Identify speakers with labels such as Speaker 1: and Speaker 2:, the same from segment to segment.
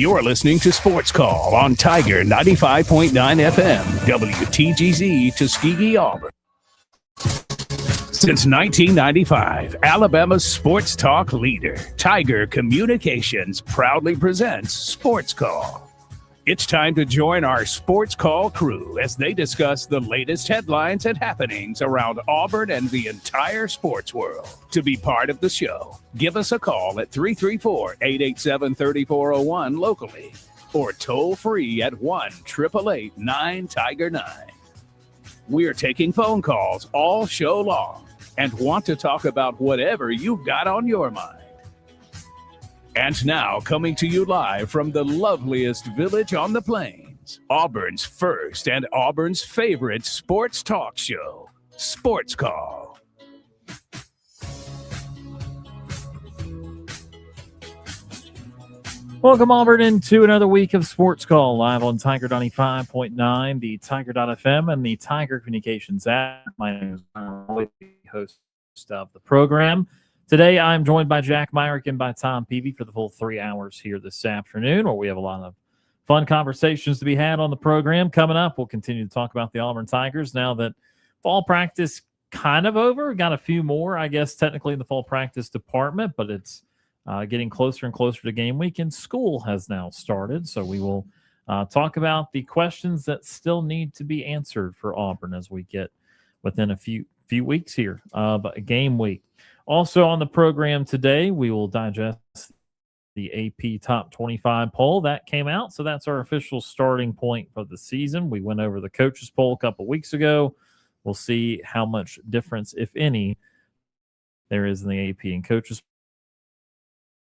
Speaker 1: You're listening to Sports Call on Tiger 95.9 FM, WTGZ, Tuskegee, Auburn. Since 1995, Alabama's sports talk leader, Tiger Communications, proudly presents Sports Call. It's time to join our Sports Call crew as they discuss the latest headlines and happenings around Auburn and the entire sports world. To be part of the show, give us a call at 334-887-3401 locally or toll free at 1-888-9-TIGER-9. We're taking phone calls all show long and want to talk about whatever you've got on your mind. And now, coming to you live from the loveliest village on the plains, Auburn's first and Auburn's favorite sports talk show, Sports Call.
Speaker 2: Welcome, Auburn, into another week of Sports Call, live on Tiger 95.9, the Tiger.fm, and the Tiger Communications app. My name is Ryan, the host of the program. Today, I'm joined by Jack Myrick and by Tom Peavy for the full 3 hours here this afternoon, where we have a lot of fun conversations to be had on the program. Coming up, we'll continue to talk about the Auburn Tigers now that fall practice kind of over. Got a few more, I guess, technically in the fall practice department, but it's getting closer and closer to game week, and school has now started. So we will talk about the questions that still need to be answered for Auburn as we get within a few weeks here of game week. Also on the program today, we will digest the AP Top 25 poll that came out. So that's our official starting point for the season. We went over the coaches poll a couple weeks ago. We'll see how much difference, if any, there is in the AP and coaches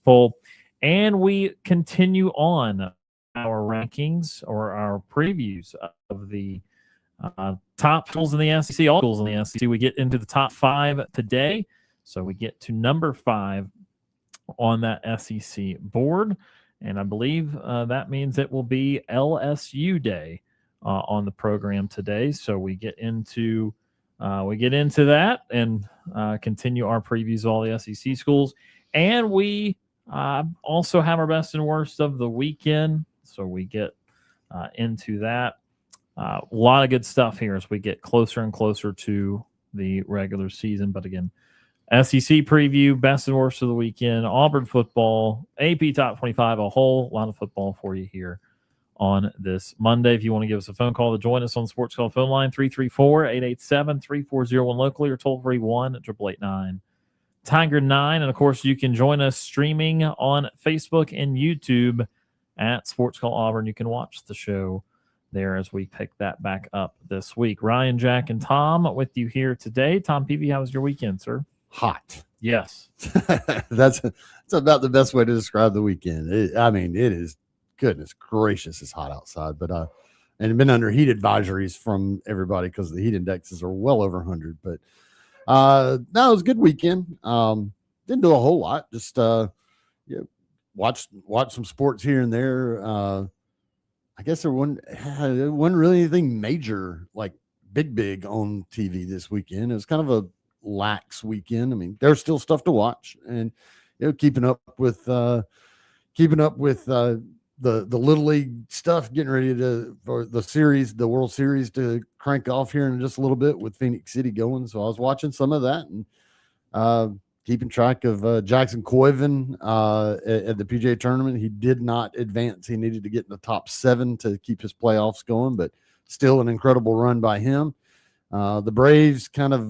Speaker 2: poll. And we continue on our rankings or our previews of the top schools in the SEC, all schools in the SEC. We get into the top 5 today. So we get to number 5 on that SEC board, and I believe that means it will be LSU Day on the program today. So we get into that and continue our previews of all the SEC schools, and we also have our best and worst of the weekend. So we get into that. A lot of good stuff here as we get closer and closer to the regular season, but again, SEC preview, best and worst of the weekend, Auburn football, AP Top 25, a whole lot of football for you here on this Monday. If you want to give us a phone call to join us on the Sports Call phone line, 334-887-3401 locally or toll-free 1-888-9-TIGER-9. And, of course, you can join us streaming on Facebook and YouTube at Sports Call Auburn. You can watch the show there as we pick that back up this week. Ryan, Jack, and Tom with you here today. Tom Peavy, how was your weekend, sir?
Speaker 3: Hot.
Speaker 2: Yes.
Speaker 3: That's about the best way to describe the weekend. It is, goodness gracious, it's hot outside. But and it's been under heat advisories from everybody because the heat indexes are well over 100. But no, it was a good weekend. Didn't do a whole lot. Just watch some sports here and there. I guess there wasn't really anything major like big on TV this weekend. It was kind of a lax weekend. I mean, there's still stuff to watch, and keeping up with the Little League stuff, getting ready for the World Series to crank off here in just a little bit with Phoenix City going. So I was watching some of that and keeping track of Jackson Coyven at the PGA tournament. He did not advance. He needed to get in the top 7 to keep his playoffs going, but still an incredible run by him. The Braves kind of,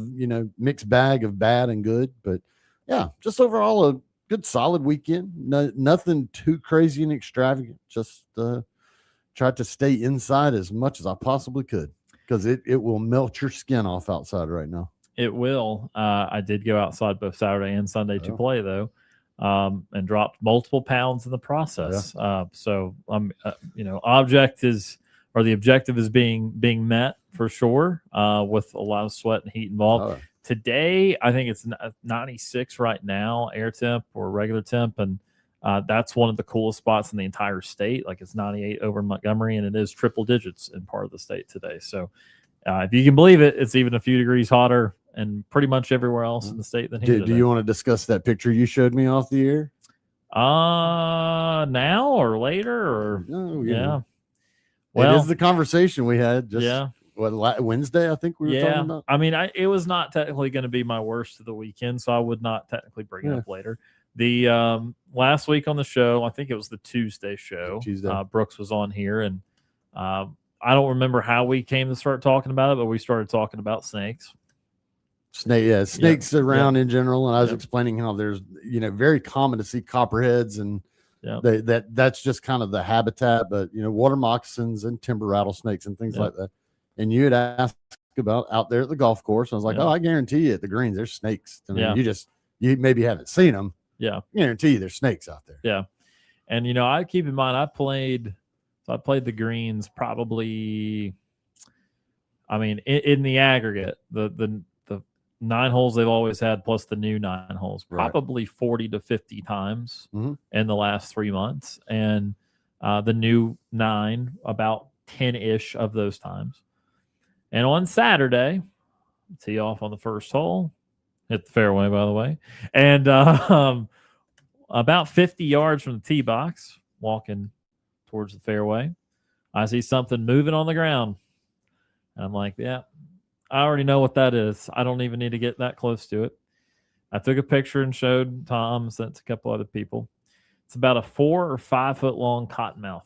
Speaker 3: mixed bag of bad and good, but yeah, just overall a good solid weekend. Nothing too crazy and extravagant. Just tried to stay inside as much as I possibly could because it will melt your skin off outside right now.
Speaker 2: It will. I did go outside both Saturday and Sunday to play though, and dropped multiple pounds in the process. Yeah. So the objective is being met for sure, with a lot of sweat and heat involved. Today, I think it's 96 right now, air temp or regular temp, and that's one of the coolest spots in the entire state. Like it's 98 over Montgomery, and it is triple digits in part of the state today. So if you can believe it, it's even a few degrees hotter and pretty much everywhere else in the state than here.
Speaker 3: Do you want to discuss that picture you showed me off the air?
Speaker 2: Now or later or
Speaker 3: No,
Speaker 2: yeah.
Speaker 3: Well, it is the conversation we had just
Speaker 2: yeah.
Speaker 3: Wednesday, I think we were talking about.
Speaker 2: I mean, it was not technically going to be my worst of the weekend, so I would not technically bring it up later. The last week on the show, I think it was the Tuesday show. Brooks was on here, and I don't remember how we came to start talking about it, but we started talking about snakes.
Speaker 3: Snakes around in general, and I was explaining how there's very common to see copperheads, and that's just kind of the habitat, but water moccasins and timber rattlesnakes and things like that. And you had asked about out there at the golf course. I was like, I guarantee you at the greens there's snakes. I mean, you maybe haven't seen them.
Speaker 2: Yeah,
Speaker 3: I guarantee you there's snakes out there.
Speaker 2: Yeah, and I keep in mind I played the greens probably. I mean, in the aggregate, the 9 holes they've always had plus the new 9 holes, probably 40 to 50 times in the last 3 months, and the new 9 about 10-ish of those times. And on Saturday, tee off on the first hole, hit the fairway, by the way, and about 50 yards from the tee box, walking towards the fairway, I see something moving on the ground. And I'm like, yeah, I already know what that is. I don't even need to get that close to it. I took a picture and showed Tom, sent to a couple other people. It's about a 4 or 5 foot long cottonmouth.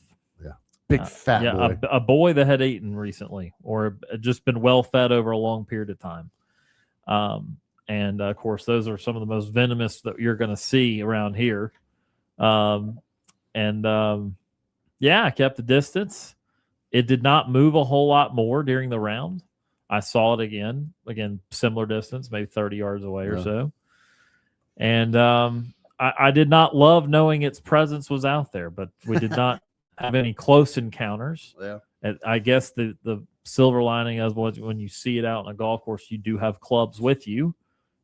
Speaker 3: Big fat boy.
Speaker 2: A boy that had eaten recently or just been well fed over a long period of time. And of course, those are some of the most venomous that you're going to see around here. I kept the distance. It did not move a whole lot more during the round. I saw it again, similar distance, maybe 30 yards away or so. And I did not love knowing its presence was out there, but we did not have any close encounters.
Speaker 3: Yeah.
Speaker 2: And I guess the silver lining is when you see it out on a golf course, you do have clubs with you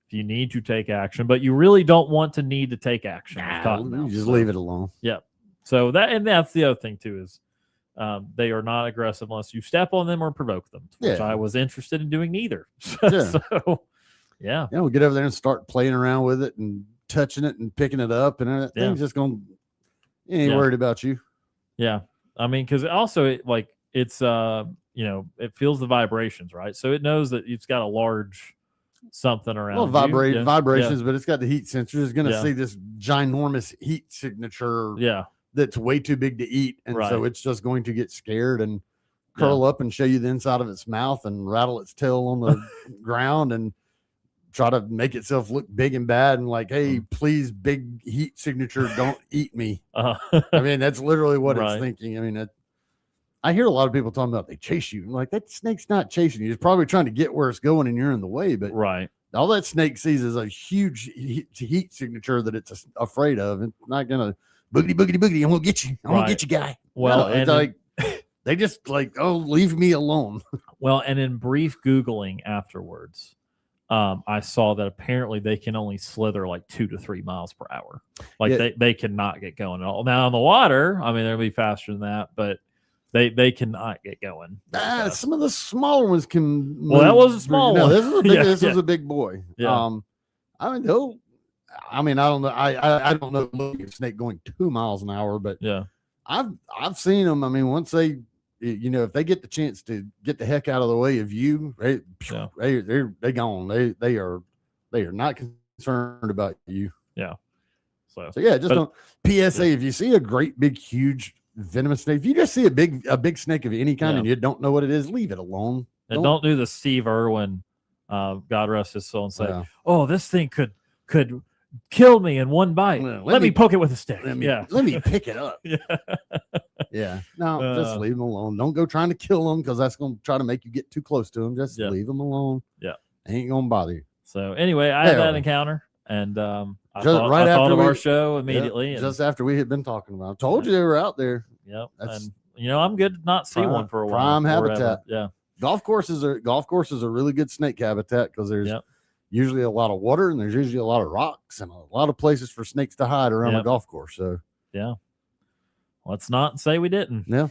Speaker 2: if you need to take action, but you really don't want to need to take action.
Speaker 3: You just leave it alone.
Speaker 2: Yeah. So that's the other thing too is they are not aggressive unless you step on them or provoke them, which I was interested in doing neither. So,
Speaker 3: we'll get over there and start playing around with it and touching it and picking it up, and that thing's just going. Ain't worried about you.
Speaker 2: Yeah, I mean, because also it feels the vibrations, right? So it knows that it's got a large something around.
Speaker 3: Well, vibrations, but it's got the heat sensor. It's going to see this ginormous heat signature.
Speaker 2: Yeah.
Speaker 3: That's way too big to eat, and so it's just going to get scared and curl up and show you the inside of its mouth and rattle its tail on the ground and try to make itself look big and bad and like, hey, please, big heat signature, don't eat me. I mean, that's literally what it's thinking. I mean, I hear a lot of people talking about they chase you. I'm like, that snake's not chasing you. It's probably trying to get where it's going and you're in the way. But all that snake sees is a huge heat signature that it's afraid of. It's not going to boogity, boogity, boogity. I'm going to get you. I'm going to get you, guy.
Speaker 2: Well,
Speaker 3: no, it's like, they just like, oh, leave me alone.
Speaker 2: Well, and in brief Googling afterwards, I saw that apparently they can only slither like 2 to 3 miles per hour. Like they cannot get going at all. Now on the water, I mean, they'll be faster than that, but they cannot get going.
Speaker 3: Some of the smaller ones can.
Speaker 2: Well, that was a small one.
Speaker 3: This is a big. This is a big boy.
Speaker 2: Yeah.
Speaker 3: I mean, I don't know. I don't know a snake going 2 miles an hour, but I've seen them. I mean, once they. If they get the chance to get the heck out of the way of you, they're gone. They are not concerned about you.
Speaker 2: Yeah. So
Speaker 3: don't. PSA: if you see a great big huge venomous snake, if you just see a big snake of any kind and you don't know what it is, leave it alone.
Speaker 2: And don't do the Steve Irwin, God rest his soul, and say, "Oh, this thing could kill me in one bite. Let me poke it with a stick.
Speaker 3: Let me pick it up." No, just leave them alone. Don't go trying to kill them because that's going to try to make you get too close to them. Just leave them alone. Ain't going to bother you.
Speaker 2: So anyway, I had that encounter, and I thought of our show immediately.
Speaker 3: Just after we had been talking about it. I told you they were out there.
Speaker 2: Yep. And I'm good to not see one for a while.
Speaker 3: Prime habitat.
Speaker 2: Yeah.
Speaker 3: Golf courses are really good snake habitat because there's usually a lot of water and there's usually a lot of rocks and a lot of places for snakes to hide around a golf course. So
Speaker 2: let's not say we didn't.
Speaker 3: Yeah.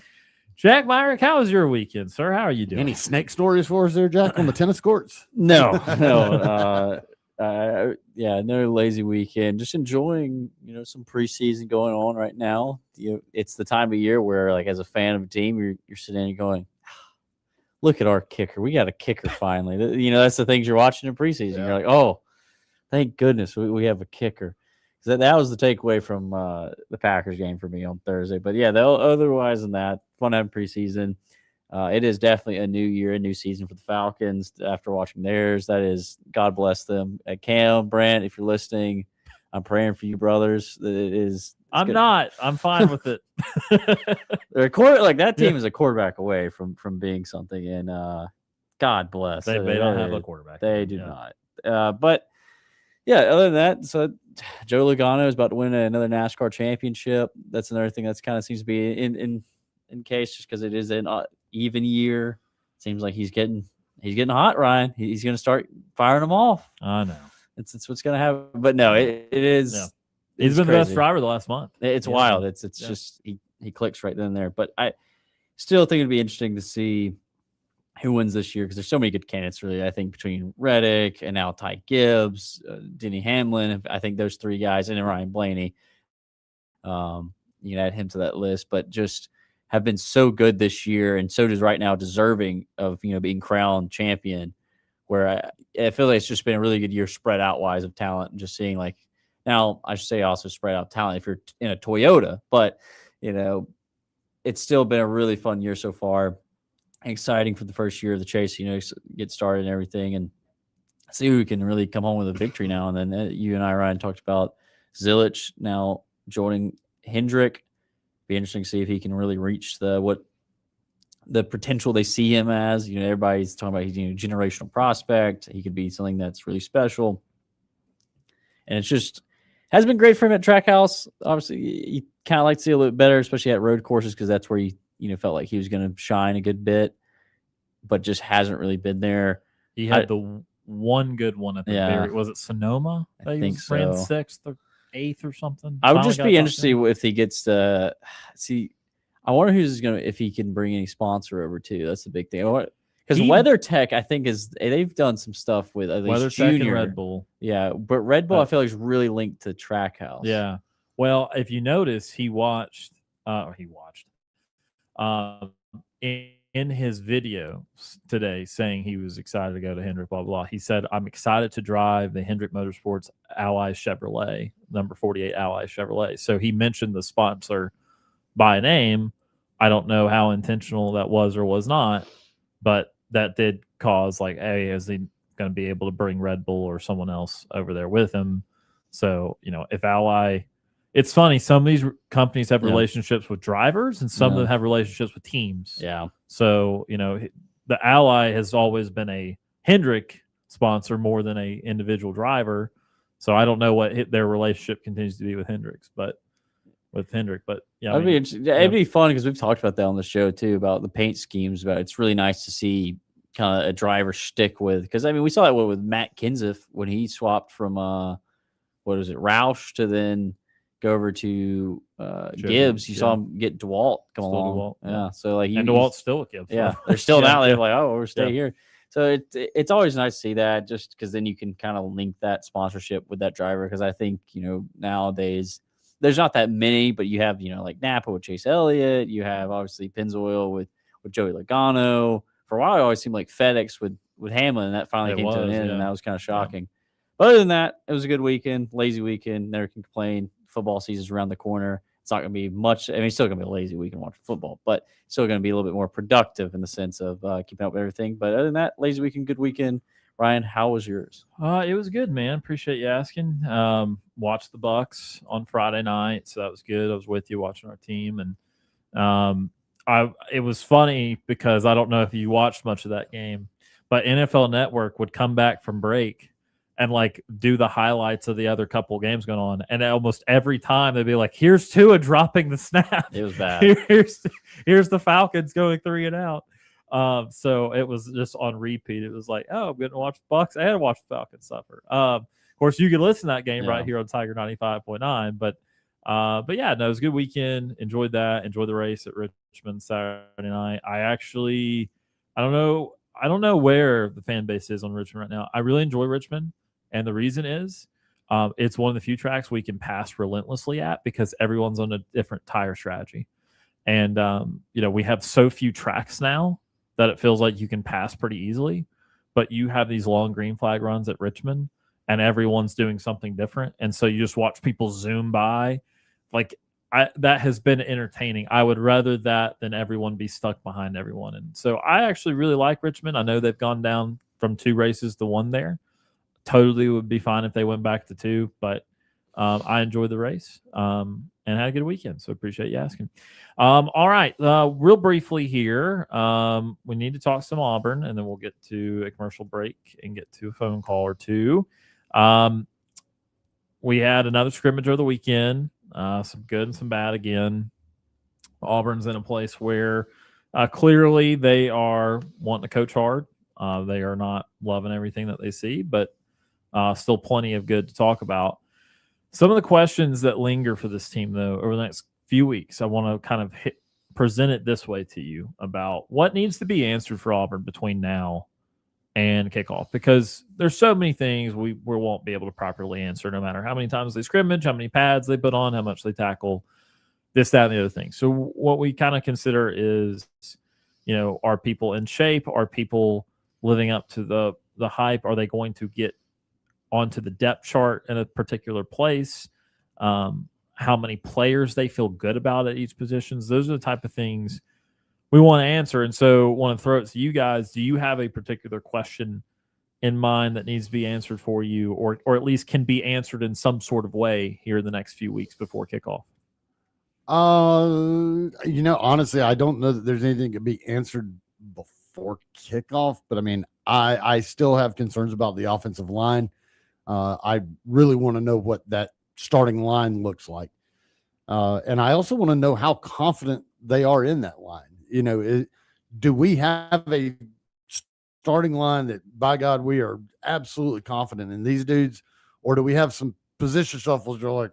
Speaker 2: Jack Myrick, how was your weekend, sir? How are you doing?
Speaker 3: Any snake stories for us there, Jack, on the tennis courts?
Speaker 4: No. Yeah, no lazy weekend. Just enjoying, some preseason going on right now. It's the time of year where, like, as a fan of a team, you're sitting and going, look at our kicker. We got a kicker finally. That's the things you're watching in preseason.
Speaker 3: Yeah.
Speaker 4: You're like, oh, thank goodness we have a kicker. That was the takeaway from the Packers game for me on Thursday. But yeah, otherwise than that, fun having preseason. It is definitely a new year, a new season for the Falcons. After watching theirs, that is, God bless them. Cam, Brant, if you're listening, I'm praying for you, brothers.
Speaker 2: I'm not. I'm fine with it.
Speaker 4: That team is a quarterback away from being something, and God bless.
Speaker 2: They don't have a quarterback.
Speaker 4: They do not. But yeah, other than that, so Joe Logano is about to win another NASCAR championship. That's another thing that's kind of seems to be in case, just because it is an even year. Seems like he's getting hot, Ryan. He's going to start firing them off.
Speaker 2: I know.
Speaker 4: It's what's going to happen. But no, it is.
Speaker 2: Yeah. He's been
Speaker 4: crazy.
Speaker 2: the best driver the last month.
Speaker 4: It's wild. It's just he clicks right then and there. But I still think it'd be interesting to see who wins this year, because there's so many good candidates, really. I think between Reddick and now Ty Gibbs, Denny Hamlin, I think those three guys, and then Ryan Blaney, you can add him to that list, but just have been so good this year, and so does right now deserving of being crowned champion. Where I feel like it's just been a really good year spread out wise of talent, and just seeing, like, now I should say also spread out talent if you're in a Toyota, but it's still been a really fun year so far. Exciting for the first year of the chase, get started and everything, and see who can really come home with a victory now. And then you and I, Ryan, talked about Zilich now joining Hendrick. Be interesting to see if he can really reach the potential they see him as. Everybody's talking about he's a generational prospect. He could be something that's really special, and it's just has been great for him at Trackhouse. Obviously, you kind of like to see a little bit better, especially at road courses, because that's where he felt like he was going to shine a good bit, but just hasn't really been there.
Speaker 2: He had the one good one at the very, was it Sonoma?
Speaker 4: I think so.
Speaker 2: Ran 6th or 8th or something.
Speaker 4: I would just be interested if he gets to see. I wonder if he can bring any sponsor over too. That's the big thing. Because WeatherTech, I think, they've done some stuff with at least
Speaker 2: WeatherTech and Red Bull.
Speaker 4: Yeah, but Red Bull I feel like is really linked to Trackhouse.
Speaker 2: Yeah. Well, if you notice, he watched in his video today saying he was excited to go to Hendrick, blah, blah. He said, I'm excited to drive the Hendrick Motorsports Ally Chevrolet, number 48 Ally Chevrolet. So he mentioned the sponsor by name. I don't know how intentional that was or was not, but that did cause, like, hey, is he going to be able to bring Red Bull or someone else over there with him? So, if Ally... It's funny. Some of these companies have relationships with drivers, and some of them have relationships with teams.
Speaker 4: Yeah.
Speaker 2: So, the Ally has always been a Hendrick sponsor more than a individual driver. So I don't know what their relationship continues to be with Hendricks, but yeah,
Speaker 4: it'd be fun, because we've talked about that on the show too, about the paint schemes. But it's really nice to see kind of a driver stick with, because we saw that with Matt Kenseth when he swapped from Roush to then go over to Gibbs. You saw him get DeWalt come along. Yeah. So and
Speaker 2: DeWalt's still with Gibbs.
Speaker 4: Yeah. They're still now. They're like, oh, we'll stay here. So it's always nice to see that, just because then you can kind of link that sponsorship with that driver. Because I think, nowadays there's not that many, but you have, like Napa with Chase Elliott. You have obviously Pennzoil with Joey Logano. For a while, it always seemed like FedEx with Hamlin, and that finally came to an end, and that was kind of shocking. But other than that, it was a good weekend, lazy weekend. Never can complain. Football season's around the corner. It's not going to be much. It's still going to be a lazy weekend watching football, but still going to be a little bit more productive in the sense of keeping up with everything. But other than that, lazy weekend, good weekend. Ryan, how was yours?
Speaker 2: It was good, man. Appreciate you asking. Watched the Bucks on Friday night, so that was good. I was with you watching our team, and it was funny because I don't know if you watched much of that game, but NFL Network would come back from break and do the highlights of the other couple of games going on, and almost every time they'd be like, "Here's Tua dropping the snap."
Speaker 4: It was bad.
Speaker 2: Here's the Falcons going 3 and out. So it was just on repeat. It was like, oh, I'm going to watch the Bucks and watch the Falcons suffer. Of course, you can listen to that game right here on Tiger 95.9. But yeah, no, it was a good weekend. Enjoyed that. Enjoyed the race at Richmond Saturday night. I don't know where the fan base is on Richmond right now. I really enjoy Richmond. And the reason is it's one of the few tracks we can pass relentlessly at because everyone's on a different tire strategy. And, we have so few tracks now that it feels like you can pass pretty easily. But you have these long green flag runs at Richmond and everyone's doing something different. And so you just watch people zoom by. Like, that has been entertaining. I would rather that than everyone be stuck behind everyone. And so I actually really like Richmond. I know they've gone down from 2 races to 1 there. Totally would be fine if they went back to 2, but I enjoyed the race and had a good weekend. So appreciate you asking. All right. Real briefly here, we need to talk some Auburn, and then we'll get to a commercial break and get to a phone call or two. We had another scrimmage over the weekend, some good and some bad again. Auburn's in a place where clearly they are wanting to coach hard. They are not loving everything that they see, but still plenty of good to talk about. Some of the questions that linger for this team, though, over the next few weeks, I want to kind of present it this way to you about what needs to be answered for Auburn between now and kickoff, because there's so many things we won't be able to properly answer, no matter how many times they scrimmage, how many pads they put on, how much they tackle, this, that, and the other thing. So what we kind of consider is, are people in shape? Are people living up to the hype? Are they going to get onto the depth chart in a particular place? How many players they feel good about at each positions? Those are the type of things we want to answer. And so want to throw it to you guys. Do you have a particular question in mind that needs to be answered for you, or at least can be answered in some sort of way here in the next few weeks before kickoff?
Speaker 3: Honestly, I don't know that there's anything that can be answered before kickoff, but I mean, I still have concerns about the offensive line. I really want to know what that starting line looks like. And I also want to know how confident they are in that line. Do we have a starting line that, by God, we are absolutely confident in these dudes, or do we have some position shuffles that are like,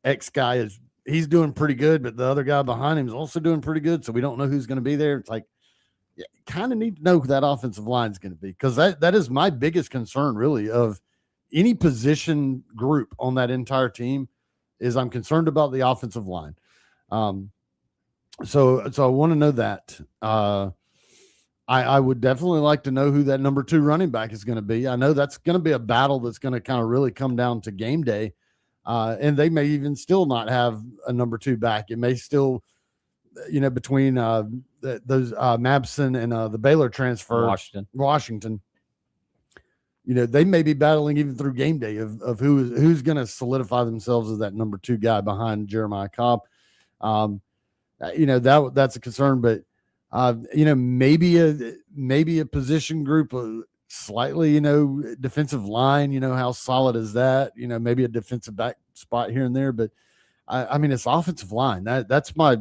Speaker 3: X guy he's doing pretty good, but the other guy behind him is also doing pretty good, so we don't know who's going to be there. It's like, kind of need to know who that offensive line is going to be, because that is my biggest concern, really, of any position group on that entire team, is I'm concerned about the offensive line. So I want to know that. I would definitely like to know who that number 2 running back is going to be. I know that's going to be a battle that's going to kind of really come down to game day. And they may even still not have a number 2 back. It may still, between those Mabson and the Baylor transfer, Washington, they may be battling even through game day of who's going to solidify themselves as that number 2 guy behind Jeremiah Cobb. That's a concern, but maybe a position group slightly, defensive line, how solid is that? Maybe a defensive back spot here and there, but I mean, it's offensive line. That's my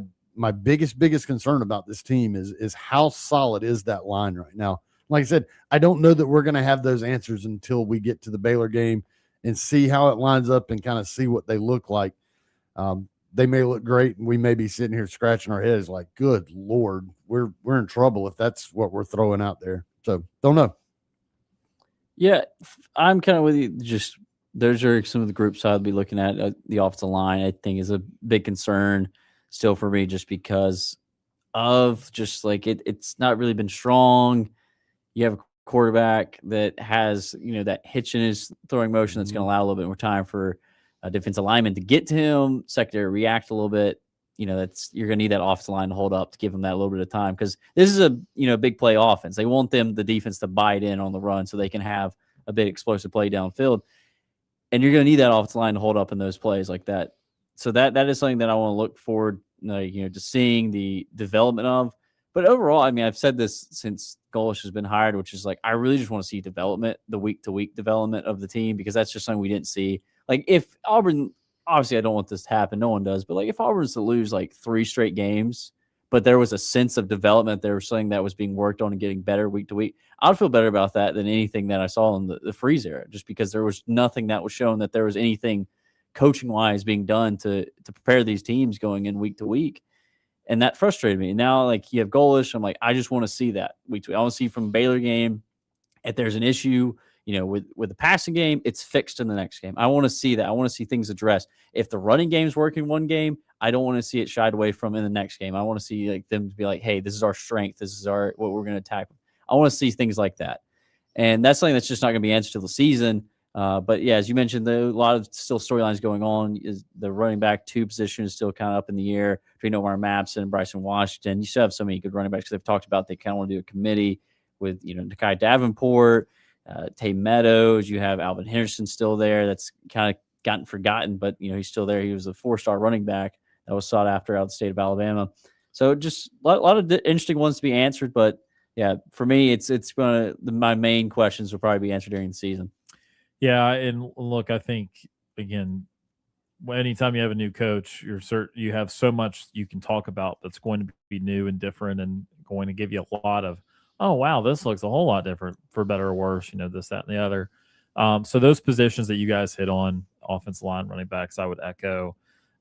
Speaker 3: biggest concern about this team is how solid is that line right now. Like I said, I don't know that we're going to have those answers until we get to the Baylor game and see how it lines up and kind of see what they look like. They may look great, and we may be sitting here scratching our heads like, good Lord, we're in trouble if that's what we're throwing out there. So don't know.
Speaker 4: Yeah, I'm kind of with you. Just those are some of the groups I'd be looking at. The offensive line, I think, is a big concern still for me, just because of just like it's not really been strong. You have a quarterback that has, that hitch in his throwing motion that's going to allow a little bit more time for a defensive lineman to get to him, secondary react a little bit. You're going to need that offensive line to hold up to give them that little bit of time, because this is a big play offense. They want the defense to bite in on the run so they can have a big explosive play downfield. And you're going to need that offensive line to hold up in those plays like that. So that is something that I want to look forward, to seeing the development of. But overall, I mean, I've said this since Golish has been hired, which is like, I really just want to see development, the week-to-week development of the team, because that's just something we didn't see. Like, if Auburn, obviously I don't want this to happen, no one does, but like if Auburn was to lose like 3 straight games, but there was a sense of development, there was something that was being worked on and getting better week to week, I'd feel better about that than anything that I saw in the Freeze era, just because there was nothing that was shown that there was anything coaching-wise being done to prepare these teams going in week to week. And that frustrated me. Now, like, you have Golish, I'm like, I just want to see that week to week. I want to see from Baylor game, if there's an issue, with the passing game, it's fixed in the next game. I want to see that. I want to see things addressed. If the running games work in one game, I don't want to see it shied away from in the next game. I want to see like them to be like, hey, this is our strength. This is what we're going to attack. I want to see things like that. And that's something that's just not going to be answered till the season. But yeah, as you mentioned, a lot of still storylines going on. Is the running back 2 position is still kind of up in the air between Omar Mapson and Bryson Washington. You still have so many good running backs because they've talked about they kind of want to do a committee with Nakai Davenport, Tay Meadows. You have Alvin Henderson still there. That's kind of gotten forgotten, but he's still there. He was a 4-star running back that was sought after out of the state of Alabama. So just a lot of interesting ones to be answered. But yeah, for me, it's my main questions will probably be answered during the season.
Speaker 2: Yeah, and look, I think again, anytime you have a new coach, you have so much you can talk about that's going to be new and different, and going to give you a lot of, oh wow, this looks a whole lot different for better or worse. This, that, and the other. So those positions that you guys hit on, offensive line, running backs, I would echo.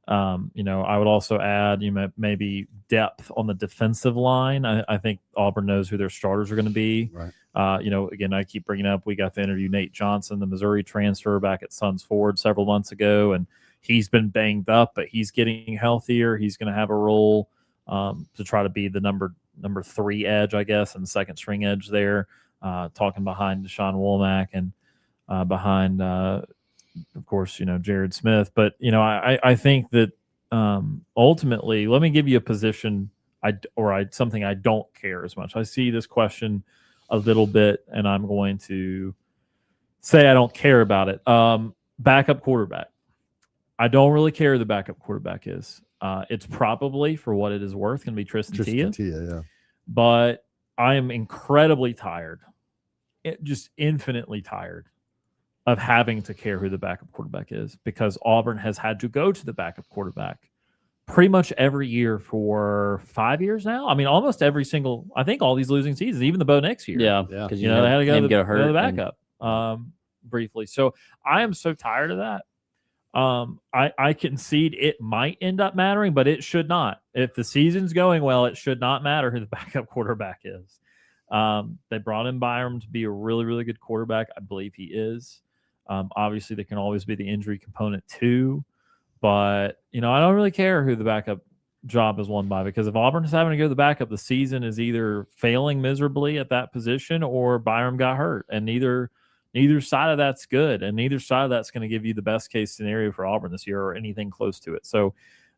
Speaker 2: I would also add maybe depth on the defensive line. I think Auburn knows who their starters are going to be.
Speaker 3: Right.
Speaker 2: Again, I keep bringing up, we got to interview Nate Johnson, the Missouri transfer back at Suns Ford several months ago, and he's been banged up, but he's getting healthier. He's going to have a role to try to be the number 3 edge, I guess, and second string edge there, talking behind Deshaun Womack and behind of course, Jared Smith. But, I think that ultimately, let me give you a position something I don't care as much. I see this question a little bit, and I'm going to say I don't care about it. Backup quarterback. I don't really care who the backup quarterback is. It's probably, for what it is worth, going to be Tristan Tia.
Speaker 3: Yeah.
Speaker 2: But I am incredibly tired, just infinitely tired of having to care who the backup quarterback is, because Auburn has had to go to the backup quarterback pretty much every year for 5 years now. I mean, almost every single, I think all these losing seasons, even the Bo Nix year.
Speaker 4: Yeah. Because
Speaker 2: they had to go to the backup briefly. So I am so tired of that. I concede it might end up mattering, but it should not. If the season's going well, it should not matter who the backup quarterback is. They brought in Byram to be a really, really good quarterback. I believe he is. Obviously, there can always be the injury component too. But, I don't really care who the backup job is won by, because if Auburn is having to go to the backup, the season is either failing miserably at that position or Byram got hurt. And neither side of that's good. And neither side of that's going to give you the best case scenario for Auburn this year or anything close to it. So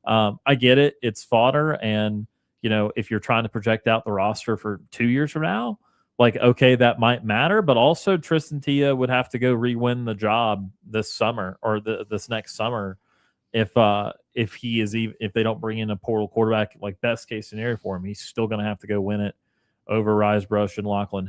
Speaker 2: I get it. It's fodder. And, if you're trying to project out the roster for 2 years from now, okay, that might matter. But also Tristan Tia would have to go re-win the job this summer or this next summer. If they don't bring in a portal quarterback, best case scenario for him, he's still going to have to go win it over Risebrush and Lachlan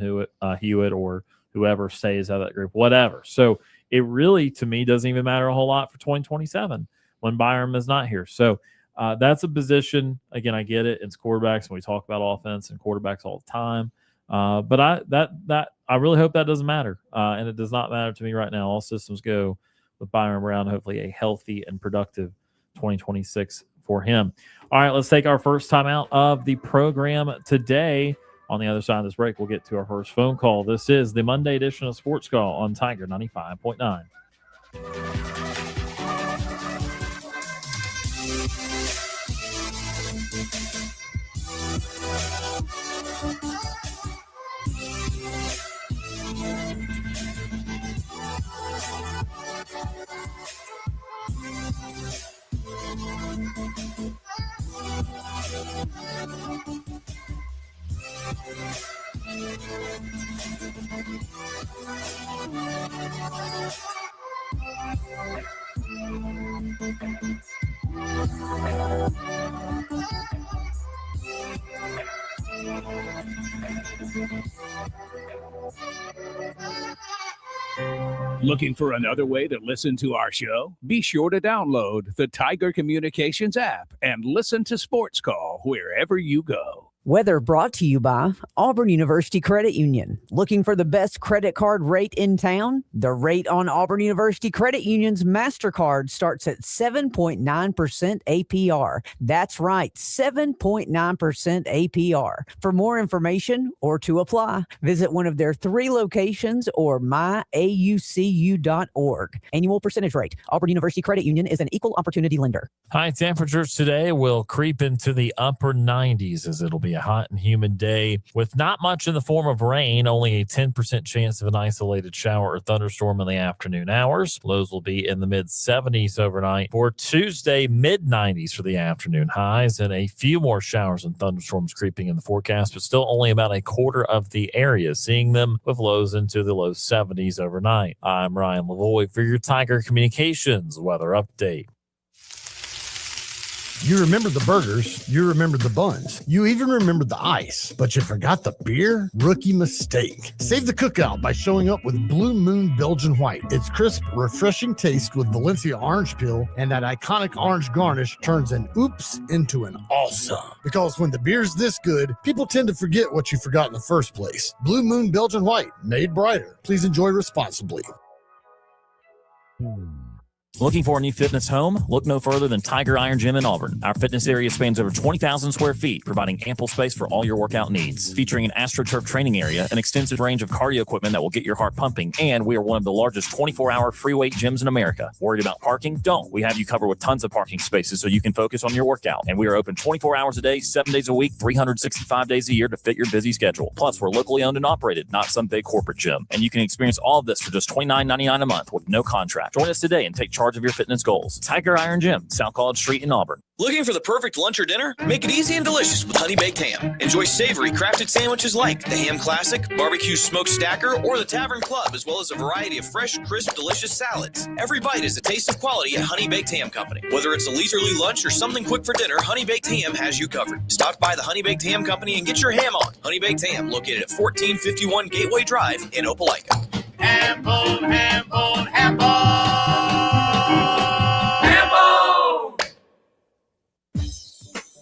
Speaker 2: Hewitt or whoever stays out of that group, whatever. So it really, to me, doesn't even matter a whole lot for 2027 when Byram is not here. So that's a position. Again, I get it. It's quarterbacks, and we talk about offense and quarterbacks all the time. But I really hope that doesn't matter, and it does not matter to me right now. All systems go with Byram Brown, hopefully a healthy and productive 2026 for him. All right, let's take our first time out of the program today. On the other side of this break, we'll get to our first phone call. This is the Monday edition of Sports Call on Tiger 95.9.
Speaker 1: Looking for another way to listen to our show? Be sure to download the Tiger Communications app and listen to Sports Call wherever you go.
Speaker 5: Weather brought to you by Auburn University Credit Union. Looking for the best credit card rate in town? The rate on Auburn University Credit Union's MasterCard starts at 7.9% APR. That's right, 7.9% APR. For more information or to apply, visit one of their 3 locations or myaucu.org. Annual percentage rate. Auburn University Credit Union is an equal opportunity lender.
Speaker 2: High temperatures today will creep into the upper 90s as it'll be a hot and humid day with not much in the form of rain, only a 10% chance of an isolated shower or thunderstorm in the afternoon hours. Lows will be in the mid 70s overnight. For Tuesday, mid 90s for the afternoon highs and a few more showers and thunderstorms creeping in the forecast, but still only about a quarter of the area seeing them with lows into the low 70s overnight. I'm Ryan Lavoie for your Tiger Communications weather update.
Speaker 6: You remember the burgers, you remember the buns, you even remember the ice, but you forgot the beer? Rookie mistake. Save the cookout by showing up with Blue Moon Belgian White. Its crisp, refreshing taste with Valencia orange peel and that iconic orange garnish turns an oops into an awesome. Because when the beer's this good, people tend to forget what you forgot in the first place. Blue Moon Belgian White, made brighter. Please enjoy responsibly.
Speaker 7: Looking for a new fitness home? Look no further than Tiger Iron Gym in Auburn. Our fitness area spans over 20,000 square feet, providing ample space for all your workout needs. Featuring an AstroTurf training area, an extensive range of cardio equipment that will get your heart pumping, and we are one of the largest 24-hour free weight gyms in America. Worried about parking? Don't. We have you covered with tons of parking spaces so you can focus on your workout. And we are open 24 hours a day, 7 days a week, 365 days a year to fit your busy schedule. Plus, we're locally owned and operated, not some big corporate gym. And you can experience all of this for just $29.99 a month with no contract. Join us today and take charge of your fitness goals. Tiger Iron Gym, South College Street in Auburn.
Speaker 8: Looking for the perfect lunch or dinner? Make it easy and delicious with Honey Baked Ham. Enjoy savory crafted sandwiches like the Ham Classic, Barbecue Smoked Stacker, or the Tavern Club, as well as a variety of fresh, crisp, delicious salads. Every bite is a taste of quality at Honey Baked Ham Company. Whether it's a leisurely lunch or something quick for dinner, Honey Baked Ham has you covered. Stop by the Honey Baked Ham Company and get your ham on. Honey Baked Ham, located at 1451 Gateway Drive in Opelika.
Speaker 9: Ham bone, ham bone, ham bone.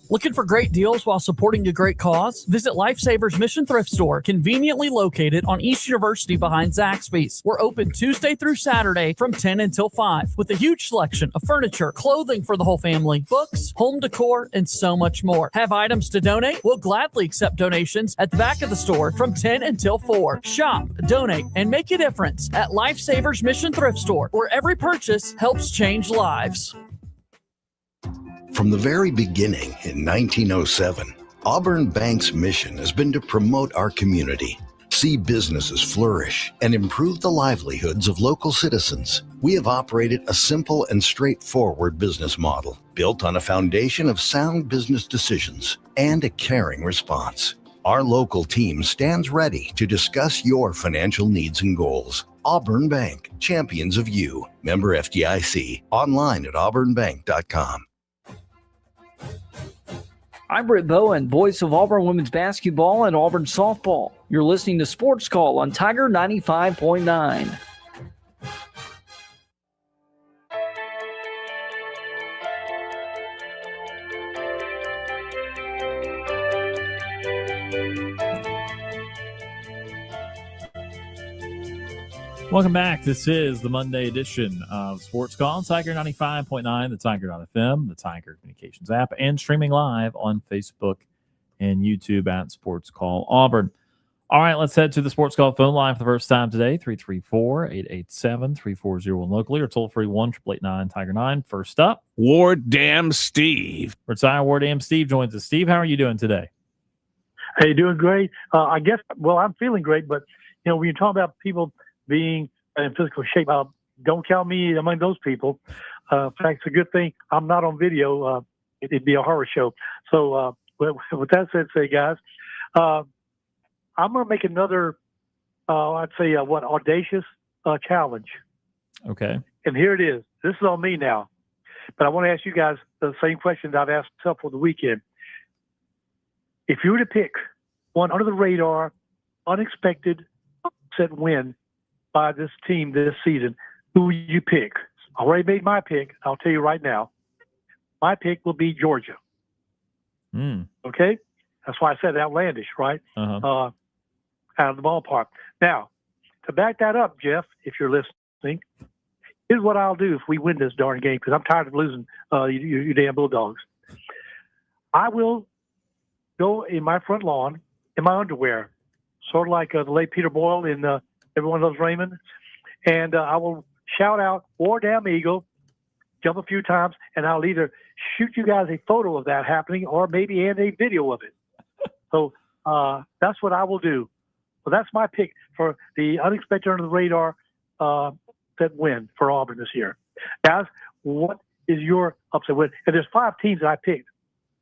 Speaker 10: Looking for great deals while supporting a great cause? Visit Lifesavers Mission Thrift Store, conveniently located on East University behind Zaxby's. We're open Tuesday through Saturday from 10 until 5 with a huge selection of furniture, clothing for the whole family, books, home decor, and so much more. Have items to donate? We'll gladly accept donations at the back of the store from 10 until 4. Shop, donate, and make a difference at Lifesavers Mission Thrift Store, where every purchase helps change lives.
Speaker 11: From the very beginning in 1907, Auburn Bank's mission has been to promote our community, see businesses flourish, and improve the livelihoods of local citizens. We have operated a simple and straightforward business model built on a foundation of sound business decisions and a caring response. Our local team stands ready to discuss your financial needs and goals. Auburn Bank, champions of you. Member FDIC. Online at auburnbank.com.
Speaker 12: I'm Britt Bowen, voice of Auburn women's basketball and Auburn softball. You're listening to Sports Call on Tiger 95.9.
Speaker 2: Welcome back. This is the Monday edition of Sports Call, Tiger 95.9, the Tiger.fm, the Tiger Communications app, and streaming live on Facebook and YouTube at Sports Call Auburn. All right, let's head to the Sports Call phone line for the first time today, 334-887-3401 locally, or toll-free 1-888-9-TIGER-9. First up,
Speaker 1: Ward Dam Steve.
Speaker 2: Retired Ward Dam Steve joins us. Steve, how are you doing today?
Speaker 13: Hey, doing great. I guess, well, I'm feeling great, but, you know, when you talk about people being in physical shape, don't count me among those people. In fact, it's a good thing I'm not on video. It'd be a horror show. So with that said, guys, I'm going to make another, I'd say, audacious challenge.
Speaker 2: Okay.
Speaker 13: And here it is. This is on me now. But I want to ask you guys the same question that I've asked myself for the weekend. If you were to pick one under the radar, unexpected upset win by this team this season, who would you pick? I already made my pick. I'll tell you right now. My pick will be Georgia. Okay? That's why I said outlandish, right? Out of the ballpark. Now, to back that up, Jeff, if you're listening, here's what I'll do if we win this darn game, because I'm tired of losing you damn Bulldogs. I will go in my front lawn in my underwear, sort of like the late Peter Boyle in Everyone Loves Raymond, and I will shout out, "War Damn Eagle," jump a few times, and I'll either shoot you guys a photo of that happening or maybe and a video of it. So that's what I will do. So that's my pick for the unexpected under the radar upset win for Auburn this year. Guys, what is your upset win? And there's 5 teams that I picked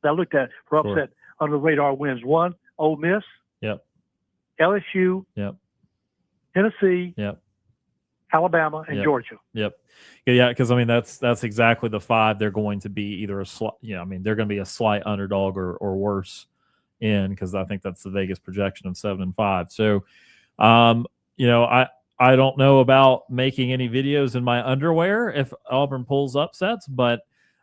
Speaker 13: that I looked at for upset under the radar wins. 1, Ole Miss.
Speaker 2: Yep.
Speaker 13: LSU.
Speaker 2: Yep.
Speaker 13: Tennessee.
Speaker 2: Yep.
Speaker 13: Alabama and Georgia.
Speaker 2: Yep. Yeah, because I mean that's exactly the 5 they're going to be either a slight, I mean they're going to be a slight underdog or worse in, because I think that's the Vegas projection of 7-5. So, I don't know about making any videos in my underwear if Auburn pulls upsets, but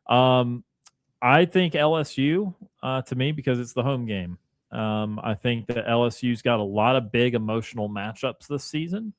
Speaker 2: I think LSU to me, because it's the home game. I think that LSU's got a lot of big emotional matchups this season.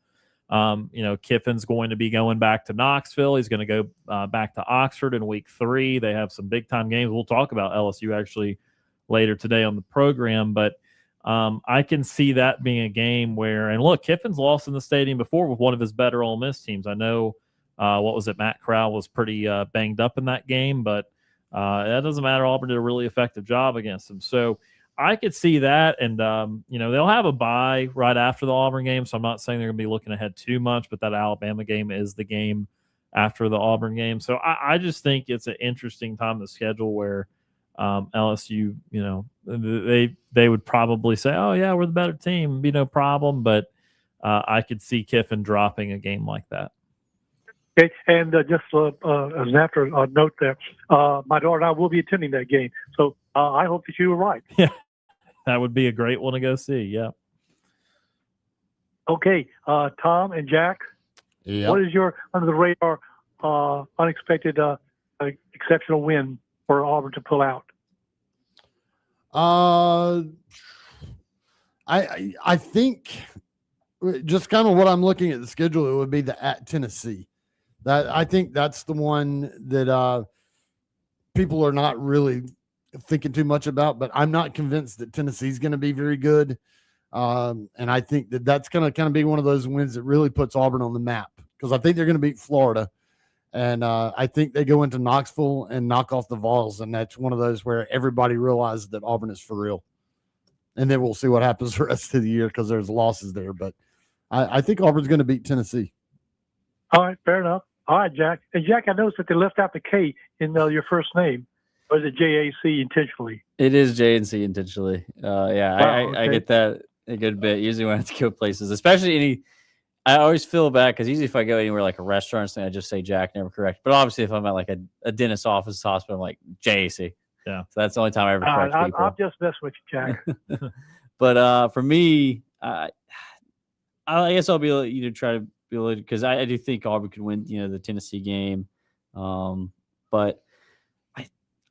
Speaker 2: Kiffin's going to be going back to Knoxville. He's going to go back to Oxford in week 3. They have some big time games. We'll talk about LSU actually later today on the program, but I can see that being a game where, and look, Kiffin's lost in the stadium before with one of his better Ole Miss teams. I know, Matt Corral was pretty banged up in that game, but that doesn't matter. Auburn did a really effective job against him. So I could see that, and they'll have a bye right after the Auburn game, so I'm not saying they're going to be looking ahead too much, but that Alabama game is the game after the Auburn game. So I just think it's an interesting time to schedule where LSU, they would probably say, "Oh yeah, we're the better team, be no problem," but I could see Kiffin dropping a game like that.
Speaker 13: Okay, and just as an after note there, my daughter and I will be attending that game, so I hope that you were right.
Speaker 2: Yeah, that would be a great one to go see. Yeah.
Speaker 13: Okay, Tom and Jack, what is your under the radar unexpected exceptional win for Auburn to pull out?
Speaker 3: I think just kind of what I'm looking at the schedule, it would be the at Tennessee. That I think that's the one that people are not really thinking too much about, but I'm not convinced that Tennessee's going to be very good. And I think that that's going to kind of be one of those wins that really puts Auburn on the map, because I think they're going to beat Florida. And I think they go into Knoxville and knock off the Vols, and that's one of those where everybody realizes that Auburn is for real. And then we'll see what happens the rest of the year, because there's losses there. But I think Auburn's going to beat Tennessee.
Speaker 13: All right, fair enough. All right, Jack. And Jack, I noticed that they left out the K in your first name. Or is it JAC intentionally?
Speaker 4: It is J&C intentionally.
Speaker 13: Okay.
Speaker 4: I get that a good bit. Usually when I have to go places, especially I always feel bad because usually if I go anywhere like a restaurant, I just say Jack, never correct. But obviously if I'm at like a dentist's office, hospital, I'm like JAC.
Speaker 2: Yeah.
Speaker 4: So that's the only time I ever correct people.
Speaker 13: I'll just mess with you, Jack.
Speaker 4: But for me, I guess I'll be try to be able to, because I do think Auburn could win, the Tennessee game. But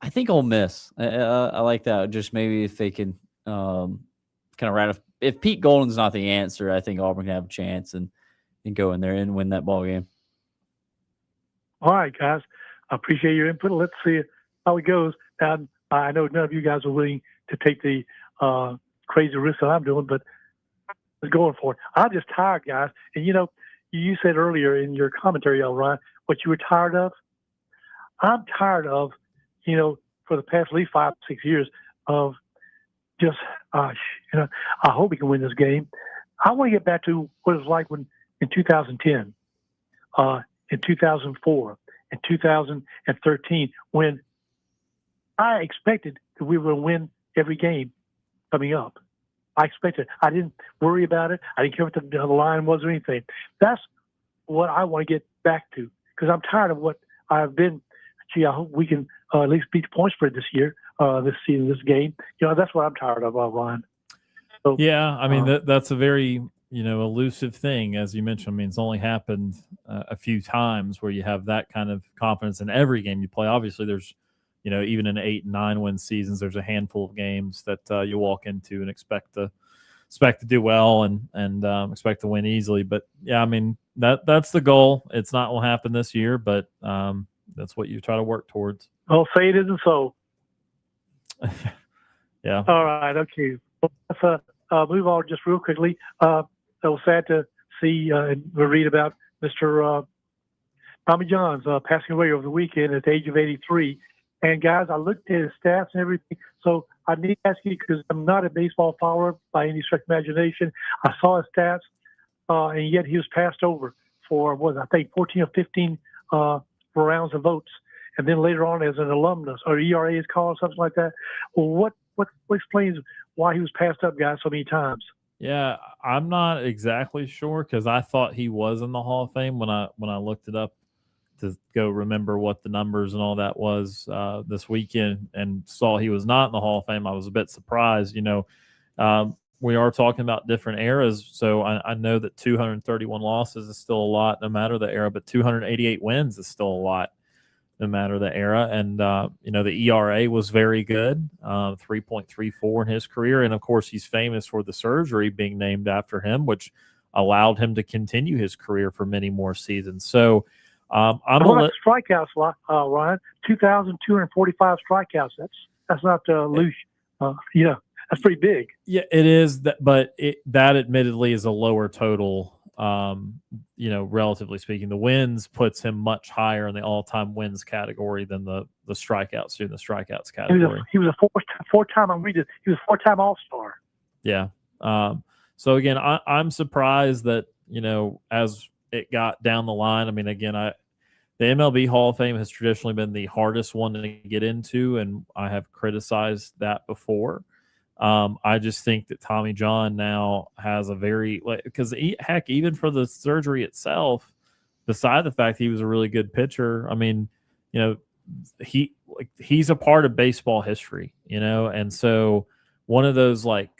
Speaker 4: I think Ole Miss. I like that. Just maybe if they can kind of right if Pete Golden's not the answer, I think Auburn can have a chance and go in there and win that ball game.
Speaker 13: All right, guys. I appreciate your input. Let's see how it goes. And I know none of you guys are willing to take the crazy risk that I'm doing, but I'm going for it. I'm just tired, guys. And, you said earlier in your commentary, Ryan, what you were tired of. I'm tired of, for the past at least 5-6 years of just, I hope we can win this game. I want to get back to what it was like when in 2010, in 2004, in 2013, when I expected that we would win every game coming up. I expected. I didn't worry about it. I didn't care what the line was or anything. That's what I want to get back to, because I'm tired of what I've been. Gee, I hope we can at least beat the point spread this year, this season, this game. That's what I'm tired of, Ryan. So,
Speaker 2: yeah, I mean, that's a very, elusive thing, as you mentioned. I mean, it's only happened a few times where you have that kind of confidence in every game you play. Obviously, there's even in 8 and 9 win seasons, there's a handful of games that you walk into and expect to do well and expect to win easily. But yeah, I mean that's the goal. It's not what will happen this year, but that's what you try to work towards.
Speaker 13: Well, say it isn't so.
Speaker 2: Yeah.
Speaker 13: All right. Okay. Let's move on just real quickly. It was sad to see and read about Mr. Tommy John's passing away over the weekend at the age of 83. And guys, I looked at his stats and everything. So I need to ask you, because I'm not a baseball follower by any stretch of imagination. I saw his stats, and yet he was passed over for, I think 14 or 15 rounds of votes. And then later on as an alumnus, or ERA is called, something like that. Well, what explains why he was passed up, guys, so many times?
Speaker 2: Yeah, I'm not exactly sure, because I thought he was in the Hall of Fame when I looked it up to go remember what the numbers and all that was this weekend, and saw he was not in the Hall of Fame. I was a bit surprised. We are talking about different eras, so I know that 231 losses is still a lot no matter the era, but 288 wins is still a lot no matter the era. And the ERA was very good, 3.34 in his career, and of course he's famous for the surgery being named after him, which allowed him to continue his career for many more seasons. So I'm
Speaker 13: strikeouts, Ryan. 2,245 strikeouts. That's not loose. That's pretty big.
Speaker 2: Yeah, it is. But that admittedly is a lower total. Relatively speaking, the wins puts him much higher in the all-time wins category than the strikeouts in the strikeouts category.
Speaker 13: He was a four-time. I'm reading. He was a four-time All-Star.
Speaker 2: Yeah. So again, I'm surprised that as it got down the line. I mean, again, the MLB Hall of Fame has traditionally been the hardest one to get into, and I have criticized that before. I just think that Tommy John now has a very because heck, even for the surgery itself, beside the fact he was a really good pitcher, I mean, he's a part of baseball history, and so one of those like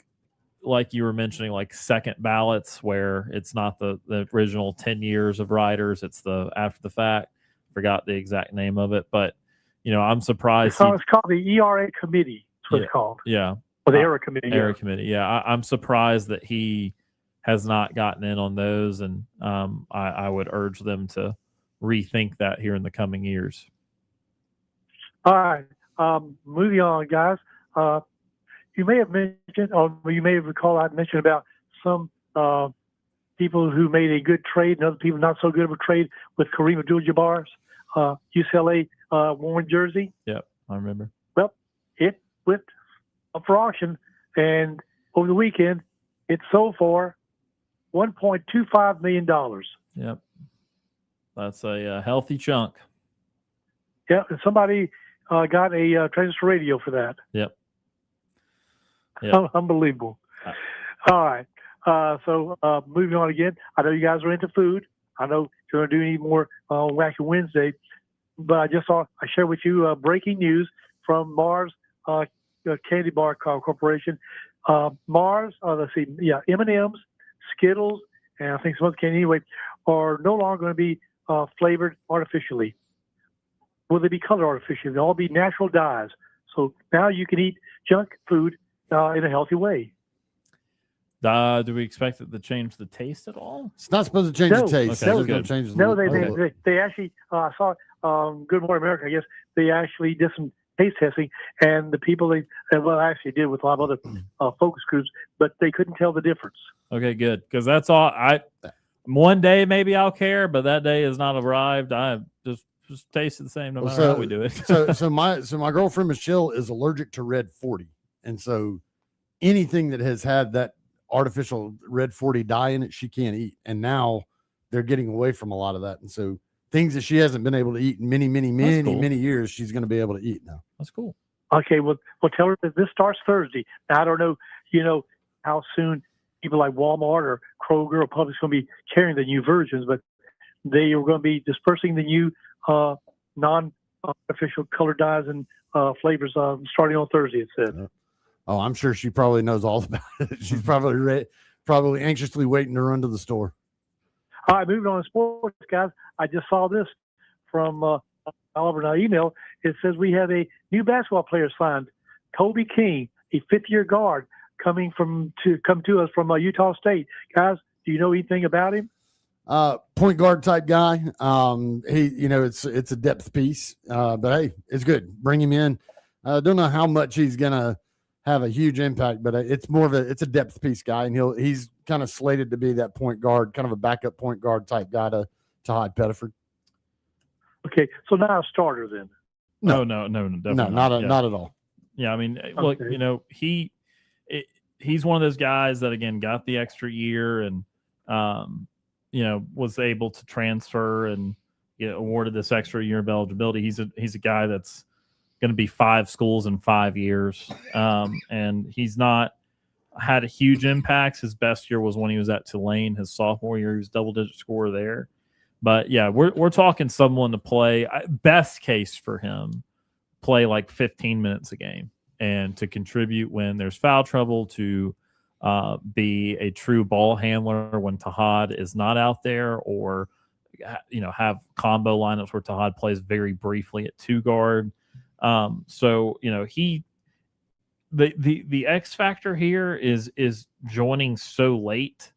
Speaker 2: you were mentioning, like second ballots where it's not the original 10 years of riders, it's the after the fact. Forgot the exact name of it, but I'm surprised.
Speaker 13: It's called the ERA committee. That's what it's called.
Speaker 2: Yeah.
Speaker 13: Or the ERA committee.
Speaker 2: ERA committee. Yeah. I'm surprised that he has not gotten in on those, and I would urge them to rethink that here in the coming years.
Speaker 13: All right. Moving on, guys. You may have mentioned, or you may have recalled I mentioned about some people who made a good trade and other people not so good of a trade with Kareem Abdul-Jabbar's UCLA worn jersey.
Speaker 2: Yep, I remember.
Speaker 13: Well, it went up for auction, and over the weekend, it sold for $1.25 million.
Speaker 2: Yep. That's a healthy chunk.
Speaker 13: Yeah, and somebody got a transistor radio for that.
Speaker 2: Yep.
Speaker 13: Unbelievable. All right. So moving on again, I know you guys are into food. I know you're going to do any more Wacky Wednesday, but I just saw, I shared with you breaking news from Mars Candy Bar Corporation. Mars, let's see, M&M's, Skittles, and I think some other candy anyway, are no longer going to be flavored artificially. Will they be colored artificially? They'll all be natural dyes. So now you can eat junk food in a healthy way.
Speaker 2: Do we expect it to change the taste at all?
Speaker 3: It's not supposed to change the taste.
Speaker 2: Okay,
Speaker 13: They actually, I saw Good Morning America, I guess, they actually did some taste testing, and the people I actually did with a lot of other focus groups, but they couldn't tell the difference.
Speaker 2: Okay, good, because that's all. One day maybe I'll care, but that day has not arrived. I just taste the same no matter how we do it.
Speaker 3: so my girlfriend Michelle is allergic to red 40, and so anything that has had that artificial red 40 dye in it, she can't eat. And now they're getting away from a lot of that, and so things that she hasn't been able to eat in many years, she's going to be able to eat now.
Speaker 2: That's cool.
Speaker 13: Okay, well tell her that this starts Thursday. Now, I don't know, how soon people like Walmart or Kroger or Publix going to be carrying the new versions, but they are going to be dispersing the new non-artificial color dyes and flavors starting on Thursday, it said.
Speaker 3: Oh, I'm sure she probably knows all about it. She's probably anxiously waiting to run to the store.
Speaker 13: All right, moving on to sports, guys. I just saw this from Auburn email, it says we have a new basketball player signed, Kobe King, a fifth-year guard come to us from Utah State. Guys, do you know anything about him?
Speaker 3: Point guard type guy. It's a depth piece, but hey, it's good. Bring him in. I don't know how much he's gonna have a huge impact, but it's a depth piece guy, and he's kind of slated to be that point guard, kind of a backup point guard type guy to Hyde Pettiford.
Speaker 13: Okay, so not a starter then.
Speaker 2: No, definitely
Speaker 3: not at all.
Speaker 2: Yeah, I mean, look, he's one of those guys that again got the extra year and was able to transfer and get awarded this extra year of eligibility. He's a guy that's going to be 5 schools in 5 years, and he's not had a huge impact. His best year was when he was at Tulane. His sophomore year, he was double-digit scorer there. But yeah, we're talking someone to play. Best case for him, play like 15 minutes a game and to contribute when there's foul trouble, to be a true ball handler when Tahad is not out there, or have combo lineups where Tahad plays very briefly at 2 guard. The X factor here is joining so late,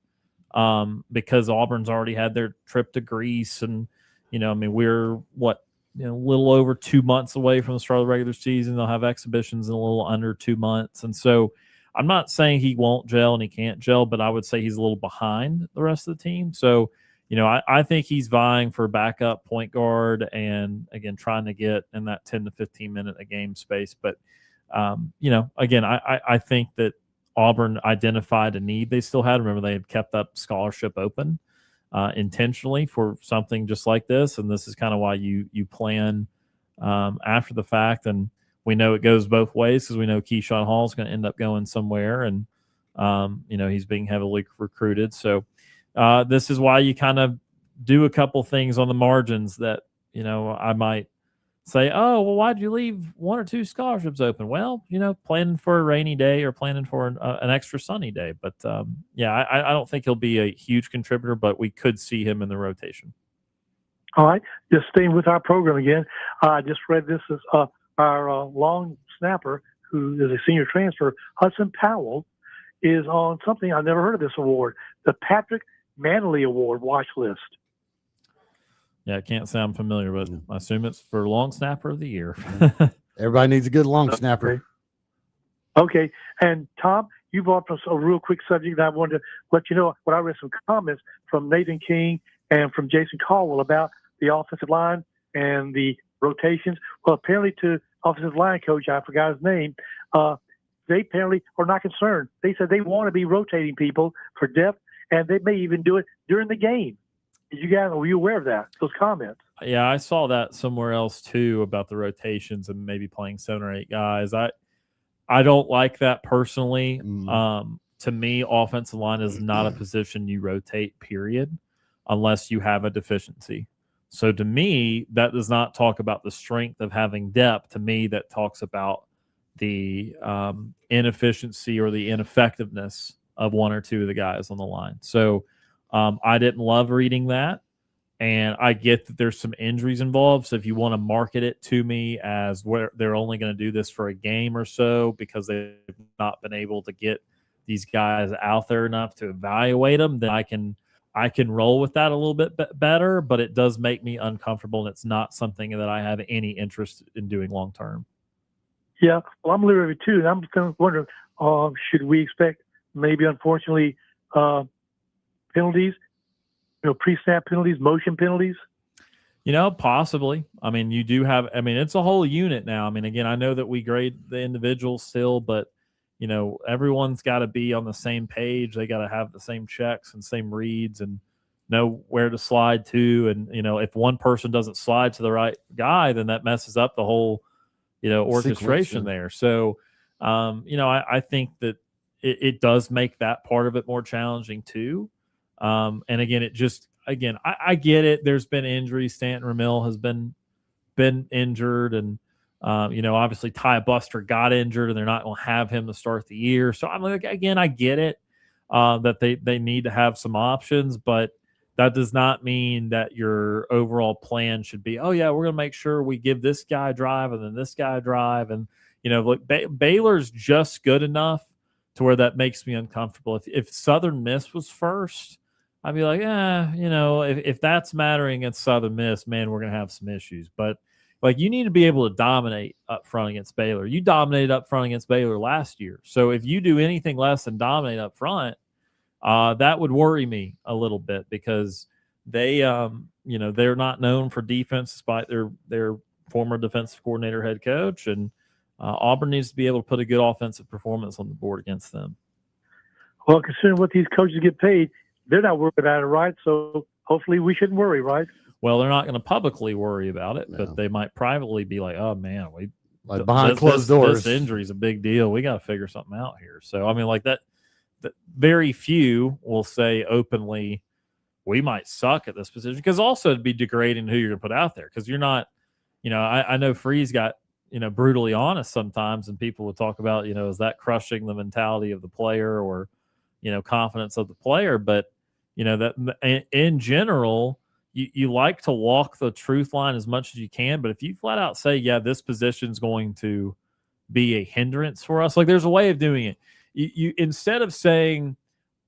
Speaker 2: because Auburn's already had their trip to Greece, and we're a little over 2 months away from the start of the regular season. They'll have exhibitions in a little under 2 months, and so I'm not saying he won't gel and he can't gel, but I would say he's a little behind the rest of the team. So I think he's vying for backup point guard and, again, trying to get in that 10 to 15 minute a game space. But, again, I think that Auburn identified a need they still had. Remember, they had kept that scholarship open intentionally for something just like this. And this is kind of why you plan after the fact. And we know it goes both ways, because we know Keyshawn Hall is going to end up going somewhere. And, he's being heavily recruited. So, this is why you kind of do a couple things on the margins that, I might say, oh, well, why'd you leave 1 or 2 scholarships open? Well, planning for a rainy day or planning for an extra sunny day. But, I don't think he'll be a huge contributor, but we could see him in the rotation.
Speaker 13: All right. Just staying with our program again. I just read this as our long snapper, who is a senior transfer, Hudson Powell, is on something. I've never heard of this award, the Patrick Manley Award watch list.
Speaker 2: Yeah, it can't sound familiar, but I assume it's for long snapper of the year.
Speaker 3: Everybody needs a good long snapper.
Speaker 13: Okay. And Tom, you brought us a real quick subject that I wanted to let you know. When I read some comments from Nathan King and from Jason Caldwell about the offensive line and the rotations. Well, apparently to offensive line coach, I forgot his name, they apparently are not concerned. They said they want to be rotating people for depth, and they may even do it during the game. Were you aware of that, those comments?
Speaker 2: Yeah, I saw that somewhere else too, about the rotations and maybe playing 7 or 8 guys. I don't like that personally. To me, offensive line is not a position you rotate, period, unless you have a deficiency. So to me, that does not talk about the strength of having depth. To me, that talks about the inefficiency or the ineffectiveness of 1 or 2 of the guys on the line. So I didn't love reading that, and I get that there's some injuries involved. So if you want to market it to me as where they're only going to do this for a game or so because they've not been able to get these guys out there enough to evaluate them, then I can roll with that a little bit better, but it does make me uncomfortable, and it's not something that I have any interest in doing long term.
Speaker 13: Yeah, well, I'm leery of it too, and I'm kind of wondering, should we expect maybe, unfortunately, penalties, pre-snap penalties, motion penalties?
Speaker 2: Possibly. I mean, you do have, it's a whole unit now. I mean, again, I know that we grade the individuals still, but, everyone's got to be on the same page. They got to have the same checks and same reads and know where to slide to. And, if one person doesn't slide to the right guy, then that messes up the whole, orchestration there. So, I think that it does make that part of it more challenging too. And again, I get it. There's been injuries. Stanton Ramil has been injured, and obviously Ty Buster got injured, and they're not going to have him to start the year. So I'm like, again, I get it that they need to have some options, but that does not mean that your overall plan should be, oh yeah, we're going to make sure we give this guy a drive and then this guy a drive. And, look, Baylor's just good enough to where that makes me uncomfortable. If Southern Miss was first, I'd be like, if that's mattering against Southern Miss, man, we're going to have some issues. But like, you need to be able to dominate up front against Baylor. You dominated up front against Baylor last year. So if you do anything less than dominate up front, that would worry me a little bit, because they, they're not known for defense despite their former defensive coordinator, head coach, and Auburn needs to be able to put a good offensive performance on the board against them.
Speaker 13: Well, considering what these coaches get paid, they're not worried about it, right? So hopefully we shouldn't worry, right?
Speaker 2: Well, they're not going to publicly worry about it,
Speaker 3: No.
Speaker 2: but they might privately be like, "Oh man,
Speaker 3: behind closed doors,
Speaker 2: this injury is a big deal. We got to figure something out here." So, I mean, like that very few will say openly, "We might suck at this position," because also it'd be degrading who you're going to put out there, because you're not, I know Freeze got brutally honest sometimes, and people would talk about, is that crushing the mentality of the player or confidence of the player, but that in general. You like to walk the truth line as much as you can, but if you flat out say, yeah, this position is going to be a hindrance for us, like, there's a way of doing it. You instead of saying,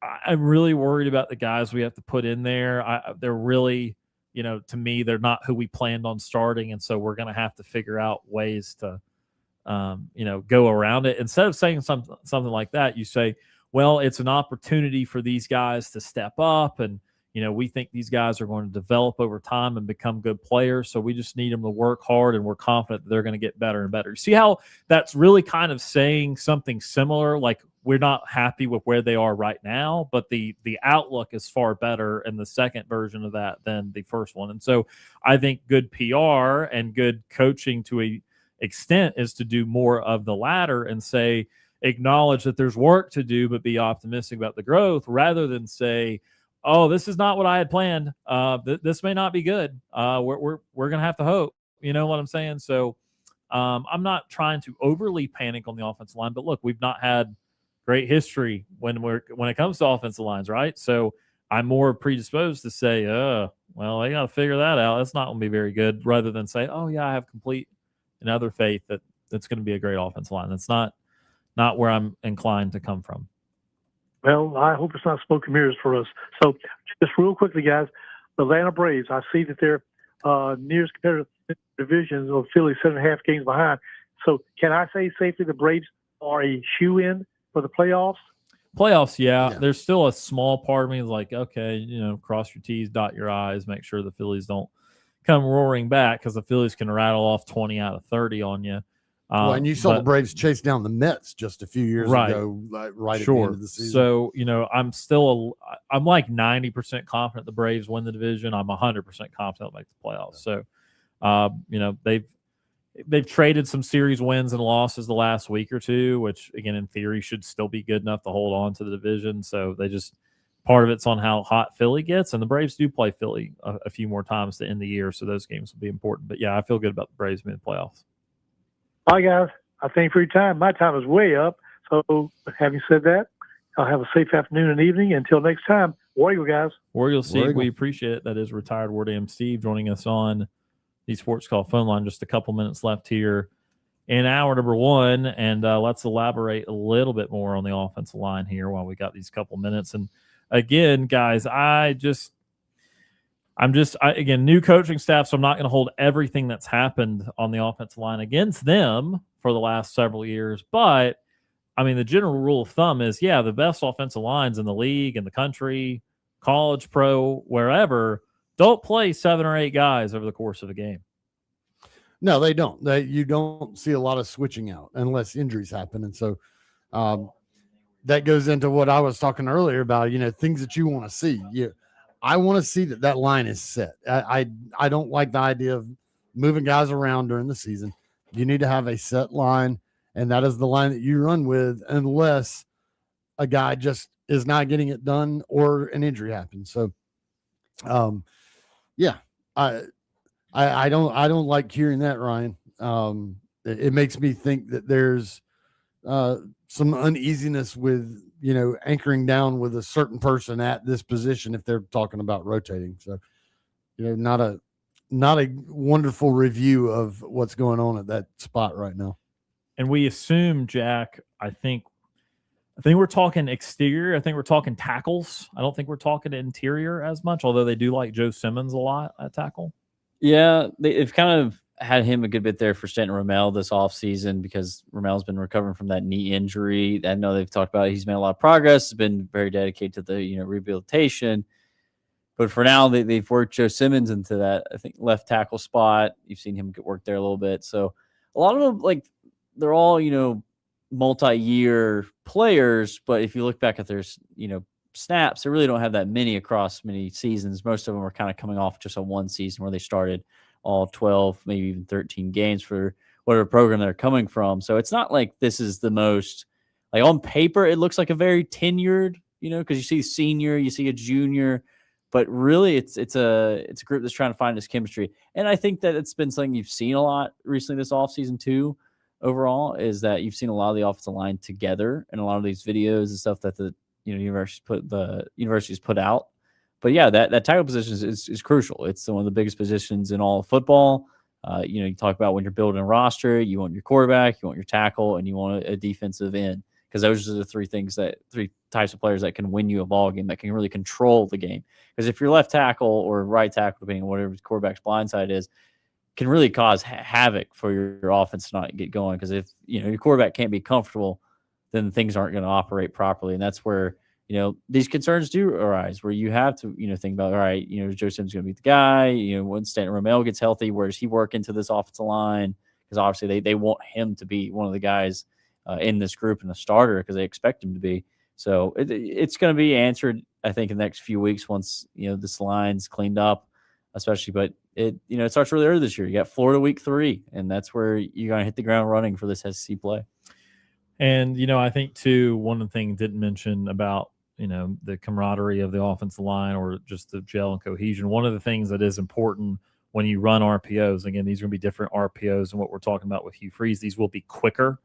Speaker 2: I'm really worried about the guys we have to put in there, they're really, to me, they're not who we planned on starting, and so we're going to have to figure out ways to, go around it. Instead of saying something like that, you say, well, it's an opportunity for these guys to step up, and we think these guys are going to develop over time and become good players. So we just need them to work hard, and we're confident that they're going to get better and better. See how that's really kind of saying something similar? Like, we're not happy with where they are right now, but the outlook is far better in the second version of that than the first one. And so I think good PR and good coaching to a extent is to do more of the latter and say, acknowledge that there's work to do, but be optimistic about the growth, rather than say, oh, this is not what I had planned. This may not be good. We're going to have to hope. You know what I'm saying? So I'm not trying to overly panic on the offensive line, but look, we've not had great history when it comes to offensive lines, right? So I'm more predisposed to say, well, they got to figure that out. That's not going to be very good, rather than say, oh yeah, I have complete and utter faith that it's going to be a great offensive line. That's not where I'm inclined to come from.
Speaker 13: Well, I hope it's not smoke and mirrors for us. So just real quickly, guys, the Atlanta Braves, I see that they're nearest competitive divisions of Philly 7.5 games behind. So can I say safely the Braves are a shoe-in for the playoffs?
Speaker 2: Playoffs, yeah. There's still a small part of me is like, okay, cross your T's, dot your I's, make sure the Phillies don't come roaring back, because the Phillies can rattle off 20 out of 30 on you.
Speaker 3: And you saw the Braves chase down the Mets just a few years ago, right at the end of the season. So,
Speaker 2: I'm like 90% confident the Braves win the division. I'm 100% confident they'll make the playoffs. So, they've traded some series wins and losses the last week or two, which, again, in theory, should still be good enough to hold on to the division. So part of it's on how hot Philly gets, and the Braves do play Philly a few more times to end the year, so those games will be important. But, yeah, I feel good about the Braves being in the playoffs.
Speaker 13: All right, guys. I thank you for your time. My time is way up. So having said that, I'll have a safe afternoon and evening. Until next time, War Eagle, guys.
Speaker 2: War Eagle, Steve, we appreciate it. That is retired War Dam Steve joining us on the Sports Call phone line. Just a couple minutes left here in hour number one. And let's elaborate a little bit more on the offensive line here while we got these couple minutes. And again, guys, again, new coaching staff, so I'm not going to hold everything that's happened on the offensive line against them for the last several years. But, I mean, the general rule of thumb is, the best offensive lines in the league, in the country, college, pro, wherever, don't play 7 or 8 guys over the course of a game.
Speaker 3: No, they don't. You don't see a lot of switching out unless injuries happen. And so that goes into what I was talking earlier about, things that you want to see. I want to see that line is set. I don't like the idea of moving guys around during the season. You need to have a set line, and that is the line that you run with, unless a guy just is not getting it done or an injury happens. So, I don't like hearing that, Ryan. It makes me think that there's some uneasiness with anchoring down with a certain person at this position if they're talking about rotating. So, not a wonderful review of what's going on at that spot right now.
Speaker 2: And we assume, Jack, I think we're talking exterior. I think we're talking tackles. I don't think we're talking interior as much, although they do like Joe Simmons a lot at tackle.
Speaker 4: Yeah, they've kind of had him a good bit there for Stanton Ramel this offseason because Ramel's been recovering from that knee injury. I know they've talked about he's made a lot of progress, been very dedicated to the rehabilitation. But for now, they've worked Joe Simmons into that, I think, left tackle spot. You've seen him get work there a little bit. So a lot of them, they're all, multi-year players. But if you look back at their, snaps, they really don't have that many across many seasons. Most of them are kind of coming off just on one season where they started all 12, maybe even 13 games for whatever program they're coming from. So it's not like this is the most, on paper, it looks like a very tenured, because you see a senior, you see a junior. But really, it's a group that's trying to find this chemistry. And I think that it's been something you've seen a lot recently this offseason too, overall, is that you've seen a lot of the offensive line together in a lot of these videos and stuff that the universities put out. But yeah, that tackle position is crucial. It's one of the biggest positions in all of football. You talk about when you're building a roster, you want your quarterback, you want your tackle, and you want a defensive end. Because those are the three types of players that can win you a ball game, that can really control the game. Because if your left tackle or right tackle, depending on whatever the quarterback's blind side is, can really cause havoc for your offense to not get going. Because if your quarterback can't be comfortable, then things aren't going to operate properly. And that's where these concerns do arise, where you have to think about, all right, Joe Simmons going to be the guy. When Stanton Ramel gets healthy, where does he work into this offensive line? Because obviously they want him to be one of the guys in this group and a starter because they expect him to be. So it's going to be answered, I think, in the next few weeks once this line's cleaned up, especially. But it starts really early this year. You got Florida week 3, and that's where you're going to hit the ground running for this SEC play.
Speaker 2: And I think too, one of the things didn't mention about the camaraderie of the offensive line or just the gel and cohesion. One of the things that is important when you run RPOs, again, these are going to be different RPOs than what we're talking about with Hugh Freeze. These will be quicker.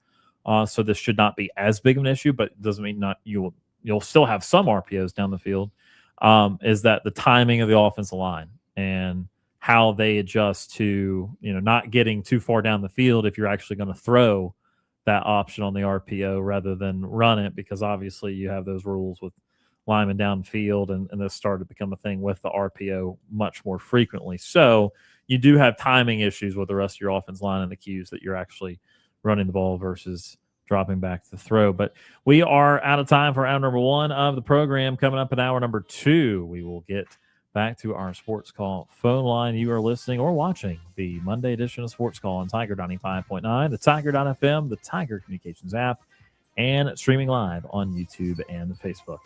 Speaker 2: So this should not be as big of an issue, but it doesn't mean you'll still have some RPOs down the field. Is that the timing of the offensive line and how they adjust to not getting too far down the field if you're actually going to throw that option on the RPO rather than run it, because obviously you have those rules with linemen downfield, and this started to become a thing with the RPO much more frequently. So you do have timing issues with the rest of your offense line and the cues that you're actually running the ball versus dropping back to throw. But we are out of time for hour number 1 of the program. Coming up in hour number 2, we will get back to our Sports Call phone line. You are listening or watching the Monday edition of Sports Call on Tiger 95.9, the Tiger.fm, the Tiger Communications app, and streaming live on YouTube and Facebook.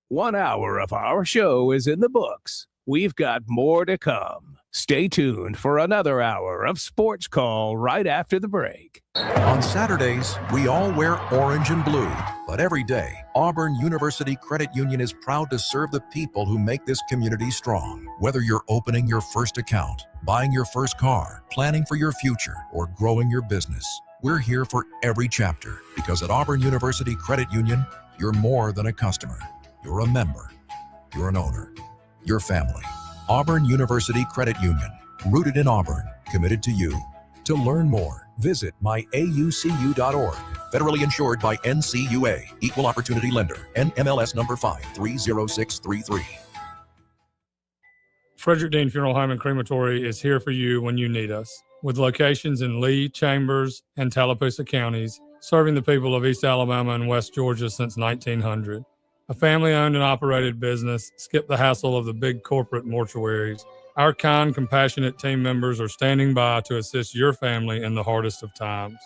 Speaker 1: One hour of our show is in the books. We've got more to come. Stay tuned for another hour of Sports Call right after the break.
Speaker 14: On Saturdays, we all wear orange and blue. But every day, Auburn University Credit Union is proud to serve the people who make this community strong. Whether you're opening your first account, buying your first car, planning for your future, or growing your business, we're here for every chapter. Because at Auburn University Credit Union, you're more than a customer. You're a member. You're an owner. Your family. Auburn University Credit Union. Rooted in Auburn. Committed to you. To learn more, visit myaucu.org. Federally insured by NCUA. Equal Opportunity Lender. NMLS number 530633.
Speaker 15: Frederick Dean Funeral Home and Crematory is here for you when you need us. With locations in Lee, Chambers, and Tallapoosa counties, serving the people of East Alabama and West Georgia since 1900. A family-owned and operated business. Skip the hassle of the big corporate mortuaries. Our kind, compassionate team members are standing by to assist your family in the hardest of times.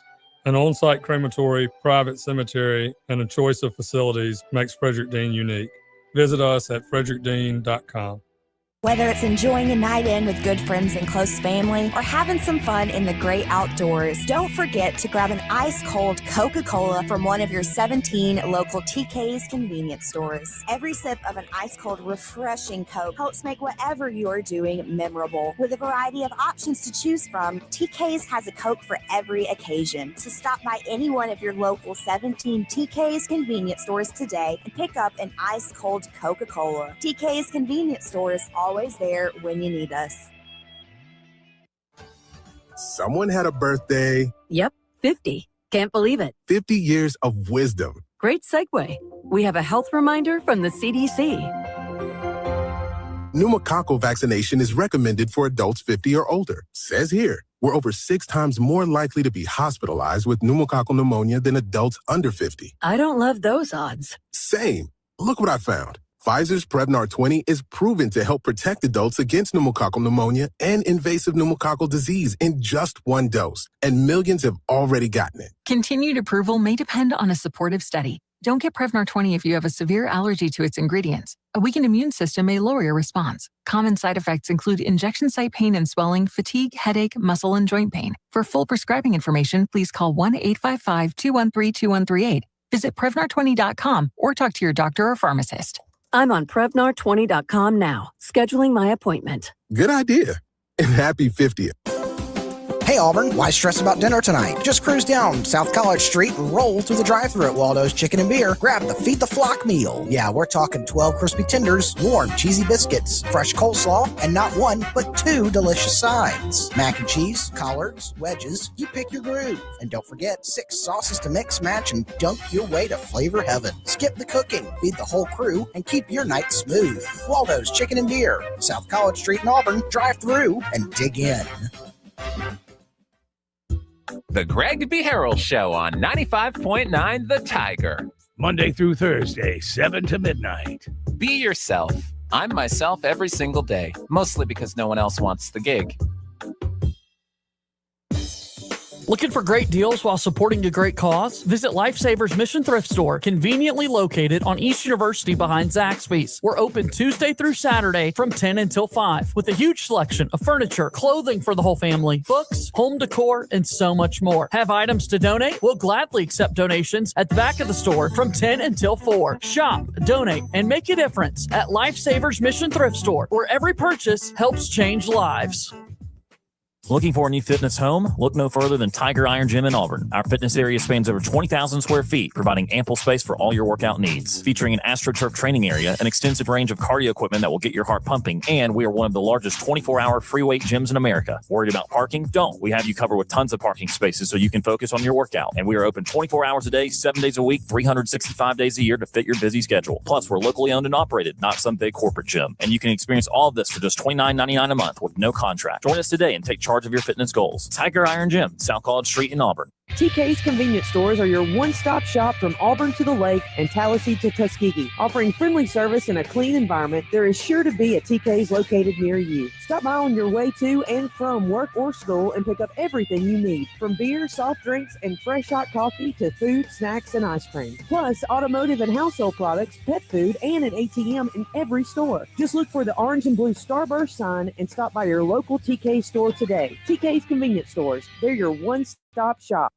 Speaker 15: An on-site crematory, private cemetery, and a choice of facilities makes Frederick Dean unique. Visit us at frederickdean.com.
Speaker 16: Whether it's enjoying a night in with good friends and close family or having some fun in the great outdoors, don't forget to grab an ice-cold Coca-Cola from one of your 17 local TK's convenience stores. Every sip of an ice-cold, refreshing Coke helps make whatever you're doing memorable. With a variety of options to choose from, TK's has a Coke for every occasion. So stop by any one of your local 17 TK's convenience stores today and pick up an ice-cold Coca-Cola. TK's convenience stores, always there when you need us.
Speaker 17: Someone had a birthday.
Speaker 18: Yep, 50. Can't believe it.
Speaker 17: 50 years of wisdom.
Speaker 18: Great segue. We have a health reminder from the CDC.
Speaker 17: Pneumococcal vaccination is recommended for adults 50 or older. Says here, we're over 6 times more likely to be hospitalized with pneumococcal pneumonia than adults under 50.
Speaker 18: I don't love those odds.
Speaker 17: Same. Look what I found. Pfizer's Prevnar 20 is proven to help protect adults against pneumococcal pneumonia and invasive pneumococcal disease in just 1 dose, and millions have already gotten it.
Speaker 19: Continued approval may depend on a supportive study. Don't get Prevnar 20 if you have a severe allergy to its ingredients. A weakened immune system may lower your response. Common side effects include injection site pain and swelling, fatigue, headache, muscle, and joint pain. For full prescribing information, please call 1-855-213-2138. Visit Prevnar20.com or talk to your doctor or pharmacist.
Speaker 18: I'm on Prevnar20.com now, scheduling my appointment.
Speaker 17: Good idea. And happy 50th.
Speaker 20: Hey Auburn, why stress about dinner tonight? Just cruise down South College Street and roll through the drive-thru at Waldo's Chicken and Beer. Grab the Feed the Flock meal. Yeah, we're talking 12 crispy tenders, warm cheesy biscuits, fresh coleslaw, and not 1, but 2 delicious sides. Mac and cheese, collards, wedges, you pick your groove. And don't forget 6 sauces to mix, match, and dunk your way to flavor heaven. Skip the cooking, feed the whole crew, and keep your night smooth. Waldo's Chicken and Beer, South College Street in Auburn. Drive through and dig in.
Speaker 21: The Greg B. Harrell Show on 95.9 The Tiger.
Speaker 1: Monday through Thursday, 7 to midnight.
Speaker 21: Be yourself. I'm myself every single day, mostly because no one else wants the gig.
Speaker 10: Looking for great deals while supporting a great cause? Visit Lifesavers Mission Thrift Store, conveniently located on East University behind Zaxby's. We're open Tuesday through Saturday from 10 until 5 with a huge selection of furniture, clothing for the whole family, books, home decor, and so much more. Have items to donate? We'll gladly accept donations at the back of the store from 10 until 4. Shop, donate, and make a difference at Lifesavers Mission Thrift Store, where every purchase helps change lives.
Speaker 7: Looking for a new fitness home? Look no further than Tiger Iron Gym in Auburn. Our fitness area spans over 20,000 square feet, providing ample space for all your workout needs. Featuring an AstroTurf training area, an extensive range of cardio equipment that will get your heart pumping, and we are one of the largest 24-hour free weight gyms in America. Worried about parking? Don't. We have you covered with tons of parking spaces so you can focus on your workout. And we are open 24 hours a day, 7 days a week, 365 days a year to fit your busy schedule. Plus, we're locally owned and operated, not some big corporate gym. And you can experience all of this for just $29.99 a month with no contract. Join us today and take charge of your fitness goals. Tiger Iron Gym, South College Street in Auburn.
Speaker 5: TK's convenience stores are your one-stop shop from Auburn to the Lake and Tallahassee to Tuskegee. Offering friendly service and a clean environment, there is sure to be a TK's located near you. Stop by on your way to and from work or school and pick up everything you need, from beer, soft drinks, and fresh hot coffee to food, snacks, and ice cream. Plus, automotive and household products, pet food, and an ATM in every store. Just look for the orange and blue Starburst sign and stop by your local TK store today. TK's convenience stores, they're your one-stop shop.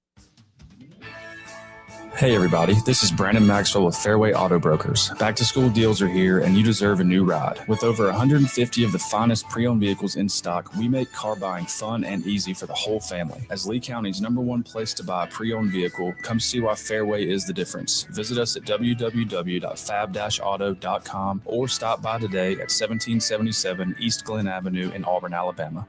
Speaker 22: Hey everybody, this is Brandon Maxwell with Fairway Auto Brokers. Back to school deals are here and you deserve a new ride. With over 150 of the finest pre-owned vehicles in stock, we make car buying fun and easy for the whole family. As Lee County's #1 place to buy a pre-owned vehicle, come see why Fairway is the difference. Visit us at www.fab-auto.com or stop by today at 1777 East Glen Avenue in Auburn, Alabama.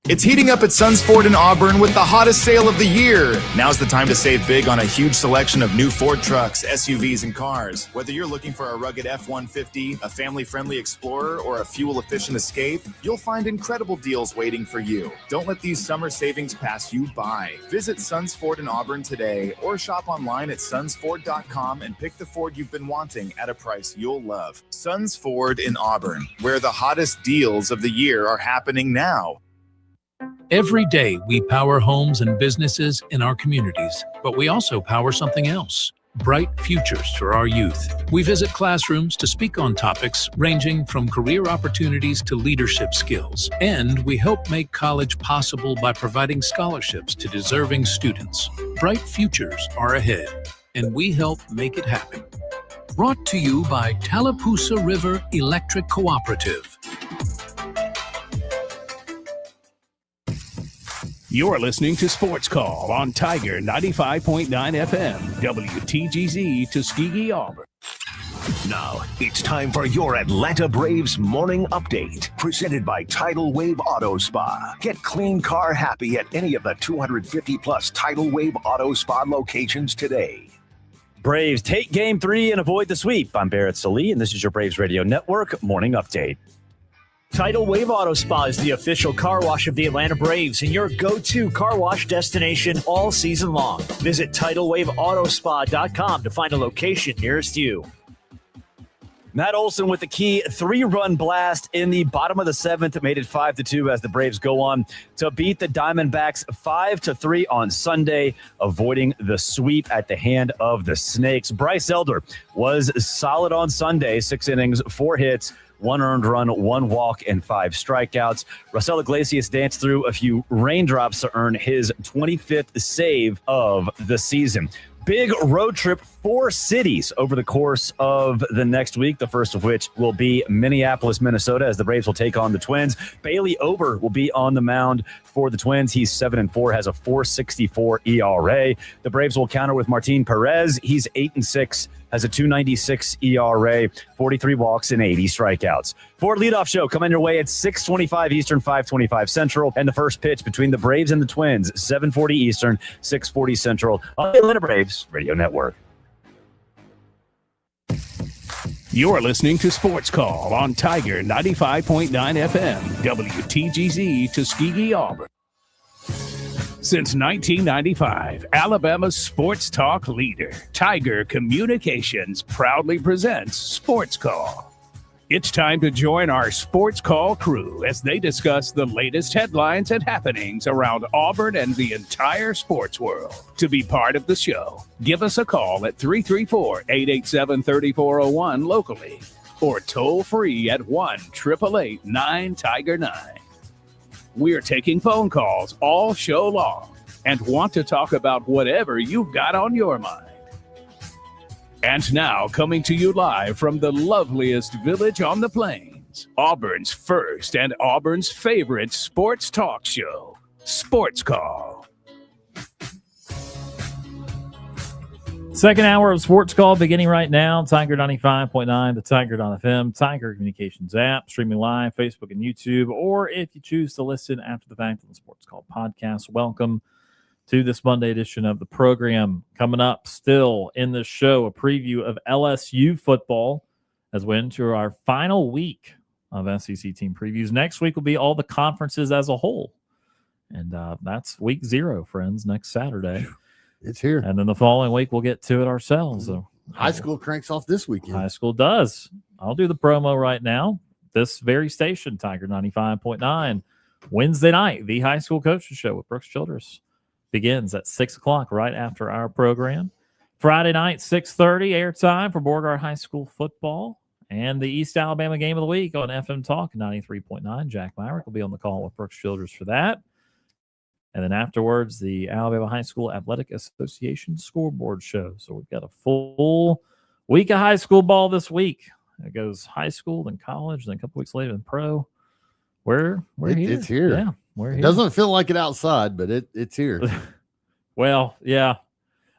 Speaker 6: It's heating up at Sons Ford in Auburn with the hottest sale of the year. Now's the time to save big on a huge selection of new Ford trucks, SUVs, and cars. Whether you're looking for a rugged F-150, a family-friendly Explorer, or a fuel-efficient Escape, you'll find incredible deals waiting for you. Don't let these summer savings pass you by. Visit Sons Ford in Auburn today or shop online at sonsford.com and pick the Ford you've been wanting at a price you'll love. Sons Ford in Auburn, where the hottest deals of the year are happening now.
Speaker 8: Every day, we power homes and businesses in our communities, but we also power something else: bright futures for our youth. We visit classrooms to speak on topics ranging from career opportunities to leadership skills, and we help make college possible by providing scholarships to deserving students. Bright futures are ahead, and we help make it happen. Brought to you by Tallapoosa River Electric Cooperative.
Speaker 1: You're listening to Sports Call on Tiger 95.9 FM, WTGZ Tuskegee, Auburn.
Speaker 23: Now, it's time for your Atlanta Braves morning update, presented by Tidal Wave Auto Spa. Get clean car happy at any of the 250-plus Tidal Wave Auto Spa locations today.
Speaker 24: Braves take Game 3 and avoid the sweep. I'm Barrett Salee, and this is your Braves Radio Network morning update.
Speaker 25: Tidal Wave Auto Spa is the official car wash of the Atlanta Braves and your go-to car wash destination all season long. Visit TidalWaveAutoSpa.com to find a location nearest you.
Speaker 24: Matt Olson with the key 3-run blast in the bottom of the 7th made it 5-2 as the Braves go on to beat the Diamondbacks 5-3 on Sunday, avoiding the sweep at the hand of the Snakes. Bryce Elder was solid on Sunday, 6 innings, 4 hits, 1 earned run, 1 walk, and 5 strikeouts. Raisel Iglesias danced through a few raindrops to earn his 25th save of the season. Big road trip, 4 cities over the course of the next week, the first of which will be Minneapolis, Minnesota, as the Braves will take on the Twins. Bailey Ober will be on the mound for the Twins. He's 7-4, has a 4.64 ERA. The Braves will counter with Martin Perez. He's 8-6, has a 2.96 ERA, 43 walks, and 80 strikeouts. Ford leadoff show coming your way at 6:25 Eastern, 5:25 Central, and the first pitch between the Braves and the Twins, 7:40 Eastern, 6:40 Central on the Atlanta Braves Radio Network.
Speaker 1: You're listening to Sports Call on Tiger 95.9 FM, WTGZ Tuskegee, Auburn. Since 1995, Alabama's sports talk leader, Tiger Communications, proudly presents Sports Call. It's time to join our Sports Call crew as they discuss the latest headlines and happenings around Auburn and the entire sports world. To be part of the show, give us a call at 334-887-3401 locally or toll free at 1-888-9-TIGER-9. We're taking phone calls all show long and want to talk about whatever you've got on your mind. And now, coming to you live from the loveliest village on the plains, Auburn's first and Auburn's favorite sports talk show, Sports Call.
Speaker 2: Second hour of Sports Call beginning right now. Tiger 95.9, the Tiger.fm, Tiger Communications app, streaming live, Facebook and YouTube, or if you choose to listen after the fact on the Sports Call podcast, welcome to this Monday edition of the program. Coming up still in the show, a preview of LSU football as we enter our final week of SEC team previews. Next week will be all the conferences as a whole. And that's week 0, friends, next Saturday.
Speaker 3: It's here.
Speaker 2: And then the following week, we'll get to it ourselves. So,
Speaker 3: high school cranks off this weekend.
Speaker 2: High school does. I'll do the promo right now. This very station, Tiger 95.9, Wednesday night, the high school coaches show with Brooks Childress begins at 6 o'clock right after our program. Friday night, 6:30, airtime for Beauregard High School football and the East Alabama game of the week on FM Talk 93.9. Jack Myrick will be on the call with Brooks Childress for that. And then afterwards, the Alabama High School Athletic Association scoreboard show. So we've got a full week of high school ball this week. It goes high school, then college, then a couple weeks later in pro. We're here.
Speaker 3: It's here.
Speaker 2: Yeah, we're here.
Speaker 3: It doesn't feel like it outside, but it's here.
Speaker 2: Well, yeah.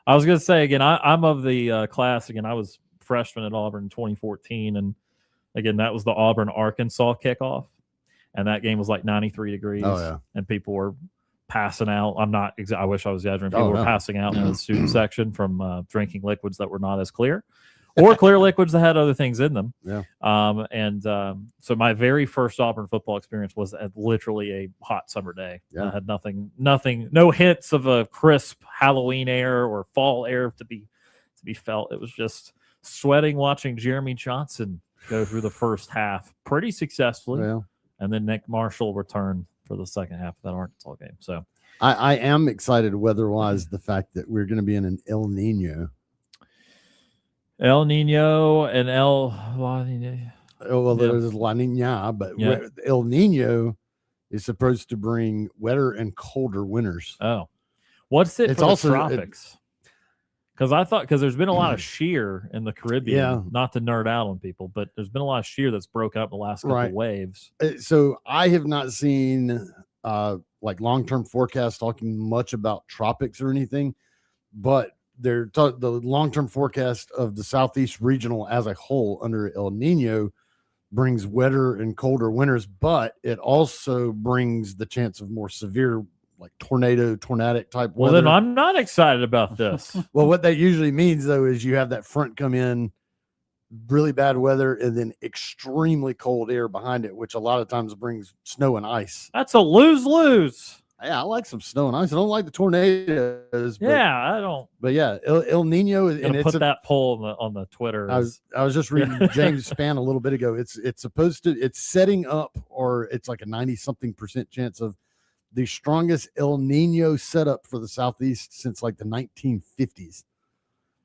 Speaker 2: I was going to say, again, I'm of the class. Again, I was freshman at Auburn in 2014. And, again, that was the Auburn-Arkansas kickoff. and that game was like 93 degrees.
Speaker 3: Oh, yeah.
Speaker 2: And people were passing out. I wish I was exaggerating. People were passing out in the student section from drinking liquids that were not as clear, or clear liquids that had other things in them.
Speaker 3: Yeah.
Speaker 2: So my very first Auburn football experience was at literally a hot summer day.
Speaker 3: Yeah.
Speaker 2: I had nothing, no hints of a crisp Halloween air or fall air to be felt. It was just sweating watching Jeremy Johnson go through the first half pretty successfully.
Speaker 3: Yeah.
Speaker 2: And then Nick Marshall returned for the second half of that Arkansas game. So
Speaker 3: I am excited weather-wise, the fact that we're going to be in an El Nino.
Speaker 2: El Nino and La Nina.
Speaker 3: Well, there's La Nina, but El Nino is supposed to bring wetter and colder winters.
Speaker 2: Oh. What's it
Speaker 3: It's
Speaker 2: for
Speaker 3: also
Speaker 2: the tropics? Because there's been a lot of shear in the Caribbean.
Speaker 3: Yeah.
Speaker 2: Not to nerd out on people, but there's been a lot of shear that's broke up the last couple
Speaker 3: Right.
Speaker 2: of waves.
Speaker 3: So I have not seen like long-term forecasts talking much about tropics or anything, but the long-term forecast of the Southeast regional as a whole under El Nino brings wetter and colder winters, but it also brings the chance of more severe, like tornadic type
Speaker 2: Well,
Speaker 3: weather.
Speaker 2: then I'm not excited about this.
Speaker 3: Well, what that usually means, though, is you have that front come in, really bad weather, and then extremely cold air behind it, which a lot of times brings snow and ice.
Speaker 2: That's a lose-lose.
Speaker 3: Yeah, I like some snow and ice. I don't like the tornadoes. But,
Speaker 2: Yeah, I don't.
Speaker 3: But yeah, El Nino,
Speaker 2: I'm gonna
Speaker 3: and
Speaker 2: put that poll on the Twitter.
Speaker 3: I was just reading James Spann a little bit ago. It's setting up, or it's like a 90-something% chance of the strongest El Nino setup for the Southeast since like the 1950s.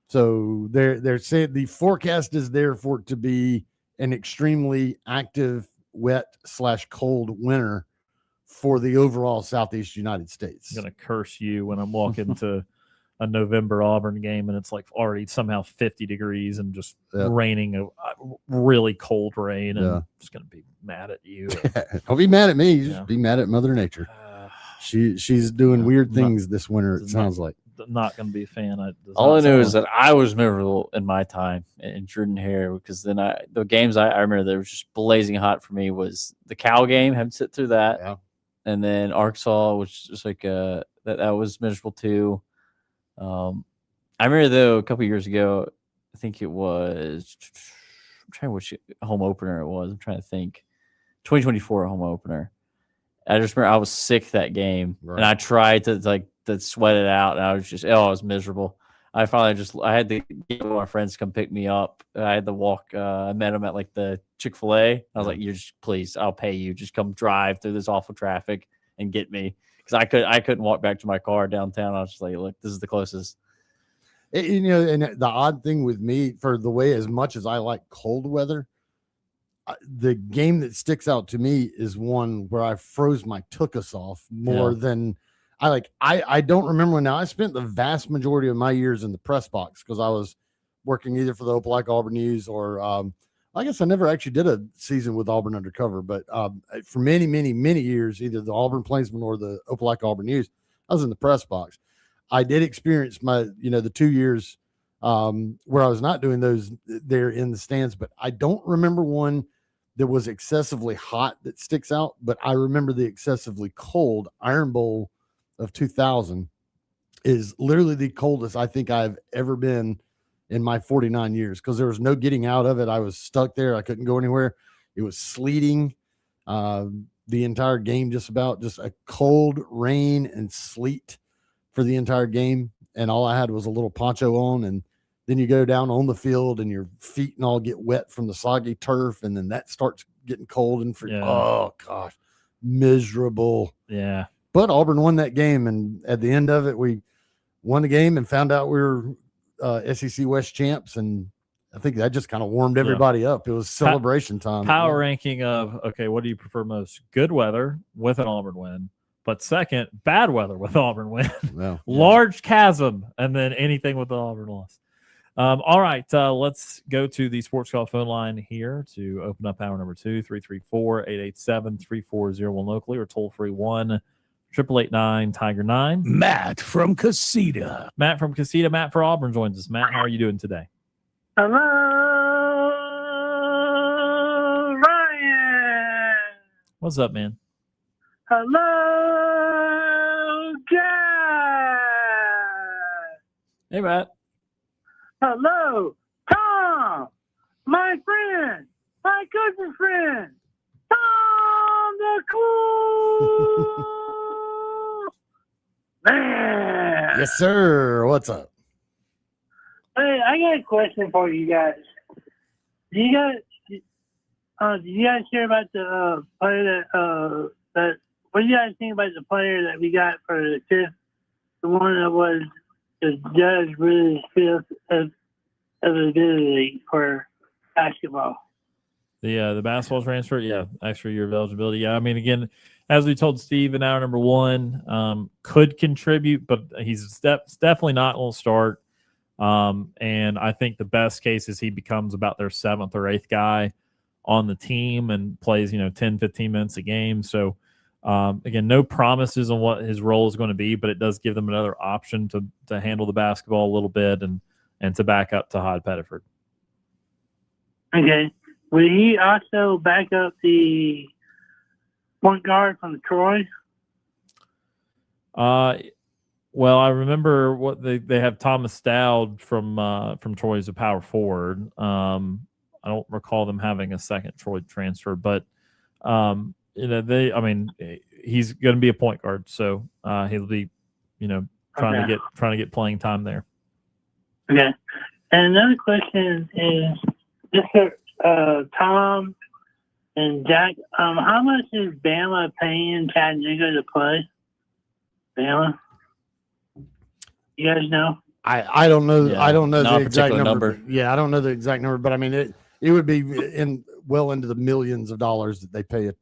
Speaker 3: So they're saying the forecast is there for it to be an extremely active, wet / cold winter for the overall Southeast United States.
Speaker 2: I'm gonna curse you when I'm walking to a November Auburn game and it's like already somehow 50 degrees and just raining a really cold rain, and I'm just gonna be mad at you.
Speaker 3: Don't be mad at me. Just be mad at Mother Nature. She's doing weird things this winter. It sounds like.
Speaker 2: Not going to be a fan.
Speaker 4: All I know is that I was miserable in my time in Jordan-Hare, because then the games I remember that was just blazing hot for me was the Cal game. Had to sit through that, and then Arkansas, which was like that was miserable too. I remember though a couple years ago, I think it was, I'm trying to which home opener it was. I'm trying to think, 2024 home opener. I just remember I was sick that game, and I tried to sweat it out, and I was miserable. I had to get one of my friends to come pick me up. I had to walk. I met him at like the Chick-fil-A. I was like, please, I'll pay you. Just come drive through this awful traffic and get me, because I couldn't walk back to my car downtown. I was just like, look, this is the closest.
Speaker 3: And the odd thing with me, for the way as much as I like cold weather, the game that sticks out to me is one where I froze my tuchus off more than I don't remember when. Now, I spent the vast majority of my years in the press box because I was working either for the Opelika Auburn News or I guess I never actually did a season with Auburn Undercover, but for many, many, many years, either the Auburn Plainsman or the Opelika Auburn News, I was in the press box. I did experience the 2 years where I was not doing those there in the stands, but I don't remember one that was excessively hot that sticks out, but I remember the excessively cold Iron Bowl of 2000 is literally the coldest I think I've ever been in my 49 years, because there was no getting out of it. I was stuck there. I couldn't go anywhere. It was sleeting the entire game, just a cold rain and sleet for the entire game. And all I had was a little poncho on, and then you go down on the field and your feet and all get wet from the soggy turf. And then that starts getting cold and oh gosh, miserable.
Speaker 2: Yeah.
Speaker 3: But Auburn won that game. And at the end of it, we won the game and found out we were SEC West champs. And I think that just kind of warmed everybody up. It was celebration time.
Speaker 2: Power ranking of, okay, what do you prefer most? Good weather with an Auburn win. But second, bad weather with Auburn win. Large chasm, and then anything with the Auburn loss. All right, let's go to the Sports Call phone line here to open up hour number 2, 334-887-3401 locally, or toll-free 1-888-9-TIGER-9.
Speaker 1: Matt from Casita.
Speaker 2: Matt for Auburn joins us. Matt, how are you doing today?
Speaker 9: Hello, Ryan.
Speaker 2: What's up, man?
Speaker 9: Hello, Jack.
Speaker 2: Hey, Matt.
Speaker 9: Hello, Tom. My friend. My cousin's friend. Tom the Cool Man.
Speaker 3: Yes, sir. What's up?
Speaker 9: Hey, I got a question for you guys. Do you guys hear about the player that what do you guys think about the player that we got for the fifth? The one that was the judge really fifth of ability for basketball.
Speaker 2: The basketball transfer, yeah, extra year of eligibility. Yeah, I mean, again, as we told Steve in hour number one, could contribute, but he's definitely not going to start. And I think the best case is he becomes about their seventh or eighth guy on the team and plays, 10, 15 minutes a game. So, again, no promises on what his role is going to be, but it does give them another option to handle the basketball a little bit and to back up to Todd Pettiford.
Speaker 9: Okay. Will he also back up the point guard from Troy?
Speaker 2: Well, I remember what they have Thomas Stout from Troy as a power forward. I don't recall them having a second Troy transfer, but he's going to be a point guard, so he'll be, trying to get playing time there.
Speaker 9: Okay. And another question is just for Tom and Jack. How much is Bama paying Chattanooga to play? Bama? You guys know?
Speaker 3: I don't know.
Speaker 4: Yeah,
Speaker 3: I don't know
Speaker 4: not
Speaker 3: the
Speaker 4: a
Speaker 3: exact
Speaker 4: particular
Speaker 3: number. Yeah, I don't know the exact number, but I mean it would be well into the millions of dollars that they pay a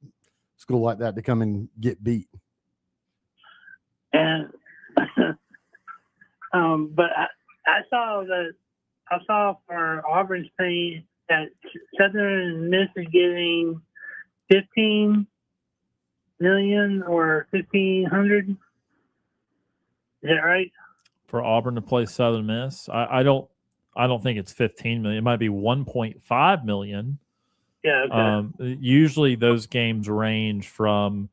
Speaker 3: school like that to come and get beat.
Speaker 9: And but I saw for Auburn's paying that Southern Miss is getting $15 million or $1,500. Is that right?
Speaker 2: For Auburn to play Southern Miss, I don't think it's 15 million. It might be 1.5 million.
Speaker 9: Yeah. Okay.
Speaker 2: Usually those games range from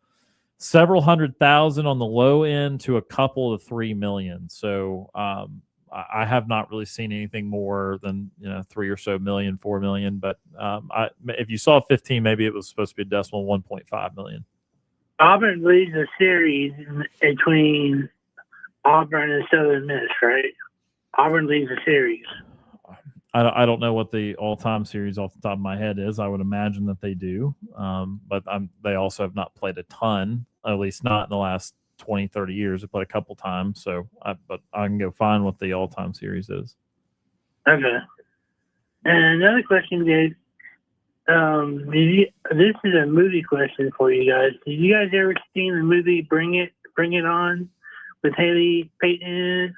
Speaker 2: several $100,000 on the low end to a couple of 3 million. So I have not really seen anything more than 3 or so million, 4 million. But if you saw 15, maybe it was supposed to be a decimal 1.5 million.
Speaker 9: Auburn leads a series between Auburn and Southern Miss, right? Auburn leads a series.
Speaker 2: I don't know what the all-time series off the top of my head is. I would imagine that they do, but they also have not played a ton, at least not in the last 20, 30 years. They played a couple times, but I can go find what the all-time series is.
Speaker 9: Okay. And another question, Dave. This is a movie question for you guys. Did you guys ever see the movie Bring It On with Haley Payton?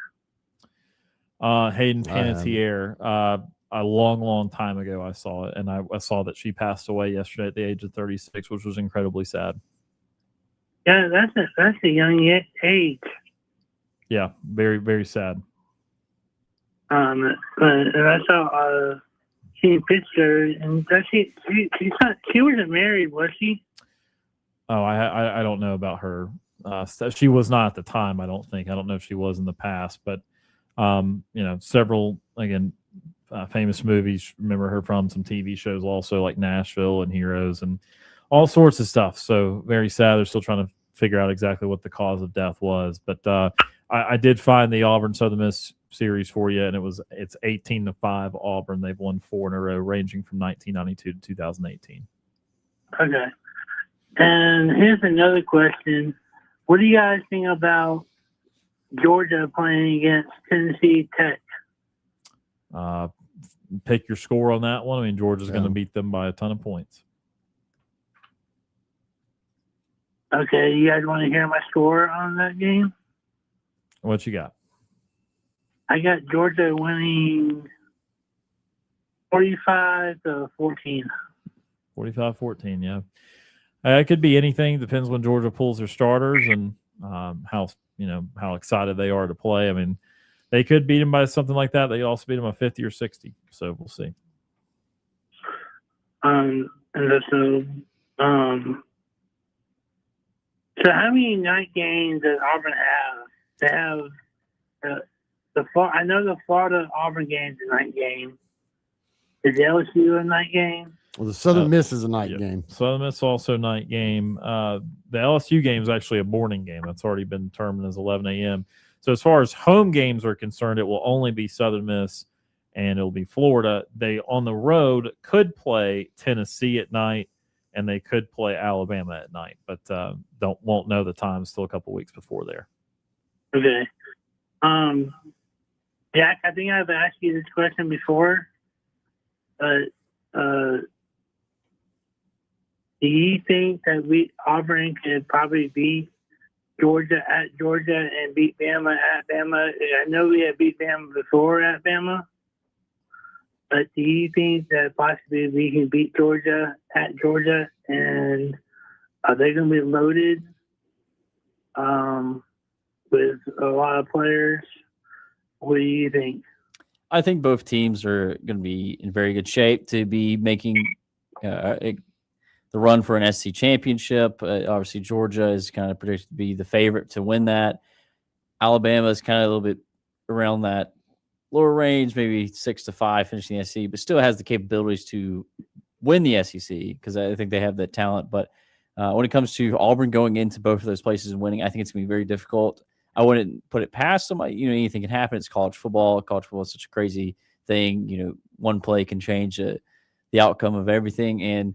Speaker 2: Hayden Panettiere. A long time ago, I saw it, and I saw that she passed away yesterday at the age of 36, which was incredibly sad.
Speaker 9: Yeah, that's a young age.
Speaker 2: Yeah, very, very sad.
Speaker 9: And I saw she picture, and she wasn't married, was she?
Speaker 2: Oh, I don't know about her. She was not at the time. I don't think. I don't know if she was in the past, but several famous movies. Remember her from some TV shows, also like Nashville and Heroes and all sorts of stuff. So very sad. They're still trying to figure out exactly what the cause of death was. But I did find the Auburn Southern Miss series for you, and it's 18-5 Auburn. They've won 4 in a row, ranging from 1992 to 2018.
Speaker 9: Okay. And here's another question. What do you guys think about Georgia playing against Tennessee Tech?
Speaker 2: Pick your score on that one. I mean, Georgia's going to beat them by a ton of points.
Speaker 9: Okay, you guys want to hear my score on that game?
Speaker 2: What you got?
Speaker 9: I got Georgia winning 45-14.
Speaker 2: 45-14, yeah. It could be anything. Depends when Georgia pulls their starters and how excited they are to play. I mean, they could beat them by something like that. They could also beat them by 50 or 60. So we'll see.
Speaker 9: So how many night games does Auburn have? They have I know the Florida Auburn game is a night game. Is LSU a night game?
Speaker 3: Well, the Southern Miss is a night game.
Speaker 2: Southern Miss also night game. The LSU game is actually a morning game. That's already been determined as 11 a.m. So as far as home games are concerned, it will only be Southern Miss and it'll be Florida. They, on the road, could play Tennessee at night and they could play Alabama at night, but won't know the time still a couple weeks before there.
Speaker 9: Okay. Jack, I think I've asked you this question before, but do you think that Auburn could probably beat Georgia at Georgia and beat Bama at Bama? I know we had beat Bama before at Bama, but do you think that possibly we can beat Georgia at Georgia, and are they going to be loaded with a lot of players? What do you think?
Speaker 4: I think both teams are going to be in very good shape to be making the run for an SC championship. Obviously, Georgia is kind of predicted to be the favorite to win that. Alabama is kind of a little bit around that lower range, maybe 6-5 finishing the SEC, but still has the capabilities to win the SEC because I think they have that talent. But when it comes to Auburn going into both of those places and winning, I think it's going to be very difficult. I wouldn't put it past somebody. Anything can happen. It's college football. College football is such a crazy thing. One play can change the outcome of everything. And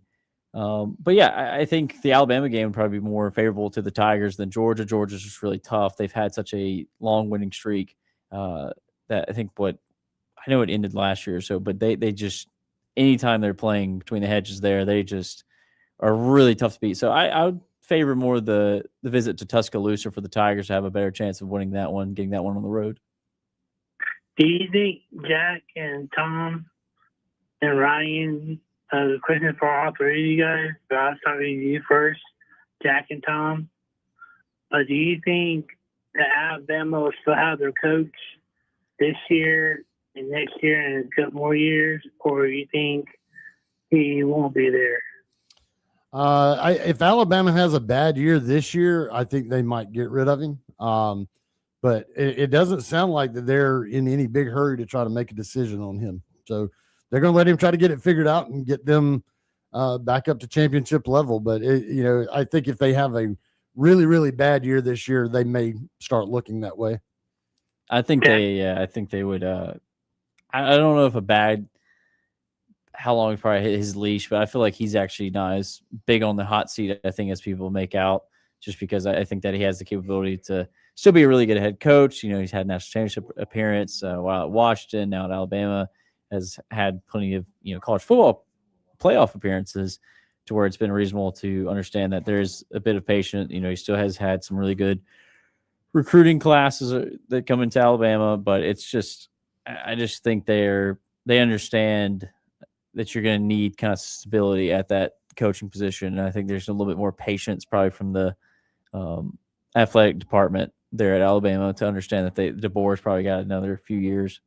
Speaker 4: but yeah, I think the Alabama game would probably be more favorable to the Tigers than Georgia. Georgia's just really tough. They've had such a long winning streak that I think I know it ended last year or so, but they just, anytime they're playing between the hedges there, they just are really tough to beat. So I would favor more the visit to Tuscaloosa for the Tigers to have a better chance of winning that one, getting that one on the road.
Speaker 9: Do you think Jack and Tom and Ryan, the question for all three of you guys, but I'll start with you first, Jack and Tom. Do you think that Alabama will still have their coach this year and next year and a couple more years, or do you think he won't be there?
Speaker 3: If Alabama has a bad year this year, I think they might get rid of him. But it doesn't sound like that they're in any big hurry to try to make a decision on him. So they're going to let him try to get it figured out and get them back up to championship level. But I think if they have a really, really bad year this year, they may start looking that way.
Speaker 4: I think they would. I don't know if how long he probably hit his leash, but I feel like he's actually not as big on the hot seat, I think, as people make out, just because I think that he has the capability to still be a really good head coach. He's had national championship appearance while at Washington, now at Alabama, has had plenty of, college football playoff appearances to where it's been reasonable to understand that there's a bit of patience. He still has had some really good recruiting classes that come into Alabama, but it's just, I just think they understand that you're going to need kind of stability at that coaching position. And I think there's a little bit more patience probably from the athletic department there at Alabama to understand that DeBoer's probably got another few years.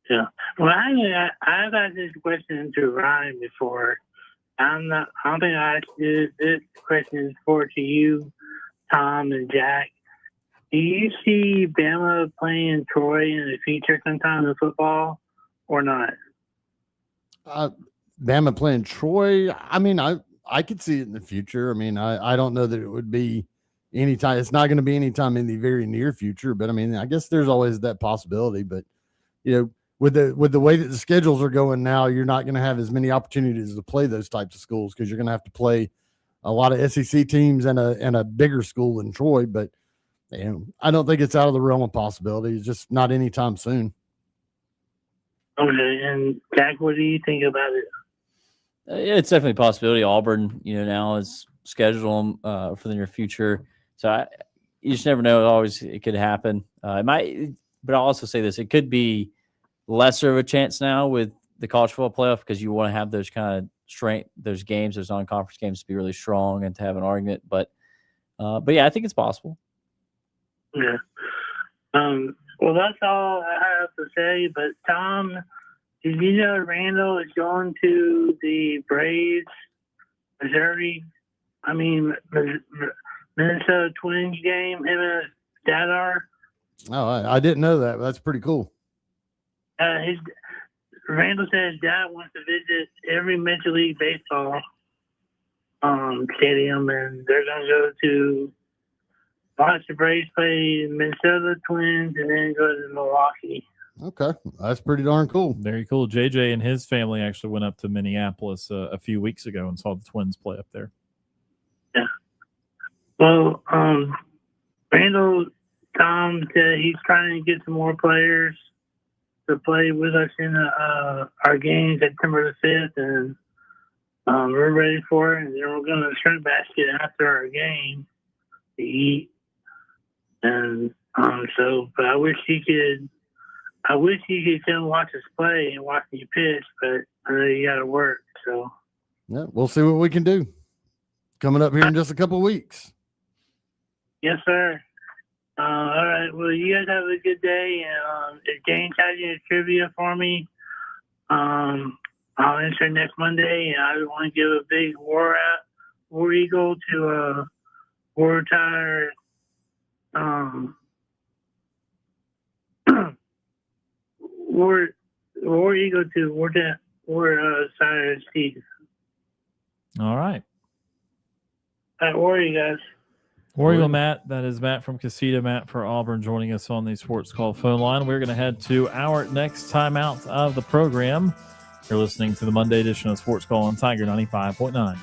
Speaker 9: Yeah. Well, I've asked this question to Ryan before. I don't think I asked you this question before to you, Tom and Jack. Do you see Bama playing Troy in the future sometime in football or not?
Speaker 3: Bama playing Troy. I mean, I could see it in the future. I mean, I don't know that it would be anytime. It's not going to be anytime in the very near future, but I mean, I guess there's always that possibility. But with the way that the schedules are going now, you're not going to have as many opportunities to play those types of schools because you're going to have to play a lot of SEC teams and a bigger school than Troy. But I don't think it's out of the realm of possibility. It's just not anytime soon.
Speaker 9: Okay, and Jack, what do you think about it?
Speaker 4: It's definitely a possibility. Auburn, now is scheduled for the near future, so you just never know. It could happen. It might, but I'll also say this: it could be lesser of a chance now with the college football playoff because you want to have those kind of strength, those games, those non-conference games to be really strong and to have an argument. But yeah, I think it's possible.
Speaker 9: Yeah. Well, that's all I have to say. But Tom, did you know Randall is going to the Braves, Missouri? I mean, Minnesota Twins game. Him and his dad are.
Speaker 3: Oh, I didn't know that. That's pretty cool.
Speaker 9: Randall said his dad wants to visit every Major League Baseball stadium, and they're going to go to watch the Braves play Minnesota Twins and then go to Milwaukee.
Speaker 3: Okay, that's pretty darn cool.
Speaker 2: Very cool. JJ and his family actually went up to Minneapolis a few weeks ago and saw the Twins play up there.
Speaker 9: Yeah. Well, Randall Tom said he's trying to get some more players to play with us in our game September the 5th, and we're ready for it. And then we're going to the shrimp basket after our game to eat. And but I wish he could come watch us play and watch me pitch, but I know you got to work. So
Speaker 3: yeah, we'll see what we can do. Coming up here in just a couple of weeks.
Speaker 9: Yes, sir. All right. Well, you guys have a good day. And if James has any trivia for me, I'll answer next Monday. And I want to give a big War Eagle to War Tire. War Eagle to War Tire Steve.
Speaker 2: All right.
Speaker 9: All right, War you guys.
Speaker 2: War Eagle Matt, that is Matt from Casita, Matt for Auburn, joining us on the Sports Call phone line. We're going to head to our next timeout of the program. You're listening to the Monday edition of Sports Call on Tiger 95.9.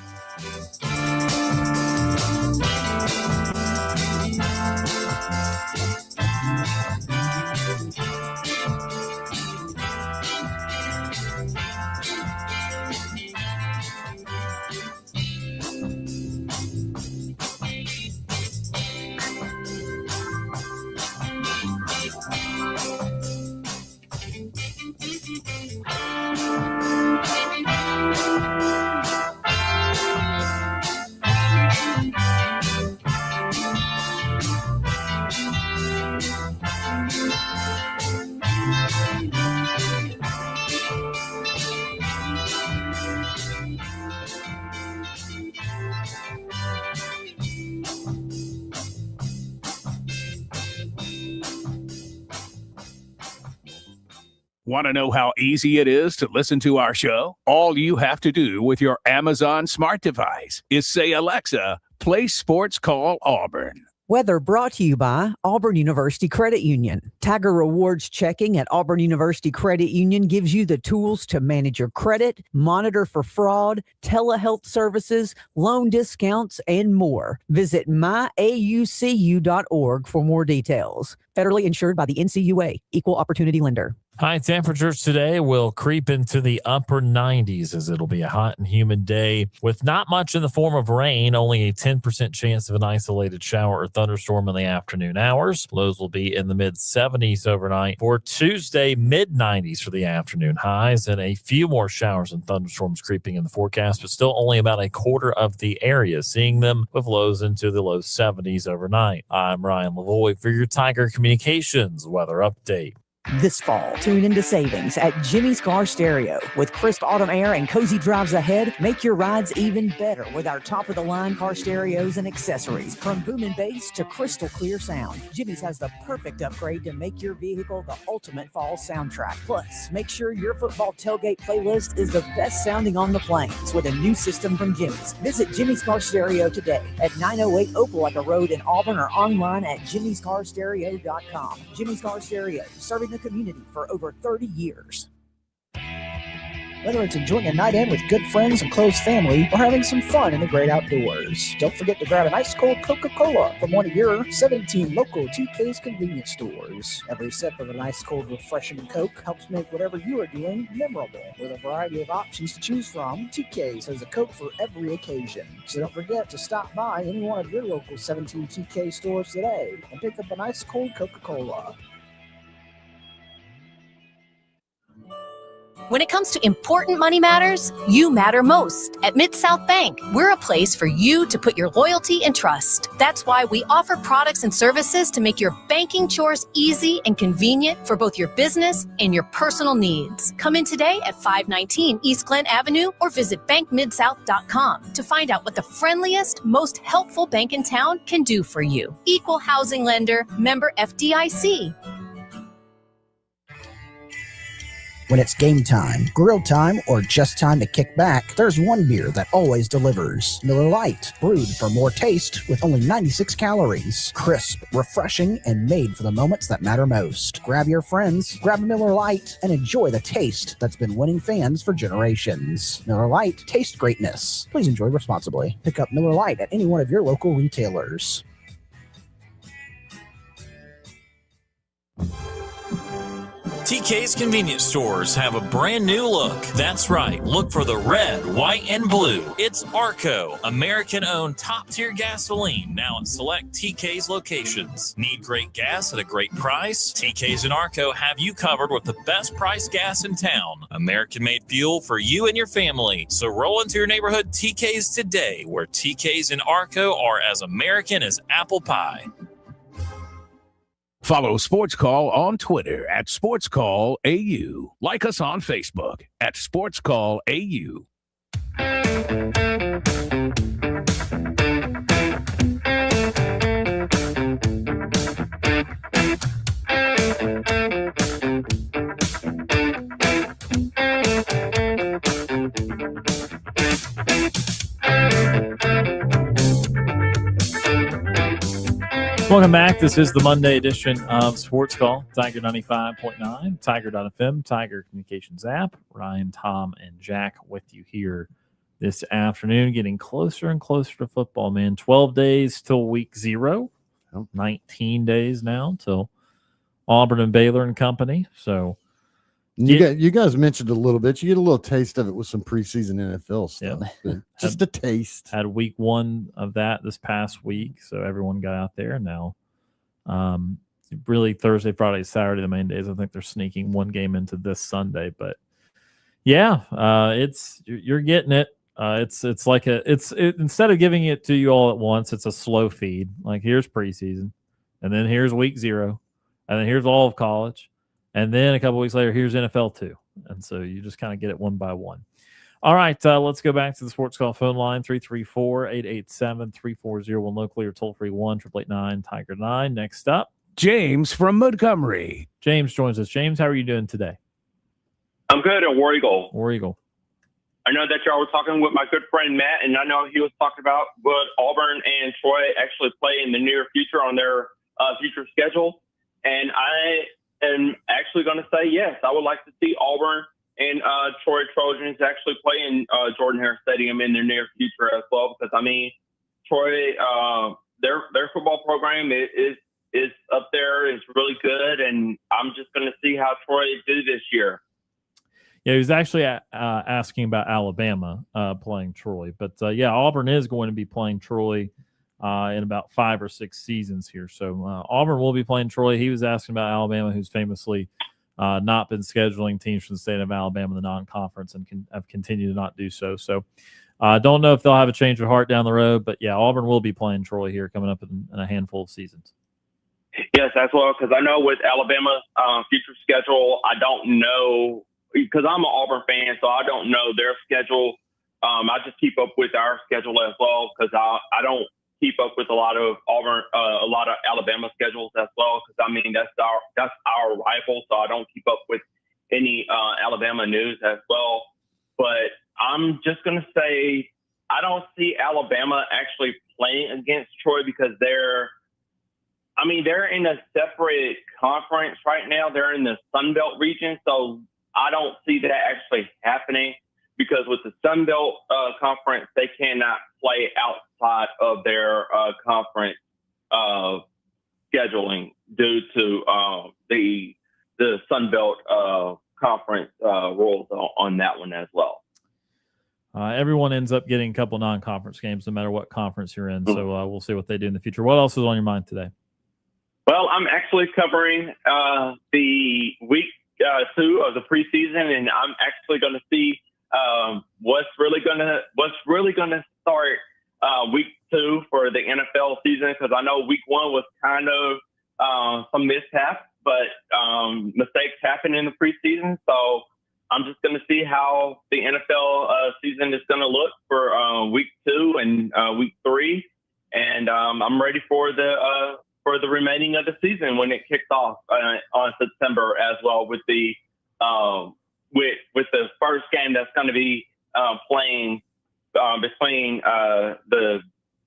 Speaker 1: Want to know how easy it is to listen to our show? All you have to do with your Amazon smart device is say, Alexa, play Sports Call Auburn.
Speaker 5: Weather brought to you by Auburn University Credit Union. Tiger Rewards checking at Auburn University Credit Union gives you the tools to manage your credit, monitor for fraud, telehealth services, loan discounts, and more. Visit myaucu.org for more details. Federally insured by the NCUA, Equal Opportunity Lender.
Speaker 7: High temperatures today will creep into the upper 90s as it'll be a hot and humid day with not much in the form of rain, only a 10% chance of an isolated shower or thunderstorm in the afternoon hours. Lows will be in the mid 70s overnight. For Tuesday, mid 90s for the afternoon highs and a few more showers and thunderstorms creeping in the forecast, but still only about a quarter of the area seeing them with lows into the low 70s overnight. I'm Ryan Lavoie for your Tiger Communications weather update.
Speaker 5: This fall, tune into savings at Jimmy's Car Stereo. With crisp autumn air and cozy drives ahead, make your rides even better with our top-of-the-line car stereos and accessories. From boom and bass to crystal clear sound, Jimmy's has the perfect upgrade to make your vehicle the ultimate fall soundtrack. Plus, make sure your football tailgate playlist is the best sounding on the plains with a new system from Jimmy's. Visit Jimmy's Car Stereo today at 908 Opelika Road in Auburn or online at jimmyscarstereo.com. Jimmy's Car Stereo, serving the community for over 30 years.
Speaker 20: Whether it's enjoying a night in with good friends and close family or having some fun in the great outdoors, don't forget to grab an ice-cold Coca-Cola from one of your 17 local TK's convenience stores. Every sip of an ice-cold refreshing Coke helps make whatever you are doing memorable. With a variety of options to choose from, TK's has a Coke for every occasion. So don't forget to stop by any one of your local 17 TK stores today and pick up an ice-cold Coca-Cola.
Speaker 11: When it comes to important money matters, you matter most. At Mid-South Bank, we're a place for you to put your loyalty and trust. That's why we offer products and services to make your banking chores easy and convenient for both your business and your personal needs. Come in today at 519 East Glen Avenue or visit bankmidsouth.com to find out what the friendliest, most helpful bank in town can do for you. Equal housing lender, member FDIC.
Speaker 20: When it's game time, grill time, or just time to kick back, there's one beer that always delivers. Miller Lite, brewed for more taste with only 96 calories. Crisp, refreshing, and made for the moments that matter most. Grab your friends, grab a Miller Lite, and enjoy the taste that's been winning fans for generations. Miller Lite, taste greatness. Please enjoy responsibly. Pick up Miller Lite at any one of your local retailers.
Speaker 7: TK's convenience stores have a brand new look. That's right. Look for the red, white, and blue. It's Arco, American-owned top-tier gasoline, now at select TK's locations. Need great gas at a great price? TK's and Arco have you covered with the best price gas in town. American-made fuel for you and your family. So roll into your neighborhood TK's today, where TK's and Arco are as American as apple pie.
Speaker 1: Follow Sports Call on Twitter at SportsCallAU. Like us on Facebook at SportsCallAU.
Speaker 2: Welcome back. This is the Monday edition of Sports Call, Tiger 95.9, Tiger.fm, Tiger Communications app. Ryan, Tom, and Jack with you here this afternoon, getting closer and closer to football, man. 12 days till week 0, 19 days now till Auburn and Baylor and company. So
Speaker 3: you guys mentioned a little bit. You get a little taste of it with some preseason NFL stuff.
Speaker 2: Yeah.
Speaker 3: Just a taste.
Speaker 2: Had week 1 of that this past week, so everyone got out there. Now, really Thursday, Friday, Saturday, the main days. I think they're sneaking one game into this Sunday, but yeah, you're getting it. It's like instead of giving it to you all at once, it's a slow feed. Like here's preseason, and then here's week 0, and then here's all of college. And then a couple weeks later, here's NFL 2. And so you just kind of get it one by one. All right, let's go back to the Sports Call phone line, 334-887-3401 locally or toll-free 1-888-9-TIGER-9. Next up,
Speaker 1: James from Montgomery.
Speaker 2: James joins us. James, how are you doing today?
Speaker 12: I'm good at War Eagle.
Speaker 2: War Eagle.
Speaker 12: I know that y'all were talking with my good friend Matt, and I know he was talking about would Auburn and Troy actually play in the near future on their future schedule. And I am actually going to say yes. I would like to see Auburn and Troy Trojans actually play in Jordan-Hare Stadium in the near future as well, because I mean, Troy, their football program is up there, is really good, and I'm just going to see how Troy do this year.
Speaker 2: Yeah, he was actually asking about Alabama playing Troy, but yeah, Auburn is going to be playing Troy in about 5 or 6 seasons here. So Auburn will be playing Troy. He was asking about Alabama, who's famously not been scheduling teams from the state of Alabama in the non-conference and have continued to not do so. So don't know if they'll have a change of heart down the road, but yeah, Auburn will be playing Troy here coming up in a handful of seasons.
Speaker 12: Yes, as well, because I know with Alabama's future schedule, I don't know, because I'm an Auburn fan, so I don't know their schedule. I just keep up with our schedule as well, because I don't keep up with a lot of Alabama schedules as well, because I mean that's our rival, so I don't keep up with any Alabama news as well. But I'm just gonna say I don't see Alabama actually playing against Troy, because they're in a separate conference right now. They're in the Sun Belt region, so I don't see that actually happening, because with the Sun Belt conference, they cannot play outside of their conference scheduling due to the Sun Belt conference rules on that one as well.
Speaker 2: Everyone ends up getting a couple non-conference games, no matter what conference you're in. So we'll see what they do in the future. What else is on your mind today?
Speaker 12: Well, I'm actually covering the week 2 of the preseason, and I'm actually going to see what's really going to start week 2 for the NFL season, because I know week 1 was kind of some mishaps, but mistakes happen in the preseason. So I'm just going to see how the NFL season is going to look for week 2 and week 3, and I'm ready for the remaining of the season when it kicks off on September as well, with the with the first game that's going to be playing between the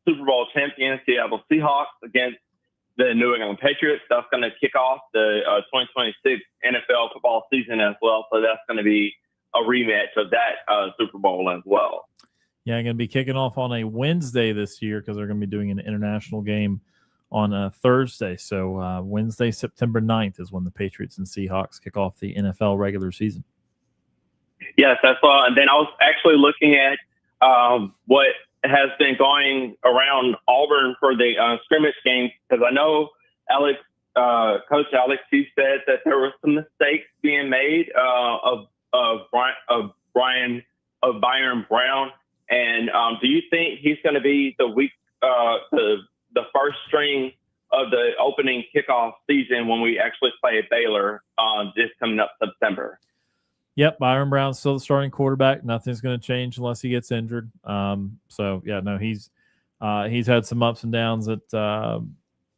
Speaker 12: Super Bowl champions Seattle Seahawks against the New England Patriots. That's going to kick off the 2026 NFL football season as well. So that's going to be a rematch of that Super Bowl as well.
Speaker 2: Yeah, going to be kicking off on a Wednesday this year because they're going to be doing an international game on a Thursday. So Wednesday, September 9th is when the Patriots and Seahawks kick off the NFL regular season.
Speaker 12: Yes, that's all. And then I was actually looking at what has been going around Auburn for the scrimmage games, because I know Coach Alex, he said that there were some mistakes being made of Byron Brown. And do you think he's going to be the first string of the opening kickoff season when we actually play Baylor this coming up September?
Speaker 2: Yep, Byron Brown's still the starting quarterback. Nothing's going to change unless he gets injured. So yeah, no, he's had some ups and downs that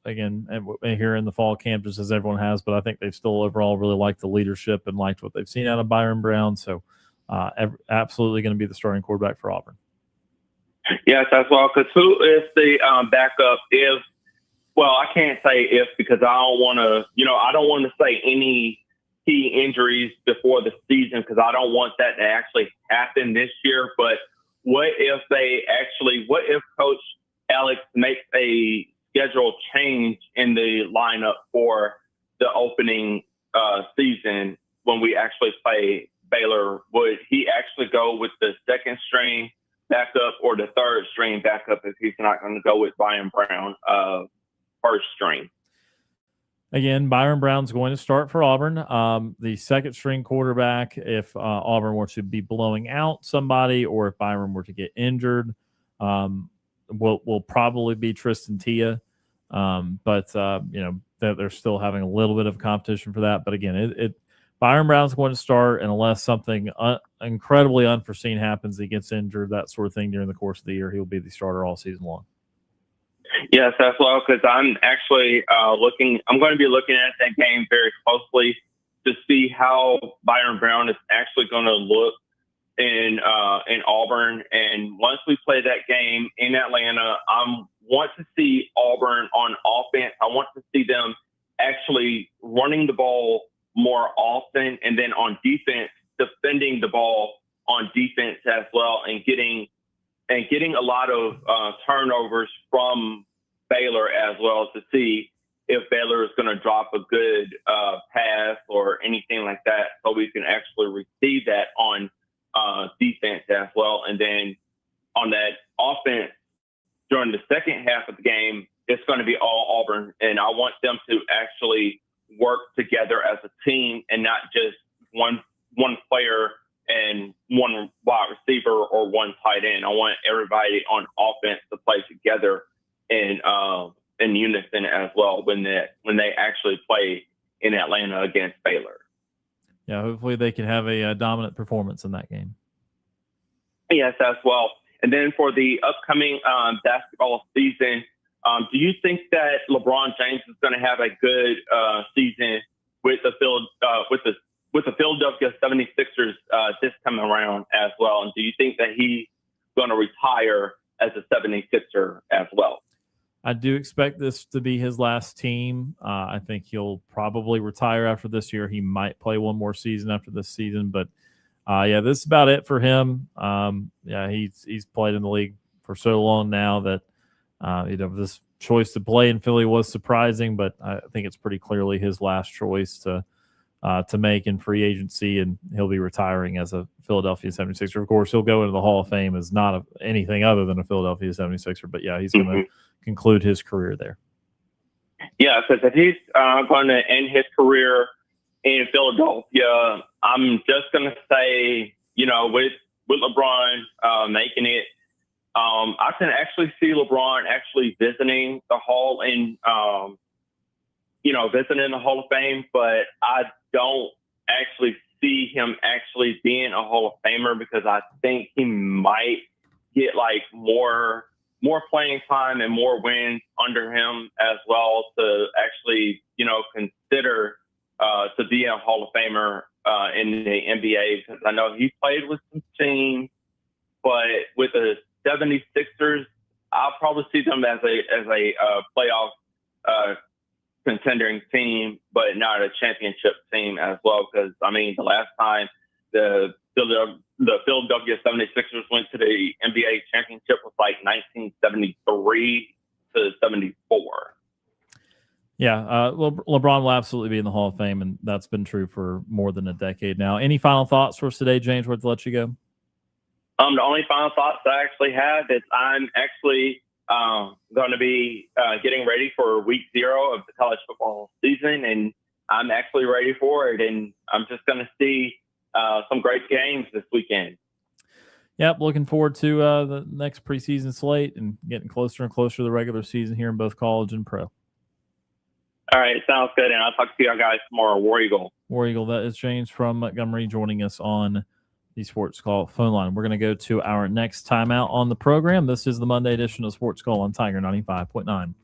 Speaker 2: again here in the fall camp, just as everyone has. But I think they've still overall really liked the leadership and liked what they've seen out of Byron Brown. So absolutely going to be the starting quarterback for Auburn.
Speaker 12: Yes, as well. Because who is the backup? I can't say if, because I don't want to say any key injuries before the season, because I don't want that to actually happen this year. But what if Coach Alex makes a schedule change in the lineup for the opening season when we actually play Baylor? Would he actually go with the second string backup or the third string backup if he's not going to go with Byron Brown first string?
Speaker 2: Again, Byron Brown's going to start for Auburn. The second string quarterback, if Auburn were to be blowing out somebody or if Byron were to get injured, will probably be Tristan Tia. But they're still having a little bit of competition for that. But again, Byron Brown's going to start, and unless something incredibly unforeseen happens, he gets injured, that sort of thing during the course of the year, he'll be the starter all season long.
Speaker 12: Yes, as well, because I'm actually I'm going to be looking at that game very closely to see how Byron Brown is actually going to look in Auburn. And once we play that game in Atlanta, I want to see Auburn on offense. I want to see them actually running the ball more often, and then on defense, defending the ball on defense as well, and getting a lot of turnovers from Baylor as well, to see if Baylor is going to drop a good pass or anything like that, so we can actually receive that on defense as well. And then on that offense, during the second half of the game, it's going to be all Auburn, and I want them to actually work together as a team and not just one player and one wide receiver or one tight end. I want everybody on offense to play together in unison as well when they actually play in Atlanta against Baylor.
Speaker 2: Yeah, hopefully they can have a dominant performance in that game.
Speaker 12: Yes, as well. And then for the upcoming basketball season, do you think that LeBron James is going to have a good season with the Philadelphia 76ers this time around as well? And do you think that he's going to retire as a 76er as well?
Speaker 2: I do expect this to be his last team. I think he'll probably retire after this year. He might play one more season after this season, but this is about it for him. He's played in the league for so long now that this choice to play in Philly was surprising, but I think it's pretty clearly his last choice to make in free agency, and he'll be retiring as a Philadelphia 76er. Of course, he'll go into the Hall of Fame as not anything other than a Philadelphia 76er, but yeah, he's going to conclude his career there.
Speaker 12: Yeah, because if he's going to end his career in Philadelphia, I'm just going to say, with LeBron making it, I can actually see LeBron actually visiting the Hall and, visiting the Hall of Fame, but I don't actually see him actually being a Hall of Famer because I think he might get like more playing time and more wins under him as well to actually, consider to be a Hall of Famer in the NBA, because I know he played with some teams, but with the 76ers, I'll probably see them as a playoff contending team, but not a championship team as well. Because the last time the Philadelphia 76ers went to the NBA championship was like 1973 to 74.
Speaker 2: Yeah, LeBron will absolutely be in the Hall of Fame, and that's been true for more than a decade now. Any final thoughts for us today, James? Where to let you go?
Speaker 12: The only final thoughts I actually have is I'm actually going to be getting ready for week 0 of the college football season, and I'm actually ready for it. And I'm just going to see some great games this weekend.
Speaker 2: Yep, looking forward to the next preseason slate and getting closer and closer to the regular season here in both college and pro.
Speaker 12: All right, sounds good. And I'll talk to you guys tomorrow. War Eagle.
Speaker 2: War Eagle, that is James from Montgomery joining us on the Sports Call phone line. We're going to go to our next timeout on the program. This is the Monday edition of Sports Call on Tiger 95.9.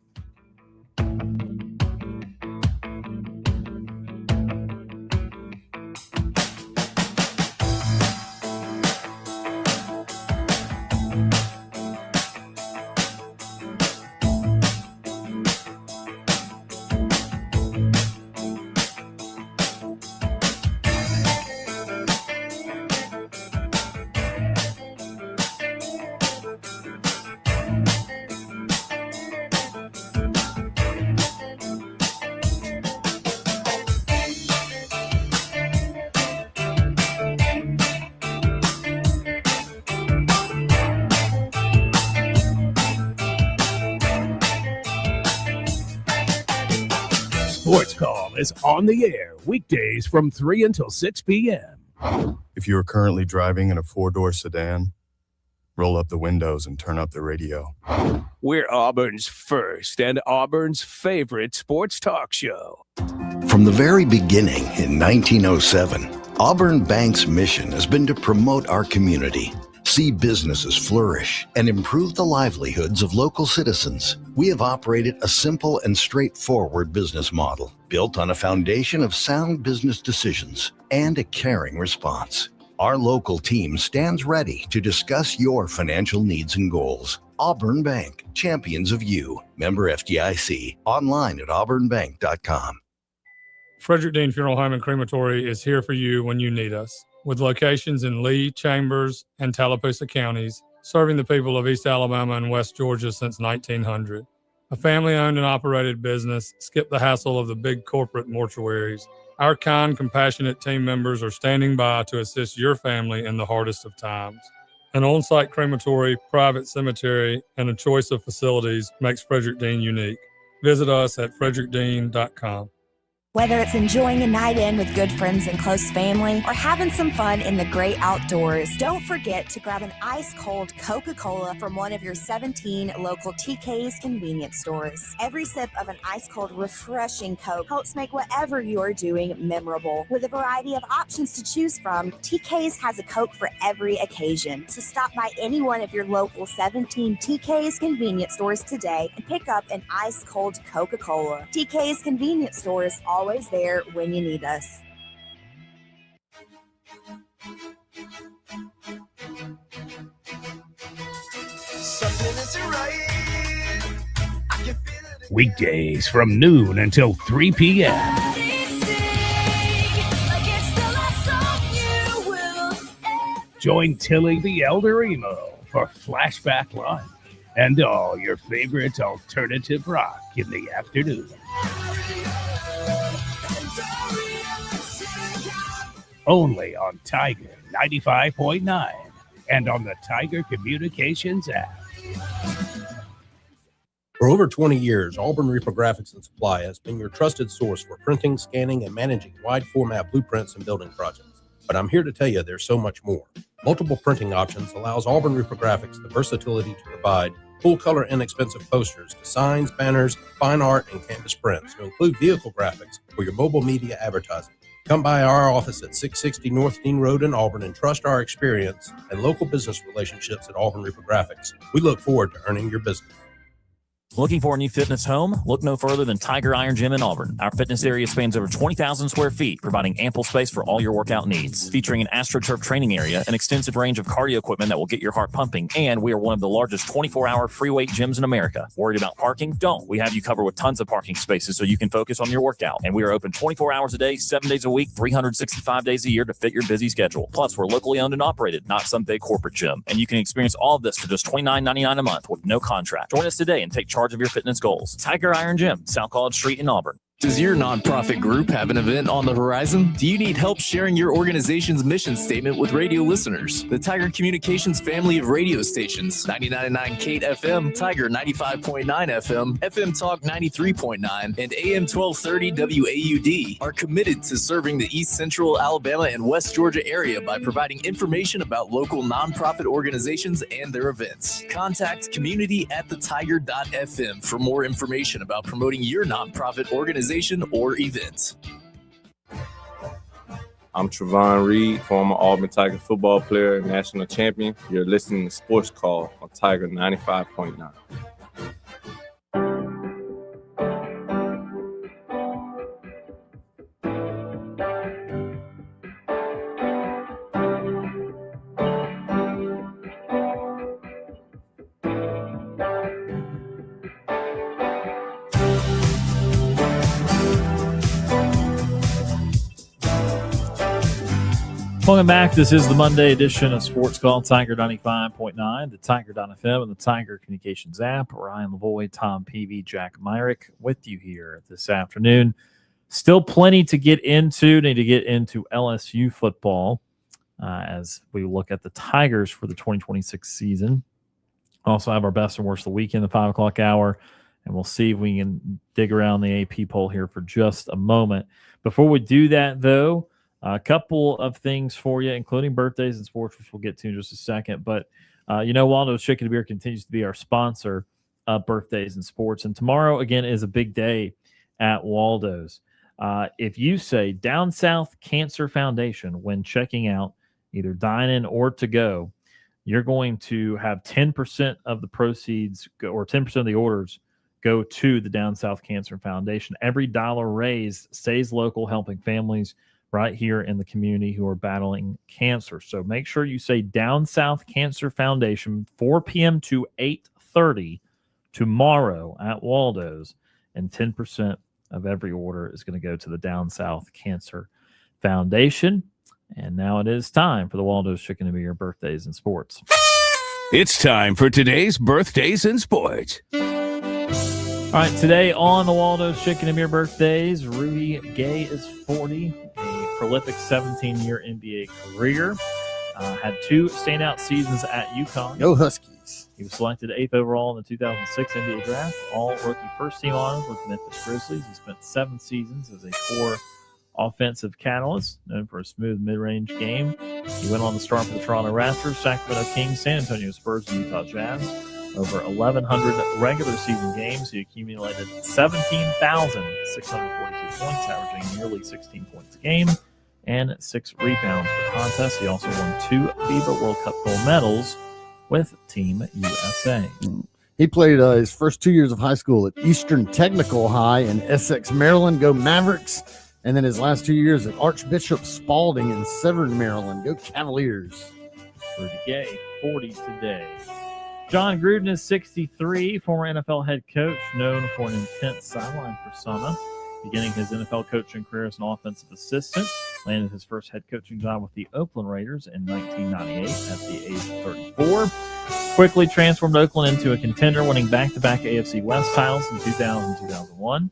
Speaker 1: Sports Call is on the air weekdays from 3 until 6 p.m.
Speaker 13: If you are currently driving in a 4-door sedan, roll up the windows and turn up the radio.
Speaker 1: We're Auburn's first and Auburn's favorite sports talk show.
Speaker 14: From the very beginning in 1907, Auburn Bank's mission has been to promote our community, see businesses flourish, and improve the livelihoods of local citizens. We have operated a simple and straightforward business model built on a foundation of sound business decisions and a caring response. Our local team stands ready to discuss your financial needs and goals. Auburn Bank, champions of you. Member FDIC. Online at auburnbank.com.
Speaker 15: Frederick Dean Funeral Home and Crematory is here for you when you need us. With locations in Lee, Chambers, and Tallapoosa counties, serving the people of East Alabama and West Georgia since 1900. A family-owned and operated business, skip the hassle of the big corporate mortuaries. Our kind, compassionate team members are standing by to assist your family in the hardest of times. An on-site crematory, private cemetery, and a choice of facilities makes Frederick Dean unique. Visit us at frederickdean.com.
Speaker 16: Whether it's enjoying a night in with good friends and close family or having some fun in the great outdoors, don't forget to grab an ice-cold Coca-Cola from one of your 17 local TK's convenience stores. Every sip of an ice-cold, refreshing Coke helps make whatever you are doing memorable. With a variety of options to choose from, TK's has a Coke for every occasion. So stop by any one of your local 17 TK's convenience stores today and pick up an ice-cold Coca-Cola. TK's convenience stores, always there when you need us.
Speaker 1: Weekdays from noon until 3 p.m. Join Tilly the Elder Emo for Flashback Lunch and all your favorite alternative rock in the afternoon. Only on Tiger 95.9 and on the Tiger Communications app.
Speaker 10: For over 20 years, Auburn Reprographics and Supply has been your trusted source for printing, scanning, and managing wide format blueprints and building projects. But I'm here to tell you there's so much more. Multiple printing options allows Auburn Reprographics the versatility to provide full-color, inexpensive posters to signs, banners, fine art, and canvas prints to include vehicle graphics for your mobile media advertising. Come by our office at 660 North Dean Road in Auburn and trust our experience and local business relationships at Auburn Reprographics. We look forward to earning your business.
Speaker 7: Looking for a new fitness home? Look no further than Tiger Iron Gym in Auburn. Our fitness area spans over 20,000 square feet, providing ample space for all your workout needs. Featuring an AstroTurf training area, an extensive range of cardio equipment that will get your heart pumping, and we are one of the largest 24-hour free weight gyms in America. Worried about parking? Don't. We have you covered with tons of parking spaces so you can focus on your workout. And we are open 24 hours a day, 7 days a week, 365 days a year to fit your busy schedule. Plus, we're locally owned and operated, not some big corporate gym. And you can experience all of this for just $29.99 a month with no contract. Join us today and take charge of your fitness goals. Tiger Iron Gym, South College Street in Auburn.
Speaker 17: Does your nonprofit group have an event on the horizon? Do you need help sharing your organization's mission statement with radio listeners? The Tiger Communications family of radio stations, 99.9 Kate FM, Tiger 95.9 FM, FM Talk 93.9, and AM 1230 WAUD, are committed to serving the East Central Alabama and West Georgia area by providing information about local nonprofit organizations and their events. Contact community@thetiger.fm for more information about promoting your nonprofit organization or event.
Speaker 18: I'm Trevon Reed, former Auburn Tiger football player and national champion. You're listening to Sports Call on Tiger 95.9.
Speaker 2: Welcome back. This is the Monday edition of Sports Call, Tiger 95.9, the Tiger.fm, and the Tiger Communications app. Ryan Lavoie, Tom Peavy, Jack Myrick with you here this afternoon. Still plenty to get into. Need to get into LSU football as we look at the Tigers for the 2026 season. Also have our best and worst of the weekend, the 5 o'clock hour, and we'll see if we can dig around the AP poll here for just a moment. Before we do that, though, a couple of things for you, including birthdays and sports, which we'll get to in just a second. But, Waldo's Chicken and Beer continues to be our sponsor of birthdays and sports. And tomorrow, again, is a big day at Waldo's. If you say Down South Cancer Foundation when checking out either dine-in or to-go, you're going to have 10% of the proceeds or 10% of the orders go to the Down South Cancer Foundation. Every dollar raised stays local, helping families right here in the community who are battling cancer. So make sure you say Down South Cancer Foundation, 4 p.m. to 8:30 tomorrow at Waldo's, and 10% of every order is going to go to the Down South Cancer Foundation. And now it is time for the Waldo's Chicken and Beer birthdays and sports.
Speaker 1: It's time for today's birthdays and sports.
Speaker 2: All right, today on the Waldo's Chicken and Beer birthdays, Rudy Gay is 40, a prolific 17-year NBA career. Had 2 standout seasons at UConn.
Speaker 3: Go Huskies.
Speaker 2: He was selected 8th overall in the 2006 NBA draft, all-rookie first-team honors with the Memphis Grizzlies. He spent 7 seasons as a core offensive catalyst, known for a smooth mid-range game. He went on to start for the Toronto Raptors, Sacramento Kings, San Antonio Spurs, and Utah Jazz. Over 1,100 regular season games, he accumulated 17,642 points, averaging nearly 16 points a game, and 6 rebounds per contest. He also won 2 FIBA World Cup gold medals with Team USA.
Speaker 3: He played his first 2 years of high school at Eastern Technical High in Essex, Maryland. Go Mavericks. And then his last 2 years at Archbishop Spalding in Severn, Maryland. Go Cavaliers.
Speaker 2: Rudy Gay, 40 today. John Gruden is 63, former NFL head coach, known for an intense sideline persona. Beginning his NFL coaching career as an offensive assistant, landed his first head coaching job with the Oakland Raiders in 1998 at the age of 34. Quickly transformed Oakland into a contender, winning back-to-back AFC West titles in 2000 and 2001.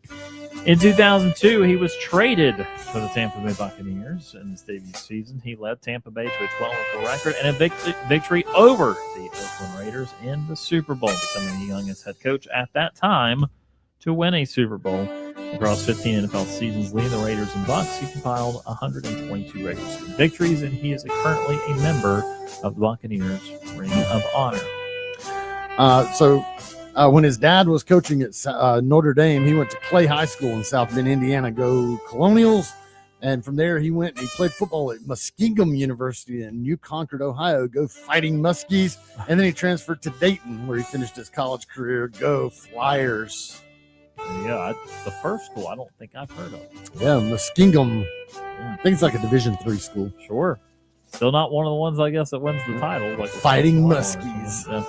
Speaker 2: In 2002, he was traded for the Tampa Bay Buccaneers in his debut season. He led Tampa Bay to a 12-4 record and a victory over the Oakland Raiders in the Super Bowl, becoming the youngest head coach at that time to win a Super Bowl. Across 15 NFL seasons leading the Raiders and Bucs, he compiled 122 regular season victories, and he is currently a member of the Buccaneers Ring of Honor.
Speaker 3: When his dad was coaching at Notre Dame, he went to Clay High School in South Bend, Indiana. Go Colonials. And from there, he went and he played football at Muskingum University in New Concord, Ohio. Go Fighting Muskies. And then he transferred to Dayton, where he finished his college career. Go Flyers.
Speaker 2: Yeah, the first school I don't think I've heard of.
Speaker 3: Yeah, Muskingum. Yeah. I think it's like a Division III school.
Speaker 2: Sure. Still not one of the ones, I guess, that wins the title. Like
Speaker 3: Fighting Muskies.
Speaker 2: Yeah.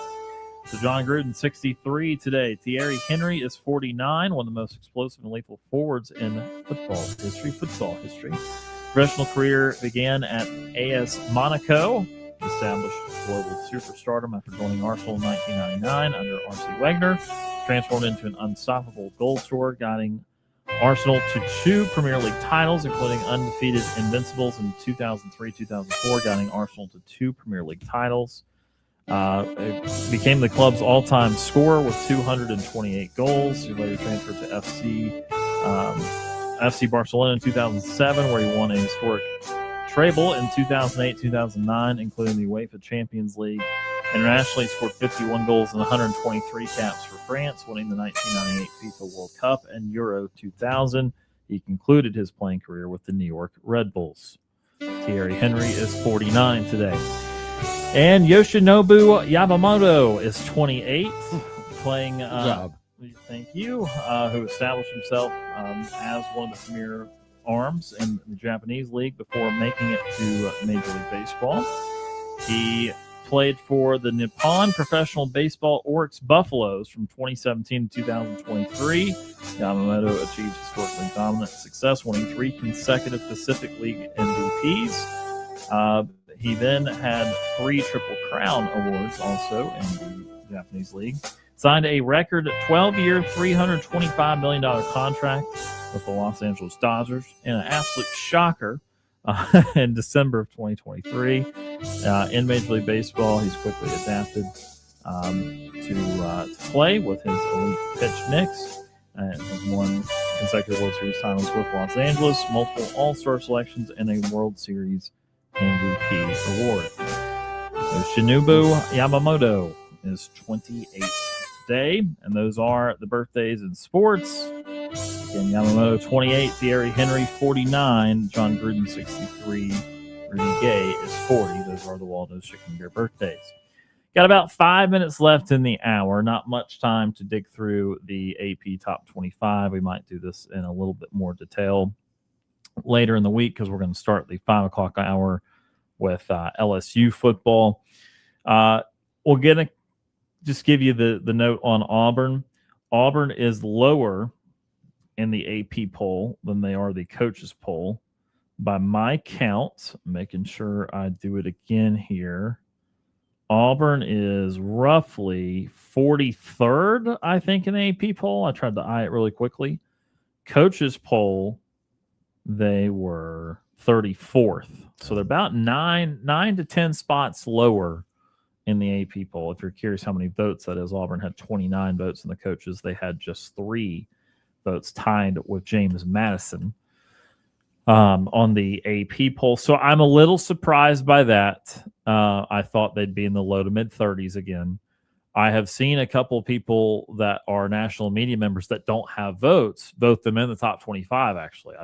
Speaker 2: So John Gruden, 63 today. Thierry Henry is 49, one of the most explosive and lethal forwards in football history. Professional career began at AS Monaco. Established global superstardom after joining Arsenal in 1999 under R.C. Wegener. Transformed into an unstoppable goal scorer, guiding Arsenal to 2 Premier League titles, including undefeated Invincibles in 2003-2004, guiding Arsenal to 2 Premier League titles. It became the club's all-time scorer with 228 goals. He later transferred to FC Barcelona in 2007, where he won a historic treble in 2008-2009, including the UEFA Champions League. Internationally, he scored 51 goals and 123 caps for France, winning the 1998 FIFA World Cup and Euro 2000. He concluded his playing career with the New York Red Bulls. Thierry Henry is 49 today. And Yoshinobu Yamamoto is 28, playing. Thank you. Who established himself as one of the premier arms in the Japanese league before making it to Major League Baseball. He played for the Nippon Professional Baseball Oryx Buffaloes from 2017 to 2023. Yamamoto achieved historically dominant success, winning 3 consecutive Pacific League MVPs. He then had 3 Triple Crown awards also in the Japanese League. Signed a record 12-year, $325 million contract with the Los Angeles Dodgers in an absolute shocker in December of 2023. In Major League Baseball, he's quickly adapted to play with his elite pitch mix and has won consecutive World Series titles with Los Angeles, multiple All-Star selections, and a World Series MVP award. Yoshinobu Yamamoto is 28 today, and those are the birthdays in sports. Again, Yamamoto 28, Thierry Henry 49, John Gruden 63, Rudy Gay is 40. Those are the Waldo's Chicken Beer birthdays. Got about 5 minutes left in the hour. Not much time to dig through the AP Top 25. We might do this in a little bit more detail later in the week because we're going to start the 5 o'clock hour with LSU football. We'll just give you the note on Auburn. Auburn is lower in the AP poll than they are the coaches poll. By my count, making sure I do it again here, Auburn is roughly 43rd, I think, in the AP poll. I tried to eye it really quickly. Coaches poll, they were 34th. So they're about 9 to 10 spots lower in the AP poll. If you're curious how many votes that is, Auburn had 29 votes in the coaches. They had just 3 votes, tied with James Madison on the AP poll. So I'm a little surprised by that. I thought they'd be in the low to mid 30s again. I have seen a couple of people that are national media members that don't have votes vote them in the top 25. Actually,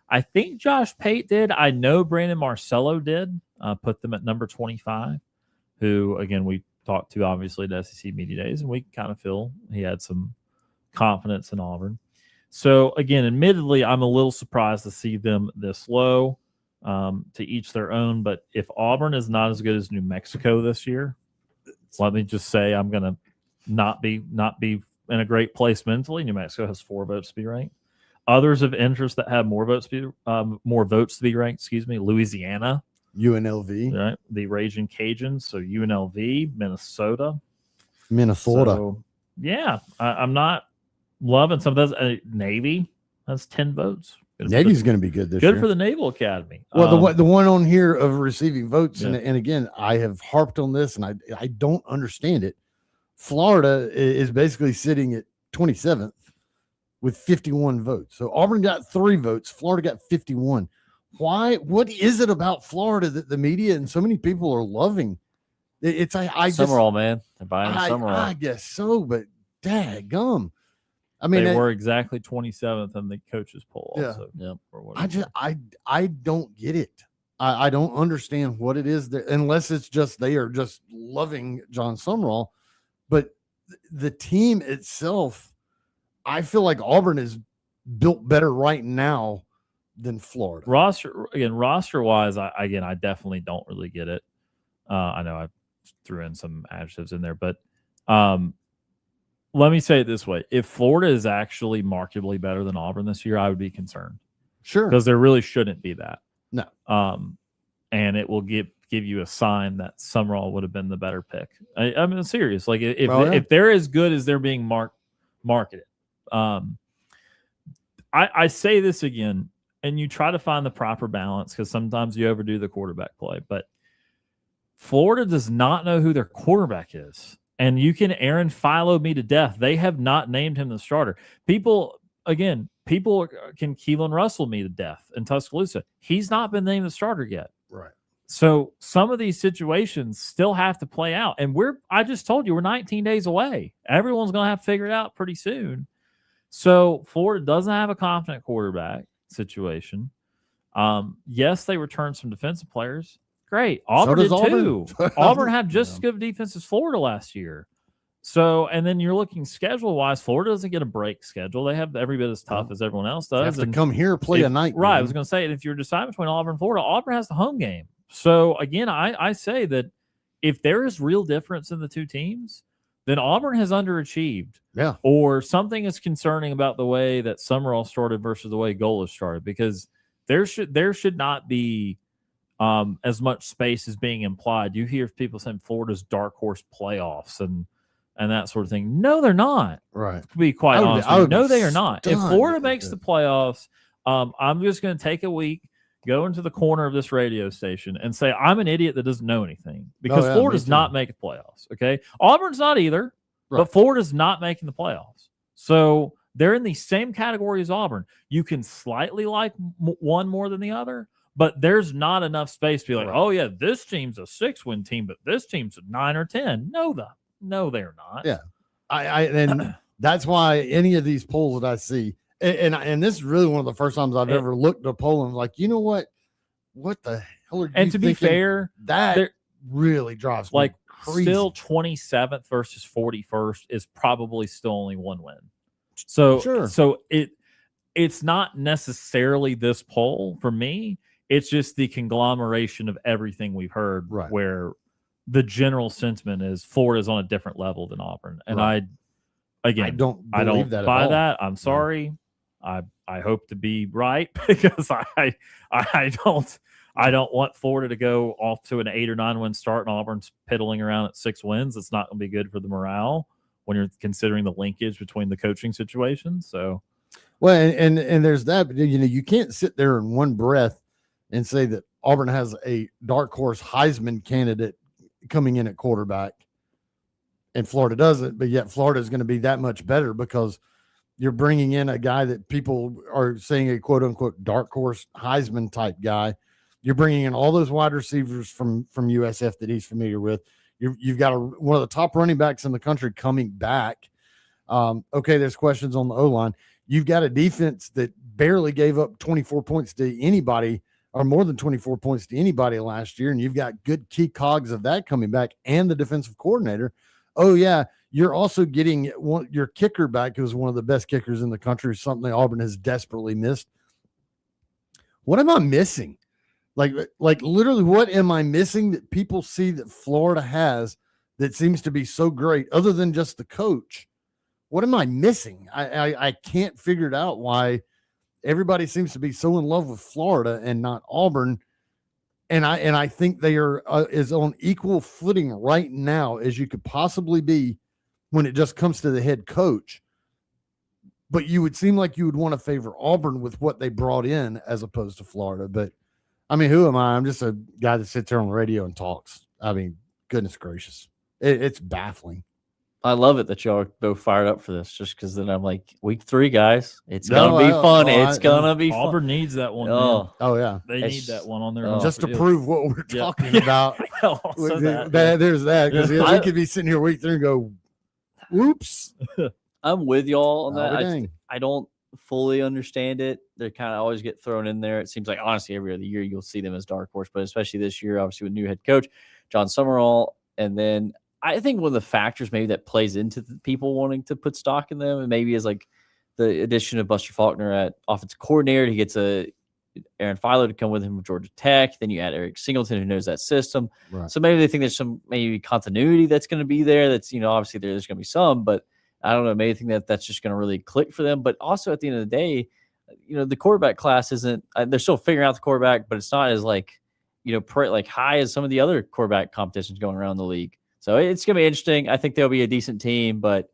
Speaker 2: I think Josh Pate did. I know Brandon Marcello did. Put them at number 25. Who again we talked to obviously at SEC Media Days, and we kind of feel he had some confidence in Auburn. So again, admittedly, I'm a little surprised to see them this low. To each their own. But if Auburn is not as good as New Mexico this year, let me just say I'm going to not be in a great place mentally. New Mexico has 4 votes to be ranked. Others of interest that have more votes to be ranked. Louisiana,
Speaker 3: UNLV,
Speaker 2: right? The Raging Cajuns. So UNLV, Minnesota.
Speaker 3: So,
Speaker 2: yeah, I'm not loving some of those. Navy, That's 10 votes.
Speaker 3: Navy's going to be good this year.
Speaker 2: Good for the Naval Academy.
Speaker 3: Well, the one on here of receiving votes,
Speaker 2: Yeah.
Speaker 3: and again, I have harped on this, and I don't understand it. Florida is basically sitting at 27th with 51 votes. So Auburn got 3 votes. Florida got 51. Why? What is it about Florida that the media and so many people are loving? It's
Speaker 4: Summerall, man. They're buying Summerall.
Speaker 3: I guess so, but daggum. I mean,
Speaker 2: they were exactly 27th in the coaches poll.
Speaker 3: Yeah.
Speaker 2: Also.
Speaker 3: Yep. I don't get it. I don't understand what it is that, unless it's just they are just loving John Summerall, but the team itself, I feel like Auburn is built better right now than Florida.
Speaker 2: Roster wise, I definitely don't really get it. I know I threw in some adjectives in there, but let me say it this way. If Florida is actually markedly better than Auburn this year, I would be concerned.
Speaker 3: Sure.
Speaker 2: Because there really shouldn't be that.
Speaker 3: No.
Speaker 2: And it will give you a sign that Summerall would have been the better pick. I mean, serious. Like if they're as good as they're being marketed. I say this again, and you try to find the proper balance because sometimes you overdo the quarterback play, but Florida does not know who their quarterback is. And you can Aaron Philo me to death. They have not named him the starter. People can Keelan Russell me to death in Tuscaloosa. He's not been named the starter yet.
Speaker 3: Right.
Speaker 2: So some of these situations still have to play out. And I just told you, we're 19 days away. Everyone's going to have to figure it out pretty soon. So Florida doesn't have a confident quarterback situation. Yes, they returned some defensive players. Great. Auburn did too. Auburn had just as good defense as Florida last year. So, and then you're looking schedule-wise, Florida doesn't get a break schedule. They have every bit as tough as everyone else does.
Speaker 3: You have to come here, play a night.
Speaker 2: Right.
Speaker 3: Game.
Speaker 2: I was going to say, if you're deciding between Auburn and Florida, Auburn has the home game. So, again, I say that if there is real difference in the two teams, then Auburn has underachieved.
Speaker 3: Yeah.
Speaker 2: Or something is concerning about the way that Summerall started versus the way Golas started, because there should not be as much space as being implied. You hear people saying Florida's dark horse playoffs and that sort of thing. No, they're not.
Speaker 3: Right.
Speaker 2: To be quite honest, no, they are not. If Florida makes the playoffs, I'm just going to take a week, go into the corner of this radio station, and say I'm an idiot that doesn't know anything, because Florida's not making playoffs. Okay, Auburn's not either, but Florida's not making the playoffs. So they're in the same category as Auburn. You can slightly like one more than the other, but there's not enough space to be like, oh yeah, this team's a 6-win team, but this team's a 9 or 10. No, they're not.
Speaker 3: Yeah, and that's why any of these polls that I see, and this is really one of the first times I've ever looked at a poll and was like, you know what the hell are you
Speaker 2: and to be
Speaker 3: thinking?
Speaker 2: fair,
Speaker 3: that really drives me
Speaker 2: like
Speaker 3: crazy.
Speaker 2: Still 27th versus 41st is probably still only one win. So
Speaker 3: Sure.
Speaker 2: So it's not necessarily this poll for me. It's just the conglomeration of everything we've heard, where the general sentiment is Florida's on a different level than Auburn. And I don't buy that. I'm sorry. I hope to be right, because I don't want Florida to go off to an 8 or 9 win start and Auburn's piddling around at 6 wins. It's not going to be good for the morale when you're considering the linkage between the coaching situations. So,
Speaker 3: well, and there's that, but you can't sit there in one breath and say that Auburn has a dark horse Heisman candidate coming in at quarterback and Florida doesn't, but yet Florida is going to be that much better because you're bringing in a guy that people are saying a quote unquote dark horse Heisman type guy. You're bringing in all those wide receivers from USF that he's familiar with. You've got one of the top running backs in the country coming back. Okay, there's questions on the O-line. You've got a defense that barely gave up 24 points to anybody, or more than 24 points to anybody last year, and you've got good key cogs of that coming back and the defensive coordinator. Oh, yeah, you're also getting your kicker back, who's one of the best kickers in the country, something Auburn has desperately missed. What am I missing? Like literally, what am I missing that people see that Florida has that seems to be so great, other than just the coach? What am I missing? I can't figure it out why everybody seems to be so in love with Florida and not Auburn. And I think they are is on equal footing right now as you could possibly be when it just comes to the head coach. but you would seem like you would want to favor Auburn with what they brought in as opposed to Florida. But I mean, who am I? I'm just a guy that sits there on the radio and talks. I mean, goodness gracious. It's baffling.
Speaker 4: I love it that y'all are both fired up for this, just because then I'm like, week 3, guys. It's going to be fun. It's going to be fun.
Speaker 2: Auburn needs that one.
Speaker 3: Oh, yeah.
Speaker 2: They need that one on their
Speaker 3: just to prove what we're talking about. There's that. Because we could be sitting here week 3 and go, whoops.
Speaker 4: I'm with y'all on that. I don't fully understand it. They kind of always get thrown in there. It seems like, honestly, every other year you'll see them as dark horse, but especially this year, obviously with new head coach, John Summerall. And then I think one of the factors maybe that plays into the people wanting to put stock in them, and maybe is like the addition of Buster Faulkner at offensive coordinator. He gets Aaron Philo to come with him from Georgia Tech. Then you add Eric Singleton, who knows that system.
Speaker 3: Right.
Speaker 4: So maybe they think there's some maybe continuity that's going to be there. That's, obviously there's going to be some, but I don't know. Maybe think that's just going to really click for them. But also at the end of the day, the quarterback class isn't. They're still figuring out the quarterback, but it's not as like high as some of the other quarterback competitions going around the league. So it's going to be interesting. I think they'll be a decent team, but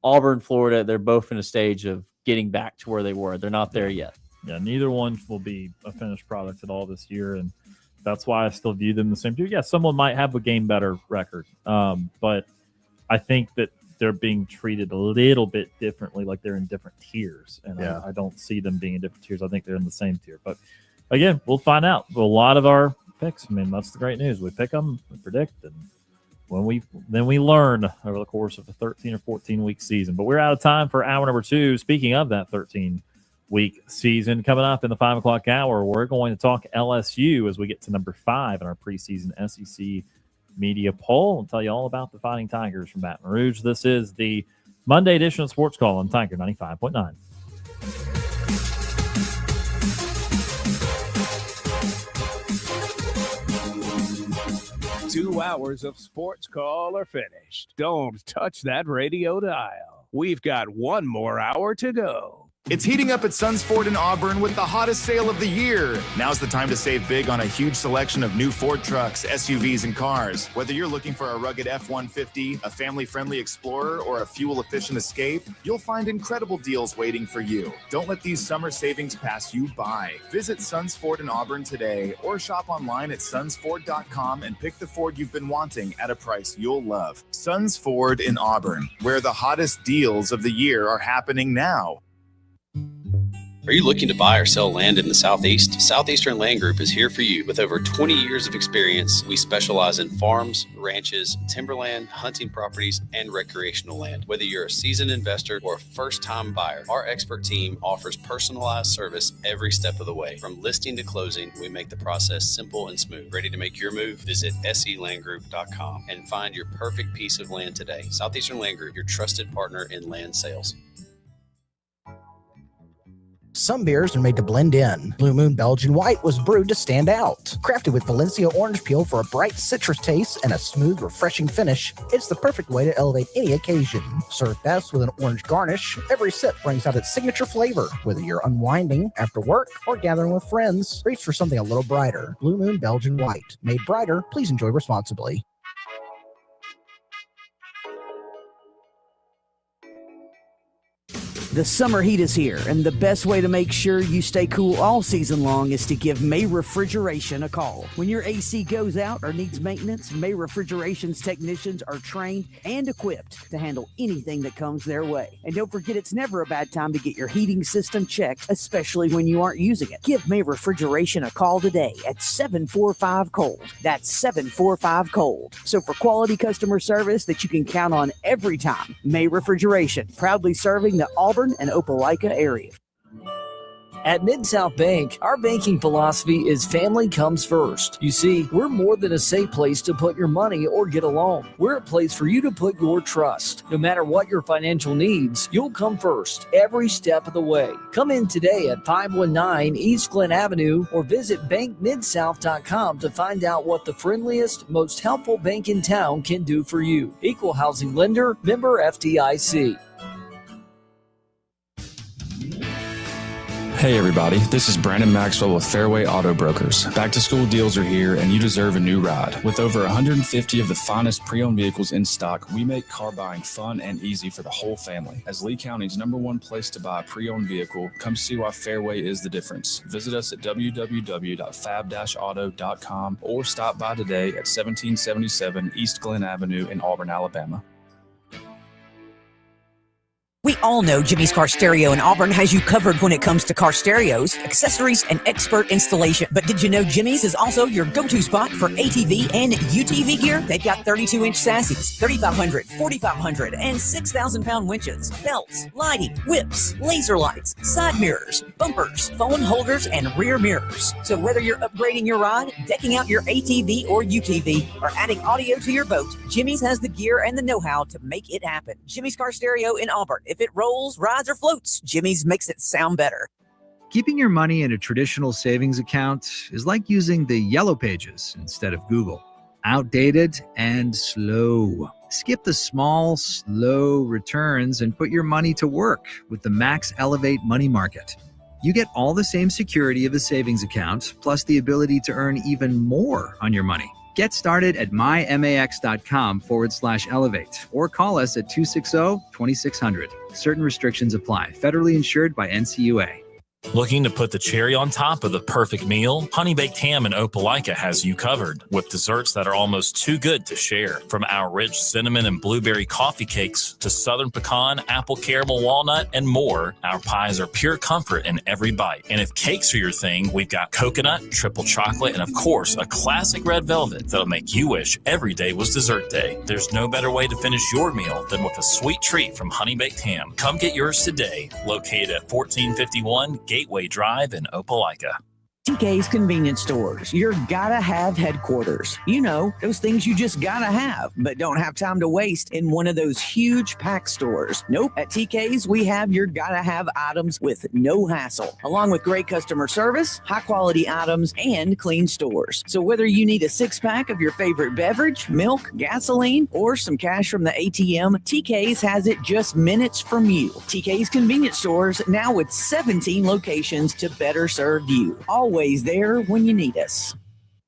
Speaker 4: Auburn, Florida, they're both in a stage of getting back to where they were. They're not there yet.
Speaker 2: Yeah, neither one will be a finished product at all this year, and that's why I still view them the same too. Yeah, someone might have a game better record, but I think that they're being treated a little bit differently, like they're in different tiers, and I don't see them being in different tiers. I think they're in the same tier. But again, we'll find out. A lot of our picks, that's the great news. We pick them, we predict, and then we learn over the course of a 13 or 14-week season. But we're out of time for hour number 2. Speaking of that 13-week season, coming up in the 5 o'clock hour, we're going to talk LSU as we get to number 5 in our preseason SEC media poll and tell you all about the Fighting Tigers from Baton Rouge. This is the Monday edition of Sports Call on Tiger 95.9.
Speaker 1: 2 hours of Sports Call are finished. Don't touch that radio dial. We've got 1 more hour to go.
Speaker 6: It's heating up at Suns Ford in Auburn with the hottest sale of the year. Now's the time to save big on a huge selection of new Ford trucks, SUVs, and cars. Whether you're looking for a rugged F-150, a family-friendly Explorer, or a fuel-efficient Escape, you'll find incredible deals waiting for you. Don't let these summer savings pass you by. Visit Suns Ford in Auburn today or shop online at sunsford.com and pick the Ford you've been wanting at a price you'll love. Suns Ford in Auburn, where the hottest deals of the year are happening now.
Speaker 8: Are you looking to buy or sell land in the Southeast? Southeastern Land Group is here for you. With over 20 years of experience, we specialize in farms, ranches, timberland, hunting properties, and recreational land. Whether you're a seasoned investor or a first-time buyer, our expert team offers personalized service every step of the way. From listing to closing, we make the process simple and smooth. Ready to make your move? Visit selandgroup.com and find your perfect piece of land today. Southeastern Land Group, your trusted partner in land sales.
Speaker 20: Some beers are made to blend in. Blue Moon Belgian White was brewed to stand out. Crafted with Valencia orange peel for a bright citrus taste and a smooth, refreshing finish, it's the perfect way to elevate any occasion. Served best with an orange garnish, every sip brings out its signature flavor. Whether you're unwinding after work or gathering with friends, reach for something a little brighter. Blue Moon Belgian White. Made brighter, please enjoy responsibly.
Speaker 5: The summer heat is here, and the best way to make sure you stay cool all season long is to give May Refrigeration a call. When your AC goes out or needs maintenance, May Refrigeration's technicians are trained and equipped to handle anything that comes their way. And don't forget, it's never a bad time to get your heating system checked, especially when you aren't using it. Give May Refrigeration a call today at 745-COLD. That's 745-COLD. So for quality customer service that you can count on every time, May Refrigeration, proudly serving the Auburn and Opelika area.
Speaker 19: At Mid-South Bank, our banking philosophy is family comes first. You see, we're more than a safe place to put your money or get a loan. We're a place for you to put your trust. No matter what your financial needs, you'll come first every step of the way. Come in today at 519 East Glen Avenue or visit bankmidsouth.com to find out what the friendliest, most helpful bank in town can do for you. Equal housing lender, member FDIC.
Speaker 21: Hey everybody, this is Brandon Maxwell with Fairway Auto Brokers. Back to school deals are here and you deserve a new ride. With over 150 of the finest pre-owned vehicles in stock, we make car buying fun and easy for the whole family. As Lee County's #1 place to buy a pre-owned vehicle, come see why Fairway is the difference. Visit us at www.fab-auto.com or stop by today at 1777 East Glen Avenue in Auburn, Alabama.
Speaker 5: We all know Jimmy's Car Stereo in Auburn has you covered when it comes to car stereos, accessories, and expert installation. But did you know Jimmy's is also your go-to spot for ATV and UTV gear? They've got 32-inch sassies, 3,500, 4,500, and 6,000-pound winches, belts, lighting, whips, laser lights, side mirrors, bumpers, phone holders, and rear mirrors. So whether you're upgrading your ride, decking out your ATV or UTV, or adding audio to your boat, Jimmy's has the gear and the know-how to make it happen. Jimmy's Car Stereo in Auburn. If it rolls, rides, or floats, Jimmy's makes it sound better.
Speaker 22: Keeping your money in a traditional savings account is like using the Yellow Pages instead of Google. Outdated and slow. Skip the small, slow returns and put your money to work with the Max Elevate Money Market. You get all the same security of a savings account, plus the ability to earn even more on your money. Get started at mymax.com/elevate or call us at 260-2600. Certain restrictions apply. Federally insured by NCUA.
Speaker 7: Looking to put the cherry on top of the perfect meal? Honey Baked Ham in Opelika has you covered with desserts that are almost too good to share. From our rich cinnamon and blueberry coffee cakes to southern pecan, apple caramel walnut, and more, our pies are pure comfort in every bite. And if cakes are your thing, we've got coconut, triple chocolate, and of course, a classic red velvet that'll make you wish every day was dessert day. There's no better way to finish your meal than with a sweet treat from Honey Baked Ham. Come get yours today. Located at 1451 Gateway Drive in Opelika.
Speaker 5: TK's Convenience Stores, your gotta-have headquarters. You know, those things you just gotta have, but don't have time to waste in one of those huge pack stores. Nope, at TK's, we have your gotta-have items with no hassle, along with great customer service, high-quality items, and clean stores. So whether you need a six-pack of your favorite beverage, milk, gasoline, or some cash from the ATM, TK's has it just minutes from you. TK's Convenience Stores, now with 17 locations to better serve you. Always there when you need us.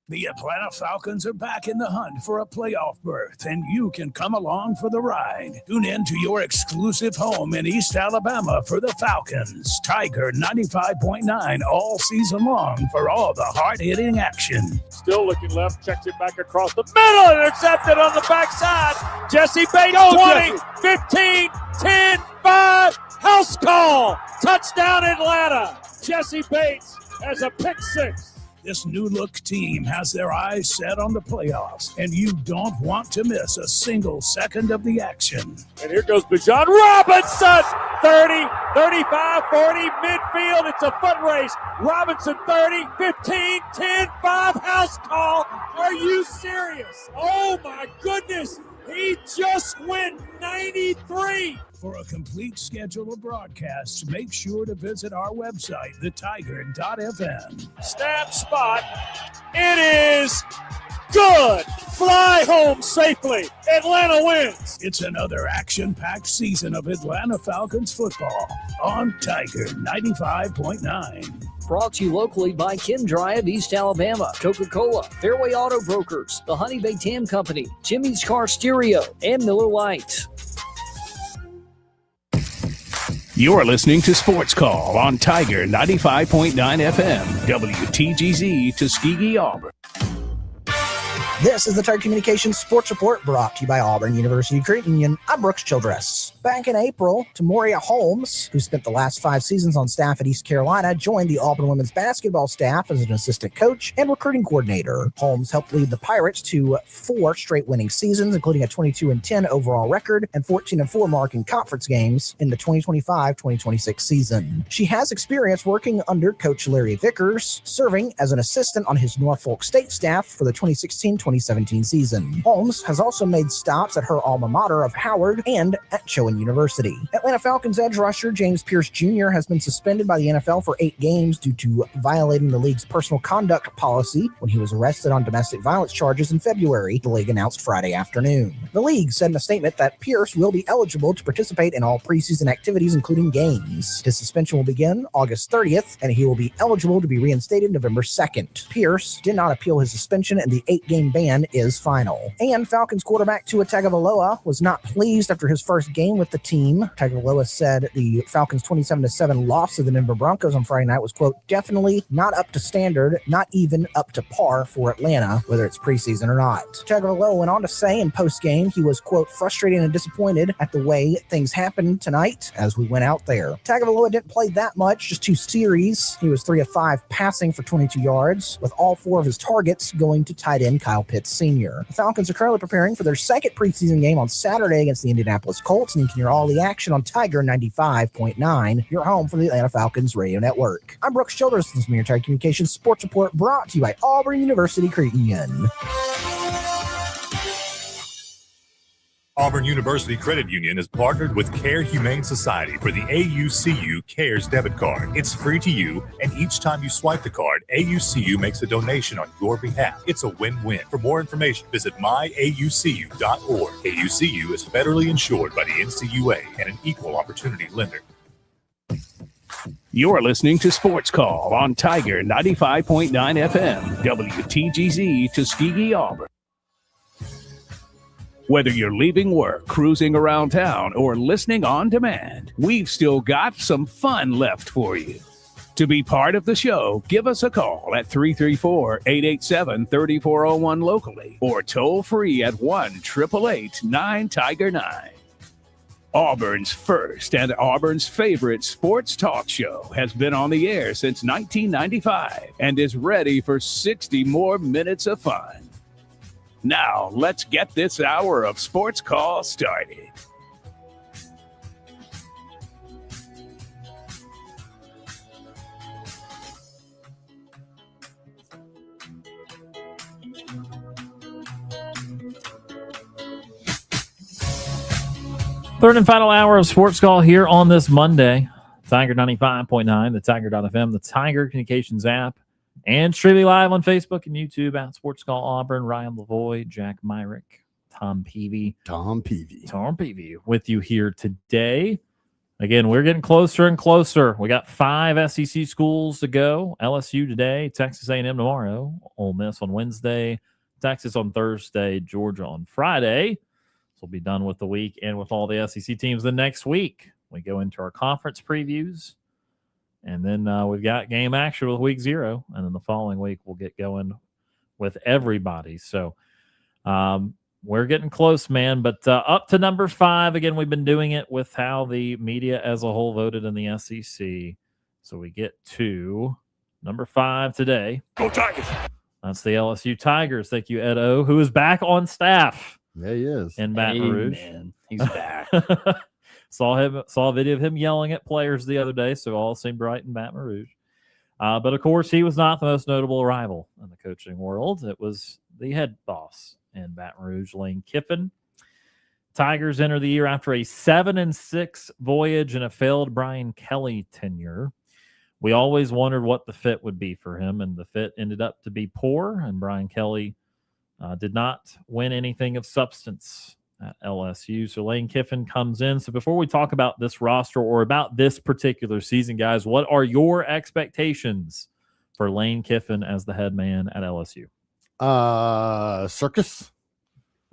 Speaker 1: The Atlanta Falcons are back in the hunt for a playoff berth, and you can come along for the ride. Tune in to your exclusive home in East Alabama for the Falcons. Tiger 95.9 all season long for all the hard-hitting action.
Speaker 23: Still looking left, checks it back across the middle, intercepted on the backside. Jesse Bates, 20, 15, 10, 5, house call. Touchdown Atlanta. Jesse Bates has a pick six.
Speaker 1: This new-look team has their eyes set on the playoffs, and you don't want to miss a single second of the action.
Speaker 23: And here goes Bijan Robinson, 30, 35, 40, midfield. It's a foot race. Robinson, 30, 15, 10, 5, house call. Are you serious? Oh, my goodness. He just went 93.
Speaker 1: For a complete schedule of broadcasts, make sure to visit our website, thetiger.fm.
Speaker 23: Snap spot. It is good. Fly home safely. Atlanta wins.
Speaker 1: It's another action-packed season of Atlanta Falcons football on Tiger 95.9.
Speaker 19: Brought to you locally by Ken Dry of East Alabama, Coca-Cola, Fairway Auto Brokers, the Honey Baked Ham Company, Jimmy's Car Stereo, and Miller Lite.
Speaker 1: You are listening to Sports Call on Tiger 95.9 FM, WTGZ, Tuskegee, Auburn.
Speaker 20: This is the Tiger Communications Sports Report brought to you by Auburn University Credit Union. I'm Brooks Childress. Back in April, Tamoria Holmes, who spent the last 5 seasons on staff at East Carolina, joined the Auburn women's basketball staff as an assistant coach and recruiting coordinator. Holmes helped lead the Pirates to 4 straight winning seasons, including a 22-10 overall record and 14-4 mark in conference games in the 2025-2026 season. She has experience working under Coach Larry Vickers, serving as an assistant on his Norfolk State staff for the 2016-2017 2017 season. Holmes has also made stops at her alma mater of Howard and at Chowan University. Atlanta Falcons edge rusher James Pierce Jr. has been suspended by the NFL for 8 games due to violating the league's personal conduct policy when he was arrested on domestic violence charges in February, the league announced Friday afternoon. The league said in a statement that Pierce will be eligible to participate in all preseason activities, including games. His suspension will begin August 30th, and he will be eligible to be reinstated November 2nd. Pierce did not appeal his suspension, and the 8-game ban is final. And Falcons quarterback Tua Tagovailoa was not pleased after his first game with the team. Tagovailoa said the Falcons' 27-7 loss to the Denver Broncos on Friday night was, quote, definitely not up to standard, not even up to par for Atlanta, whether it's preseason or not. Tagovailoa went on to say in post-game he was, quote, frustrated and disappointed at the way things happened tonight as we went out there. Tagovailoa didn't play that much, just 2 series. He was 3 of 5 passing for 22 yards, with all 4 of his targets going to tight end Kyle Pitts Sr. The Falcons are currently preparing for their second preseason game on Saturday against the Indianapolis Colts, and you can hear all the action on Tiger 95.9, your home for the Atlanta Falcons Radio Network. I'm Brooks Childers. This is your Tiger Communications Sports Report brought to you by Auburn University Credit Union.
Speaker 9: Auburn University Credit Union is partnered with Care Humane Society for the AUCU CARES debit card. It's free to you, and each time you swipe the card, AUCU makes a donation on your behalf. It's a win-win. For more information, visit myaucu.org. AUCU is federally insured by the NCUA and an equal opportunity lender.
Speaker 1: You're listening to Sports Call on Tiger 95.9 FM, WTGZ Tuskegee, Auburn. Whether you're leaving work, cruising around town, or listening on demand, we've still got some fun left for you. To be part of the show, give us a call at 334-887-3401 locally or toll free at 1-888-9-TIGER-9. Auburn's first and Auburn's favorite sports talk show has been on the air since 1995 and is ready for 60 more minutes of fun. Now, let's get this hour of Sports Call started.
Speaker 2: Third and final hour of Sports Call here on this Monday. Tiger 95.9, the Tiger.fm, the Tiger Communications app, and streaming live on Facebook and YouTube at Sports Call Auburn. Ryan Lavoie, Jack Myrick, Tom Peavy with you here today. Again, we're getting closer and closer. We got 5 SEC schools to go. LSU today, Texas A&M tomorrow, Ole Miss on Wednesday, Texas on Thursday, Georgia on Friday. So we'll be done with the week and with all the SEC teams. The next week, we go into our conference previews. And then we've got game action with week 0. And then the following week, we'll get going with everybody. So we're getting close, man. But up to number 5. Again, we've been doing it with how the media as a whole voted in the SEC. So we get to number 5 today.
Speaker 9: Go Tigers!
Speaker 2: That's the LSU Tigers. Thank you, Ed O, who is back on staff.
Speaker 3: Yeah, he is.
Speaker 2: In Baton Rouge.
Speaker 4: He's back.
Speaker 2: Saw a video of him yelling at players the other day, so all seemed right in Baton Rouge. But, of course, he was not the most notable arrival in the coaching world. It was the head boss in Baton Rouge, Lane Kiffin. Tigers enter the year after a 7-6 voyage and a failed Brian Kelly tenure. We always wondered what the fit would be for him, and the fit ended up to be poor, and Brian Kelly did not win anything of substance at LSU. So Lane Kiffin comes in. So before we talk about this roster or about this particular season, guys, what are your expectations for Lane Kiffin as the head man at LSU?
Speaker 3: Circus.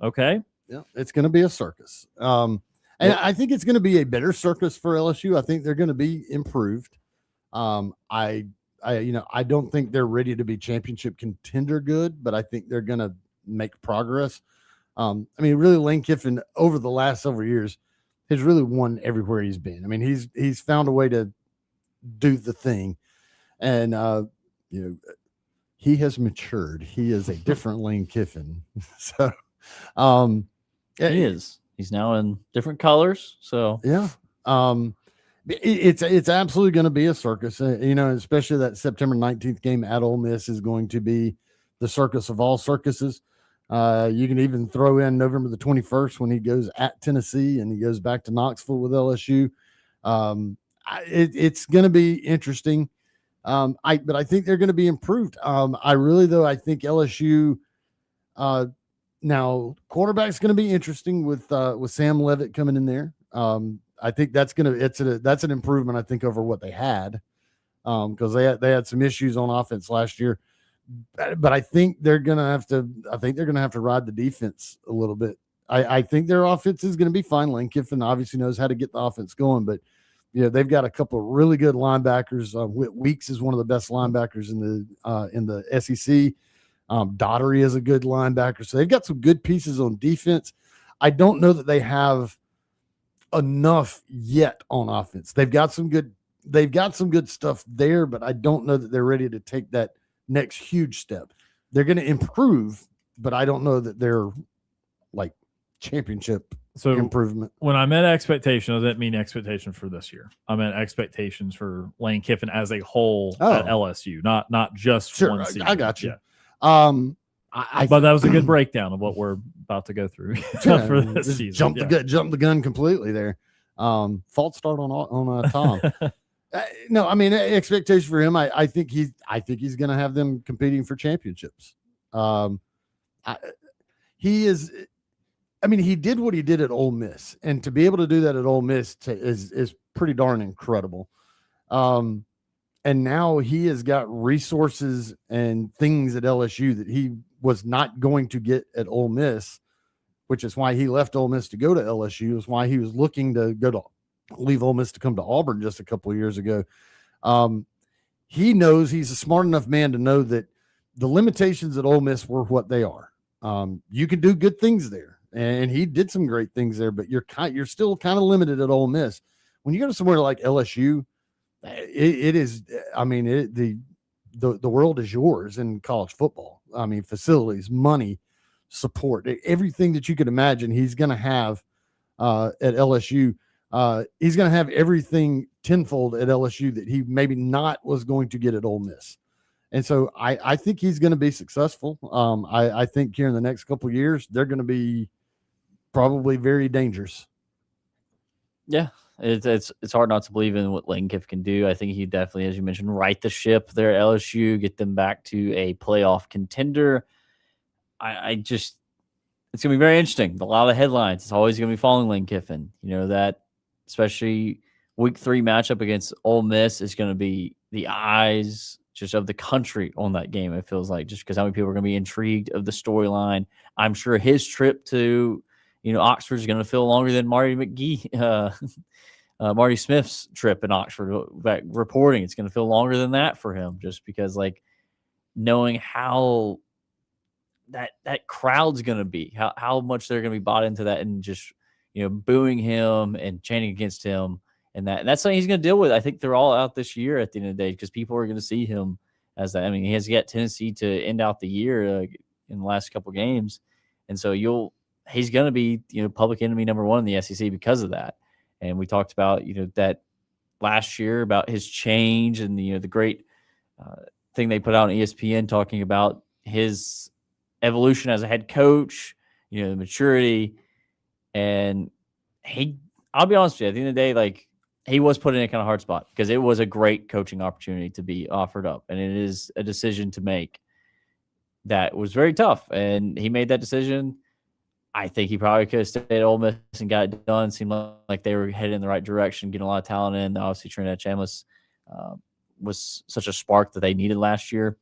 Speaker 2: Okay.
Speaker 3: Yeah, it's going to be a circus. And I think it's going to be a better circus for LSU. I think they're going to be improved. I don't think they're ready to be championship contender good, but I think they're going to make progress. Really, Lane Kiffin over the last several years has really won everywhere he's been. I mean, he's found a way to do the thing, and he has matured. He is a different Lane Kiffin. So,
Speaker 4: he is. He's now in different colors. So
Speaker 3: yeah, it's absolutely going to be a circus. Especially that September 19th game at Ole Miss is going to be the circus of all circuses. You can even throw in November the 21st when he goes at Tennessee and he goes back to Knoxville with LSU. It's going to be interesting. But I think they're going to be improved. I think LSU, now quarterback's going to be interesting with Sam Leavitt coming in there. I think that's an improvement, I think, over what they had. Because they had some issues on offense last year. But I think they're gonna have to ride the defense a little bit. I think their offense is going to be fine. Lane Kiffin obviously knows how to get the offense going, but they've got a couple of really good linebackers. Weeks is one of the best linebackers in the SEC. Daughtery is a good linebacker, so they've got some good pieces on defense. I don't know that they have enough yet on offense. They've got some good stuff there, but I don't know that they're ready to take that next huge step. They're going to improve, but I don't know that they're like championship improvement.
Speaker 2: When I meant expectation, I didn't mean expectation for this year. I meant expectations for Lane Kiffin as a whole at LSU, not just one season.
Speaker 3: I got you.
Speaker 2: Yeah. But that was a good breakdown of what we're about to go through for this season.
Speaker 3: Jump the gun completely there. False start on Tom. No, I mean, expectation for him. I think he's going to have them competing for championships. He did what he did at Ole Miss, and to be able to do that at Ole Miss is pretty darn incredible. And now he has got resources and things at LSU that he was not going to get at Ole Miss, which is why he left Ole Miss to go to LSU. Is why he was looking to leave Ole Miss to come to Auburn just a couple of years ago. He knows, he's a smart enough man to know that the limitations at Ole Miss were what they are. You can do good things there, and he did some great things there, but you're still kind of limited at Ole Miss. When you go to somewhere like LSU, it is. I mean, the world is yours in college football. I mean, facilities, money, support, everything that you could imagine. He's going to have at LSU. He's going to have everything tenfold at LSU that he maybe not was going to get at Ole Miss. And so I think he's going to be successful. I think here in the next couple of years, they're going to be probably very dangerous.
Speaker 4: Yeah, it's hard not to believe in what Lane Kiffin can do. I think he definitely, as you mentioned, right the ship there at LSU, get them back to a playoff contender. It's going to be very interesting. A lot of the headlines, it's always going to be following Lane Kiffin. That especially week 3 matchup against Ole Miss is going to be the eyes just of the country on that game. It feels like, just because how many people are going to be intrigued of the storyline. I'm sure his trip to, Oxford is going to feel longer than Marty Smith's trip in Oxford. Reporting, it's going to feel longer than that for him, just because knowing how that crowd's going to be, how much they're going to be bought into that, and just booing him and chanting against him, and that's something he's going to deal with. I think they're all out this year at the end of the day, because people are going to see him as that. I mean, he has got Tennessee to end out the year in the last couple games, and so he's going to be public enemy number 1 in the SEC because of that. And we talked about that last year about his change, and the great thing they put out on ESPN talking about his evolution as a head coach, the maturity. And I'll be honest with you, at the end of the day, he was put in a kind of hard spot, because it was a great coaching opportunity to be offered up, and it is a decision to make that was very tough, and he made that decision. I think he probably could have stayed at Ole Miss and got it done. Seemed like they were headed in the right direction, getting a lot of talent in. Obviously, Trinidad Chambliss was such a spark that they needed last year.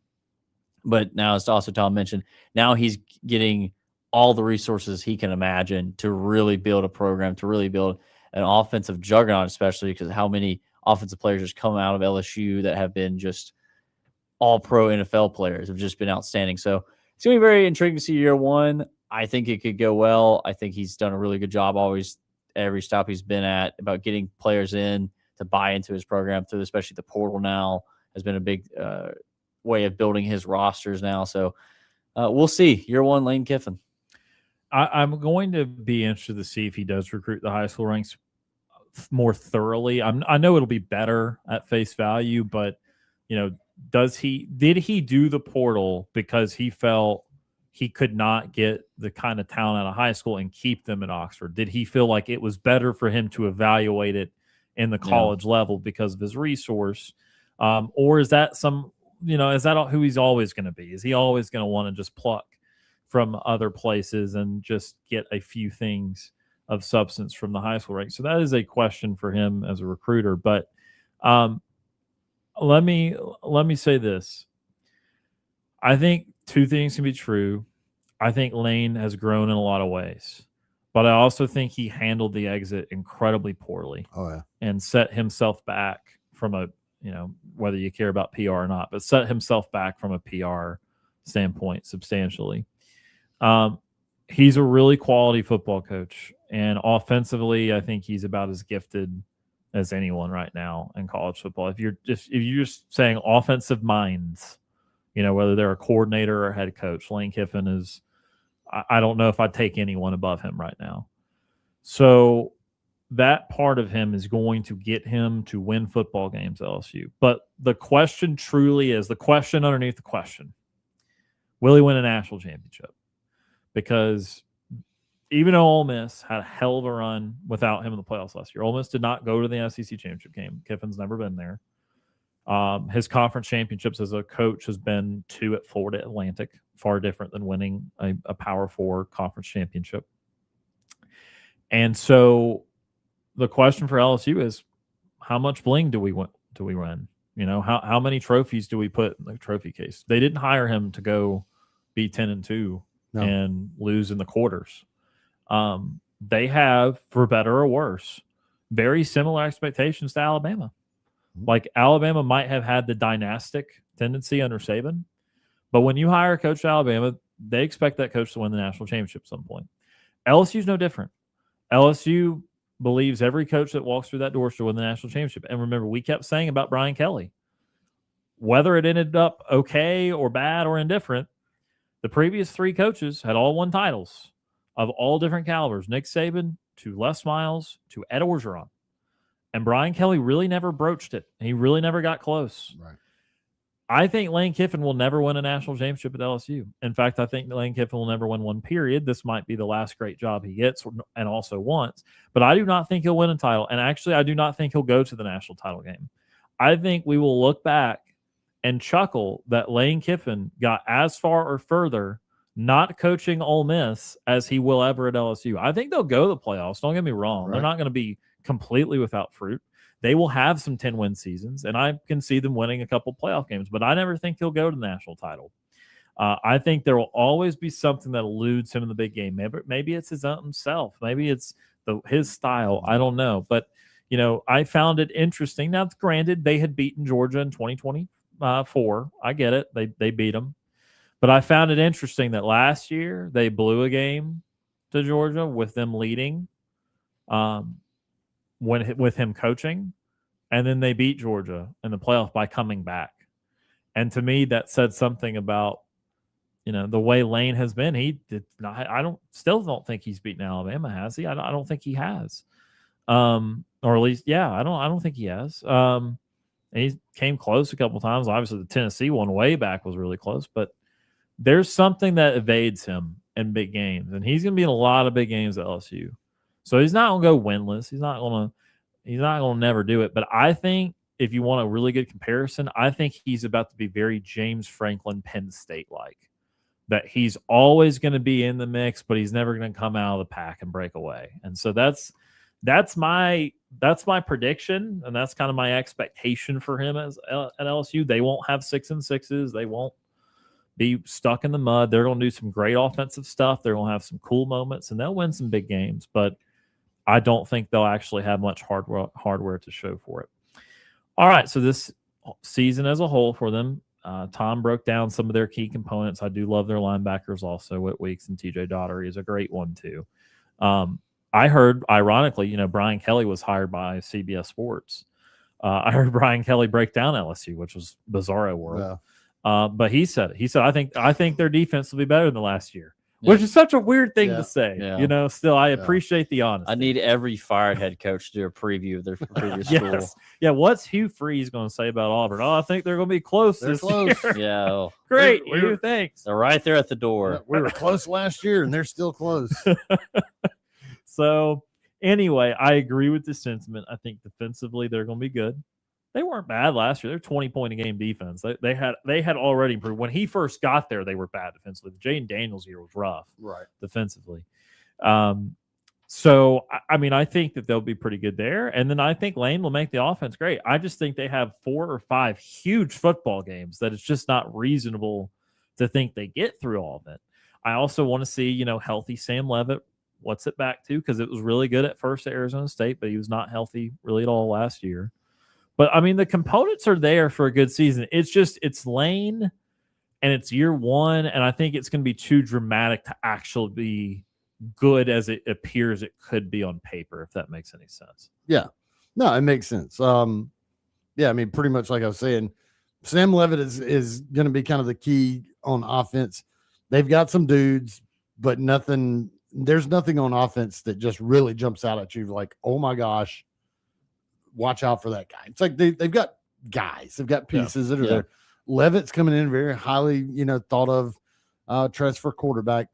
Speaker 4: But now, as also Tom mentioned, now he's getting all the resources he can imagine to really build a program, to really build an offensive juggernaut, especially because how many offensive players just come out of LSU that have been just all-pro NFL players, have just been outstanding. So it's going to be very intriguing to see year 1. I think it could go well. I think he's done a really good job always, every stop he's been at, about getting players in to buy into his program through, especially the portal now has been a big way of building his rosters now. So we'll see. Year 1, Lane Kiffin.
Speaker 2: I'm going to be interested to see if he does recruit the high school ranks more thoroughly. I know it'll be better at face value, but did he do the portal because he felt he could not get the kind of talent out of high school and keep them at Oxford? Did he feel like it was better for him to evaluate it in the college level because of his resource? Or is that is that who he's always going to be? Is he always going to want to just pluck from other places and just get a few things of substance from the high school ranks? So that is a question for him as a recruiter. But let me say this. I think two things can be true. I think Lane has grown in a lot of ways, but I also think he handled the exit incredibly poorly.
Speaker 3: Oh, yeah. And
Speaker 2: set himself back from a, whether you care about PR or not, but set himself back from a PR standpoint substantially. He's a really quality football coach, and offensively, I think he's about as gifted as anyone right now in college football. If you're just saying offensive minds, whether they're a coordinator or head coach, Lane Kiffin is, I don't know if I'd take anyone above him right now. So that part of him is going to get him to win football games at LSU. But the question truly is, the question underneath the question, will he win a national championship? Because even though Ole Miss had a hell of a run without him in the playoffs last year, Ole Miss did not go to the SEC championship game. Kiffin's never been there. His conference championships as a coach has been 2 at Florida Atlantic, far different than winning a Power 4 conference championship. And so the question for LSU is, how much bling do we win? How many trophies do we put in the trophy case? They didn't hire him to go be 10-2 and lose in the quarters. They have, for better or worse, very similar expectations to Alabama. Like Alabama might have had the dynastic tendency under Saban, but when you hire a coach to Alabama, they expect that coach to win the national championship at some point. LSU's no different. LSU believes every coach that walks through that door should win the national championship. And remember, we kept saying about Brian Kelly, whether it ended up okay or bad or indifferent, the previous 3 coaches had all won titles of all different calibers. Nick Saban to Les Miles to Ed Orgeron. And Brian Kelly really never broached it. He really never got close.
Speaker 3: Right.
Speaker 2: I think Lane Kiffin will never win a national championship at LSU. In fact, I think Lane Kiffin will never win one, period. This might be the last great job he gets and also wants. But I do not think he'll win a title. And actually, I do not think he'll go to the national title game. I think we will look back and chuckle that Lane Kiffin got as far or further not coaching Ole Miss as he will ever at LSU. I think they'll go to the playoffs. Don't get me wrong. Right. They're not going to be completely without fruit. They will have some 10-win seasons, and I can see them winning a couple playoff games, but I never think he'll go to the national title. I think there will always be something that eludes him in the big game. Maybe it's his own self. Maybe it's his style. I don't know. But, I found it interesting. Now, granted, they had beaten Georgia in 2024. I get it. They beat them. But I found it interesting that last year they blew a game to Georgia with them leading. With him coaching, and then they beat Georgia in the playoff by coming back. And to me, that said something about, the way Lane has been. He did not, still don't think he's beaten Alabama, has he? I don't think he has. Or at least, I don't think he has. He came close a couple times. Obviously, the Tennessee one way back was really close, but there's something that evades him in big games, and he's going to be in a lot of big games at LSU. So he's not going to go winless. He's not going to never do it. But I think if you want a really good comparison, I think he's about to be very James Franklin Penn State-like. That he's always going to be in the mix, but he's never going to come out of the pack and break away. And so that's my prediction, and that's kind of my expectation for him at LSU. They won't have 6-6s. They won't be stuck in the mud. They're going to do some great offensive stuff. They're going to have some cool moments, and they'll win some big games. But I don't think they'll actually have much hardware to show for it. All right, so this season as a whole for them, Tom broke down some of their key components. I do love their linebackers also. Whit Weeks and TJ Daugherty is a great one too. I heard, ironically, Brian Kelly was hired by CBS Sports. I heard Brian Kelly break down LSU, which was bizarro world. Yeah. But he said, I think their defense will be better than last year. which is such a weird thing
Speaker 3: Yeah.
Speaker 2: to say.
Speaker 4: Yeah.
Speaker 2: You know, still, I appreciate the honesty.
Speaker 4: I need every fired head coach to do a preview of their previous school.
Speaker 2: Yes. Yeah, what's Hugh Freeze going to say about Auburn? Oh, I think they're going to be close
Speaker 3: They're
Speaker 2: this
Speaker 3: close.
Speaker 2: year.
Speaker 4: Yeah. Oh,
Speaker 2: Great,
Speaker 3: We
Speaker 2: Hugh,
Speaker 3: were-
Speaker 2: thanks.
Speaker 4: they're right there at the door.
Speaker 3: We were close last year, and they're still close.
Speaker 2: So, anyway, I agree with the sentiment. I think defensively they're going to be good. They weren't bad last year. They're 20-point a game defense. They had already improved. When he first got there, they were bad defensively. Jaden Daniels' year was rough,
Speaker 3: Right.
Speaker 2: defensively. So, I mean, I think that they'll be pretty good there. And then I think Lane will make the offense great. I just think they have 4 or 5 huge football games that it's just not reasonable to think they get through all of it. I also want to see, healthy Sam Levitt. What's it back to? Because it was really good at first at Arizona State, but he was not healthy really at all last year. But, I mean, the components are there for a good season. It's Lane, and it's year one, and I think it's going to be too dramatic to actually be good as it appears it could be on paper, if that makes any sense.
Speaker 3: Yeah. No, it makes sense. Yeah, I mean, pretty much like I was saying, Sam Levitt is going to be kind of the key on offense. They've got some dudes, but there's nothing on offense that just really jumps out at you like, oh my gosh, watch out for that guy. It's like they've got guys, they've got pieces that are there. Levitt's coming in very highly, thought of transfer quarterback.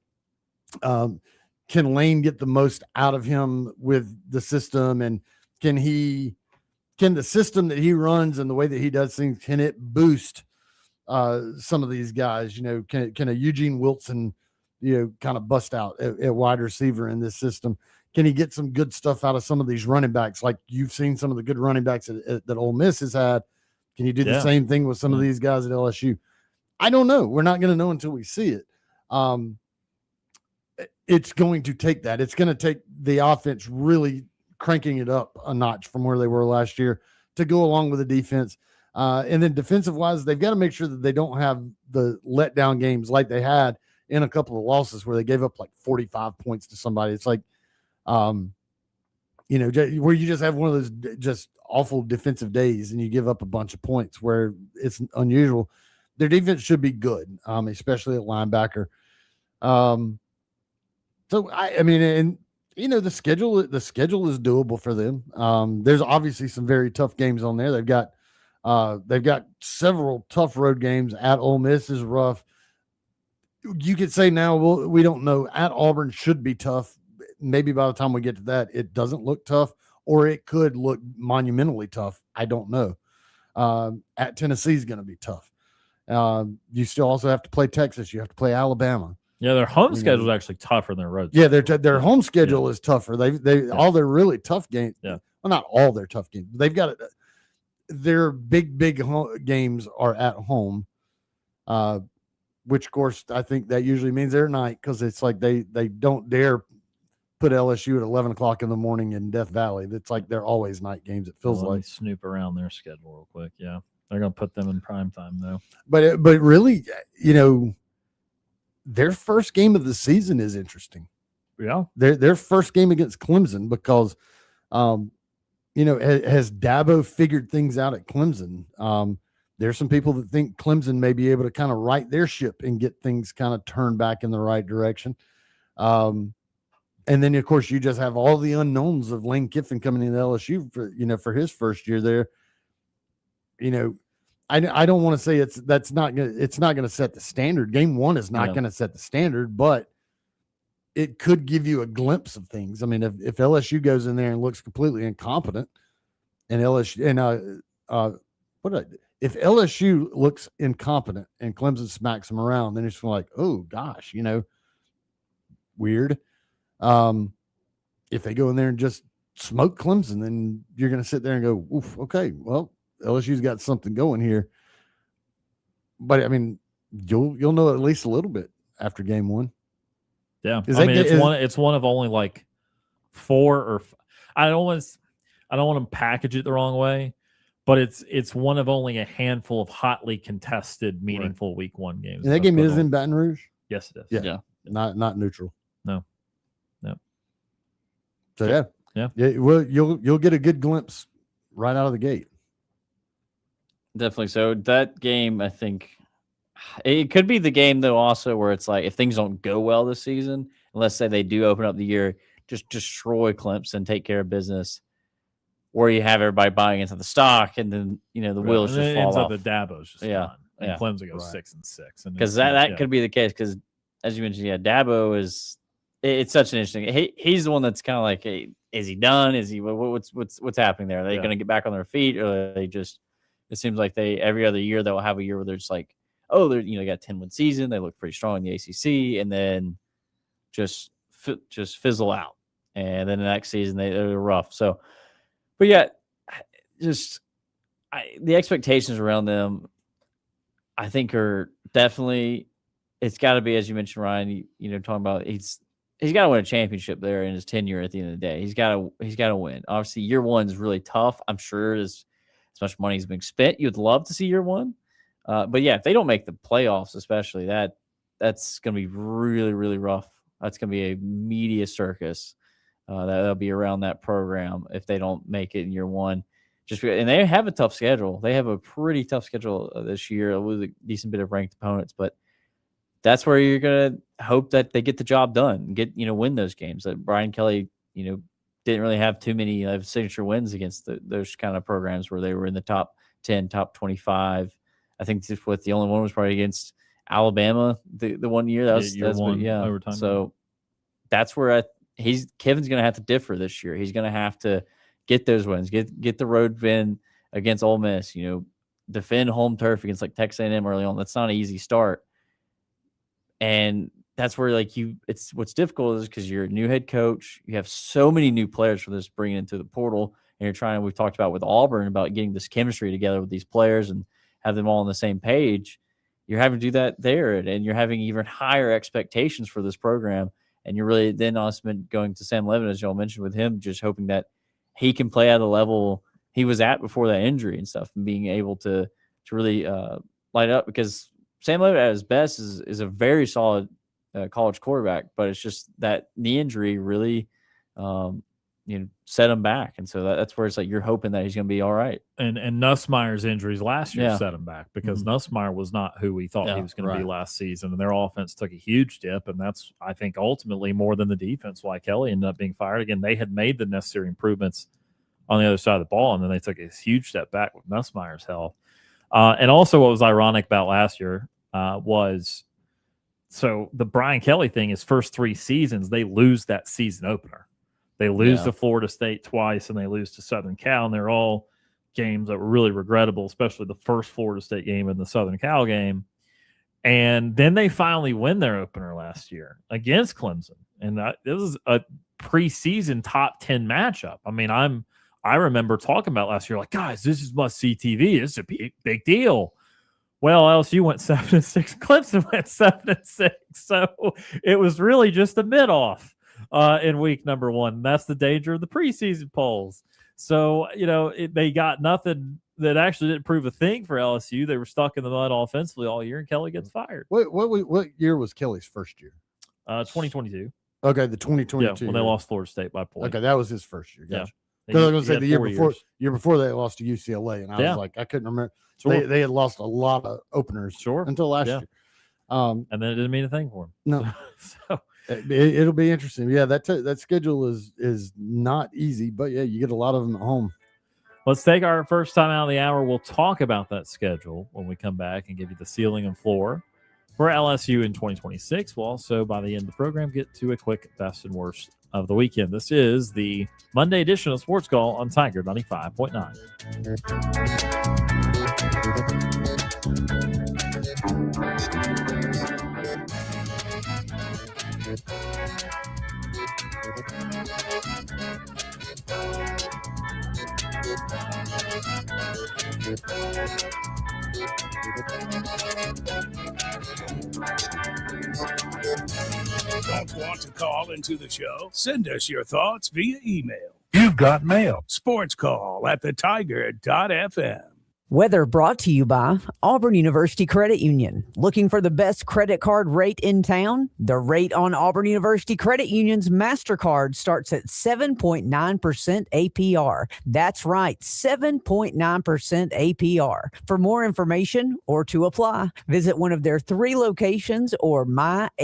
Speaker 3: Can Lane get the most out of him with the system? And can the system that he runs and the way that he does things, can it boost some of these guys? Can a Eugene Wilson, kind of bust out at wide receiver in this system? Can he get some good stuff out of some of these running backs? Like you've seen some of the good running backs that Ole Miss has had. Can you do the same thing with some of these guys at LSU? I don't know. We're not going to know until we see it. It's going to take that. It's going to take the offense really cranking it up a notch from where they were last year to go along with the defense. And then defensive wise, they've got to make sure that they don't have the letdown games like they had in a couple of losses where they gave up like 45 points to somebody. It's like, where you just have one of those just awful defensive days and you give up a bunch of points where it's unusual. Their defense should be good, especially at linebacker. So I mean, and the schedule is doable for them. There's obviously some very tough games on there. They've got several tough road games. At Ole Miss is rough. You could say now, well, we don't know. At Auburn should be tough. Maybe by the time we get to that, it doesn't look tough, or it could look monumentally tough. I don't know. At Tennessee is going to be tough. You still also have to play Texas. You have to play Alabama.
Speaker 2: Yeah, their home schedule is actually tougher than their road.
Speaker 3: Yeah, their home schedule is tougher. All their really tough games.
Speaker 2: Yeah.
Speaker 3: Well, not all their tough games. They've got their big games are at home. Which of course I think that usually means they're at night because it's like they don't dare put LSU at 11 o'clock in the morning in Death Valley. It's like they're always night games. It feels
Speaker 2: Let me
Speaker 3: like.
Speaker 2: snoop around their schedule real quick. Yeah, they're going to put them in prime time though.
Speaker 3: But really, their first game of the season is interesting.
Speaker 2: Yeah,
Speaker 3: their first game against Clemson because, has Dabo figured things out at Clemson? There's some people that think Clemson may be able to kind of right their ship and get things kind of turned back in the right direction. And then, of course, you just have all the unknowns of Lane Kiffin coming into LSU for his first year there. I don't want to say it's not going to set the standard. Game one is not going to set the standard, but it could give you a glimpse of things. I mean, if LSU goes in there and looks completely incompetent, and if LSU looks incompetent and Clemson smacks them around, then it's like, oh gosh, weird. If they go in there and just smoke Clemson, then you're going to sit there and go, oof, okay, well, LSU's got something going here. But I mean, you'll know at least a little bit after game one.
Speaker 2: Yeah, it's one of only like 4 or I don't want to package it the wrong way, but it's one of only a handful of hotly contested, meaningful week one games.
Speaker 3: And that game is in Baton Rouge.
Speaker 2: Yes, it is.
Speaker 3: Yeah. Not neutral.
Speaker 2: No.
Speaker 3: So yeah. Well, you'll get a good glimpse right out of the gate.
Speaker 4: Definitely. So that game, I think, It could be the game though, also where it's like if things don't go well this season, and let's say they do open up the year, just destroy Clemson, take care of business, where you have everybody buying into the stock, and then the wheels just fall off.
Speaker 2: The Dabo's just fun. And Clemson goes 6-6,
Speaker 4: because that could be the case. Because as you mentioned, Dabo it's such an interesting. He's the one that's kind of like, hey, is he done? Is he what's happening there? Are they going to get back on their feet, or are they just? It seems like every other year they'll have a year where they're just like, oh, they got a 10-win season, they look pretty strong in the ACC, and then just fizzle out, and then the next season they're rough. So, but yeah, the expectations around them, I think, are definitely. It's got to be, as you mentioned, Ryan. Talking about he's got to win a championship there in his tenure. At the end of the day, he's got to win. Obviously, year one is really tough. I'm sure as much money is being spent, you'd love to see year one. But yeah, if they don't make the playoffs, especially that's going to be really, really rough. That's going to be a media circus that'll be around that program if they don't make it in year one. And they have a tough schedule. They have a pretty tough schedule this year with a decent bit of ranked opponents. But that's where you're going to hope that they get the job done, win those games. That Brian Kelly, didn't really have too many signature wins against those kind of programs where they were in the top 10, top 25. I think the only one was probably against Alabama the 1 year. That's
Speaker 2: overtime.
Speaker 4: So that's where Kevin's going to have to differ this year. He's going to have to get those wins, get the road win against Ole Miss. Defend home turf against like Texas A&M early on. That's not an easy start, and that's where it's what's difficult is because you're a new head coach. You have so many new players for this bringing into the portal, and you're trying. We've talked about with Auburn about getting this chemistry together with these players and have them all on the same page. You're having to do that there, and you're having even higher expectations for this program. And you're really then also going to Sam Levin, as y'all mentioned, with him, just hoping that he can play at a level he was at before that injury and stuff, and being able to really light up. Because Sam Levin at his best is a very solid college quarterback, but it's just that knee injury really set him back. And so that's where it's like you're hoping that he's going to be all right.
Speaker 2: And Nussmeier's injuries last year set him back because Nussmeier was not who we thought he was going to be last season. And their offense took a huge dip. And that's, I think, ultimately more than the defense why Kelly ended up being fired. Again, they had made the necessary improvements on the other side of the ball, and then they took a huge step back with Nussmeier's health. And also what was ironic about last year was so the Brian Kelly thing, his first 3 seasons, they lose that season opener. They lose to Florida State twice, and they lose to Southern Cal, and they're all games that were really regrettable, especially the first Florida State game and the Southern Cal game. And then they finally win their opener last year against Clemson, and this was a preseason top 10 matchup. I mean, I remember talking about last year, like, guys, this is must-see TV. This is a big deal. Well, LSU went 7-6. Clemson went 7-6. So it was really just a mid-off in week number 1. That's the danger of the preseason polls. So, they got nothing that actually didn't prove a thing for LSU. They were stuck in the mud offensively all year, and Kelly gets fired.
Speaker 3: What year was Kelly's first year?
Speaker 2: 2022.
Speaker 3: Okay, the 2022.
Speaker 2: Yeah, when they lost Florida State by a point.
Speaker 3: Okay, that was his first year. Gotcha.
Speaker 2: Yeah.
Speaker 3: Because I was going to say the year before they lost to UCLA, and I was like, I couldn't remember. Sure. They had lost a lot of openers until last year.
Speaker 2: And then it didn't mean a thing for them.
Speaker 3: No.
Speaker 2: So
Speaker 3: it'll be interesting. Yeah, that schedule is not easy, but yeah, you get a lot of them at home.
Speaker 2: Let's take our first time out of the hour. We'll talk about that schedule when we come back and give you the ceiling and floor for LSU in 2026. We'll also, by the end of the program, get to a quick best and worst of the weekend. This is the Monday edition of Sports Call on Tiger 95.9.
Speaker 1: Don't want to call into the show? Send us your thoughts via email.
Speaker 11: You've got mail.
Speaker 1: SportsCall at thetiger.fm.
Speaker 5: Weather brought to you by Auburn University Credit Union. Looking for the best credit card rate in town? The rate on Auburn University Credit Union's MasterCard starts at 7.9% APR. That's right, 7.9% APR. For more information or to apply, visit one of their 3 locations or myaucu.org.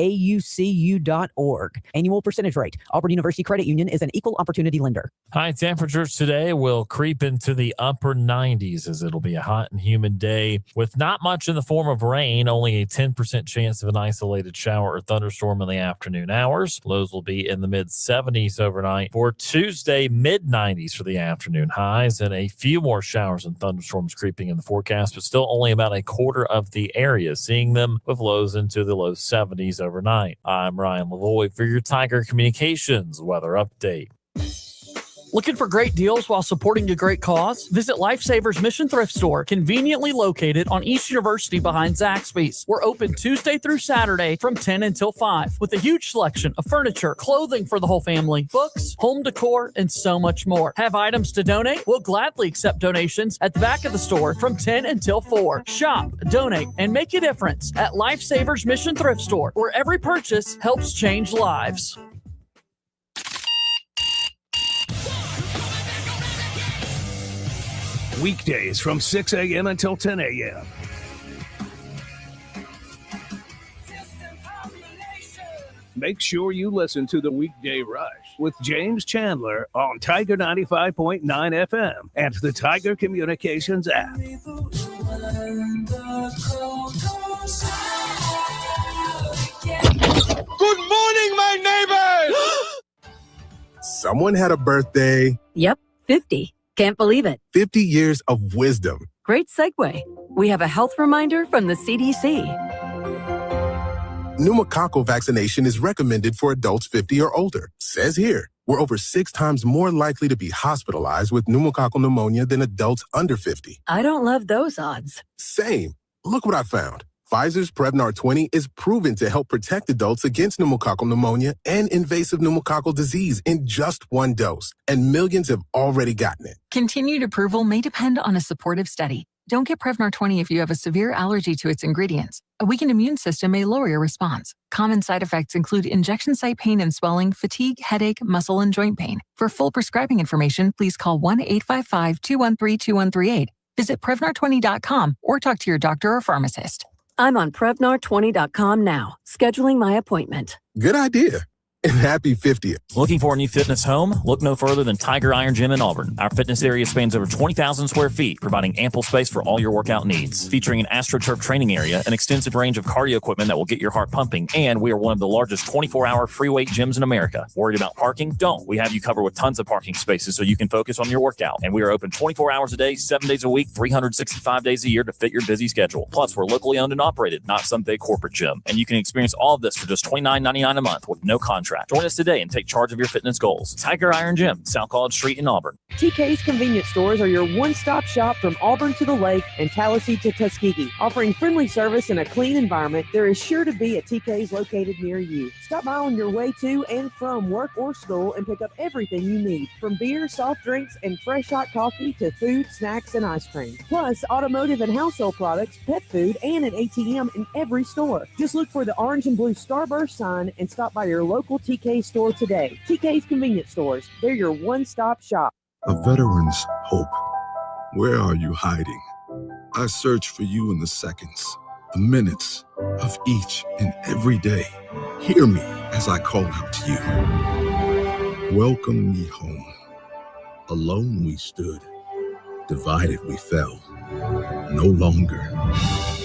Speaker 5: Annual percentage rate. Auburn University Credit Union is an equal opportunity lender.
Speaker 7: High temperatures today will creep into the upper 90s as it'll be a hot and humid day with not much in the form of rain, only a 10% chance of an isolated shower or thunderstorm in the afternoon hours. Lows will be in the mid 70s overnight. For Tuesday, mid 90s for the afternoon highs and a few more showers and thunderstorms creeping in the forecast, but still only about a quarter of the area seeing them with lows into the low 70s overnight. I'm Ryan Lavoie for your Tiger Communications weather update.
Speaker 11: Looking for great deals while supporting a great cause? Visit Lifesavers Mission Thrift Store, conveniently located on East University behind Zaxby's. We're open Tuesday through Saturday from 10 until 5 with a huge selection of furniture, clothing for the whole family, books, home decor, and so much more. Have items to donate? We'll gladly accept donations at the back of the store from 10 until 4. Shop, donate, and make a difference at Lifesavers Mission Thrift Store, where every purchase helps change lives.
Speaker 1: Weekdays from 6 a.m. until 10 a.m. Make sure you listen to the Weekday Rush with James Chandler on Tiger 95.9 FM and the Tiger Communications app.
Speaker 12: Good morning, my neighbors!
Speaker 13: Someone had a birthday.
Speaker 24: Yep, 50. Can't believe it.
Speaker 13: 50 years of wisdom.
Speaker 24: Great segue. We have a health reminder from the CDC.
Speaker 13: Pneumococcal vaccination is recommended for adults 50 or older. Says here, we're over 6 times more likely to be hospitalized with pneumococcal pneumonia than adults under 50.
Speaker 24: I don't love those odds.
Speaker 13: Same. Look what I found. Pfizer's Prevnar 20 is proven to help protect adults against pneumococcal pneumonia and invasive pneumococcal disease in just 1 dose, and millions have already gotten it.
Speaker 25: Continued approval may depend on a supportive study. Don't get Prevnar 20 if you have a severe allergy to its ingredients. A weakened immune system may lower your response. Common side effects include injection site pain and swelling, fatigue, headache, muscle, and joint pain. For full prescribing information, please call 1-855-213-2138. Visit Prevnar20.com or talk to your doctor or pharmacist.
Speaker 24: I'm on Prevnar20.com now, scheduling my appointment.
Speaker 13: Good idea. And happy 50th.
Speaker 7: Looking for a new fitness home? Look no further than Tiger Iron Gym in Auburn. Our fitness area spans over 20,000 square feet, providing ample space for all your workout needs. Featuring an AstroTurf training area, an extensive range of cardio equipment that will get your heart pumping, and we are one of the largest 24-hour free weight gyms in America. Worried about parking? Don't. We have you covered with tons of parking spaces so you can focus on your workout. And we are open 24 hours a day, 7 days a week, 365 days a year to fit your busy schedule. Plus, we're locally owned and operated, not some big corporate gym. And you can experience all of this for just $29.99 a month with no contract. Join us today and take charge of your fitness goals. Tiger Iron Gym, South College Street in Auburn.
Speaker 26: TK's convenience stores are your one-stop shop from Auburn to the lake and Tallahassee to Tuskegee. Offering friendly service in a clean environment, there is sure to be a TK's located near you. Stop by on your way to and from work or school and pick up everything you need, from beer, soft drinks, and fresh hot coffee to food, snacks, and ice cream. Plus, automotive and household products, pet food, and an ATM in every store. Just look for the orange and blue Starburst sign and stop by your local TK store today. TK's Convenience Stores. They're your one-stop shop.
Speaker 27: A veteran's hope. Where are you hiding? I search for you in the seconds, the minutes of each and every day. Hear me as I call out to you. Welcome me home. Alone we stood, divided we fell. No longer.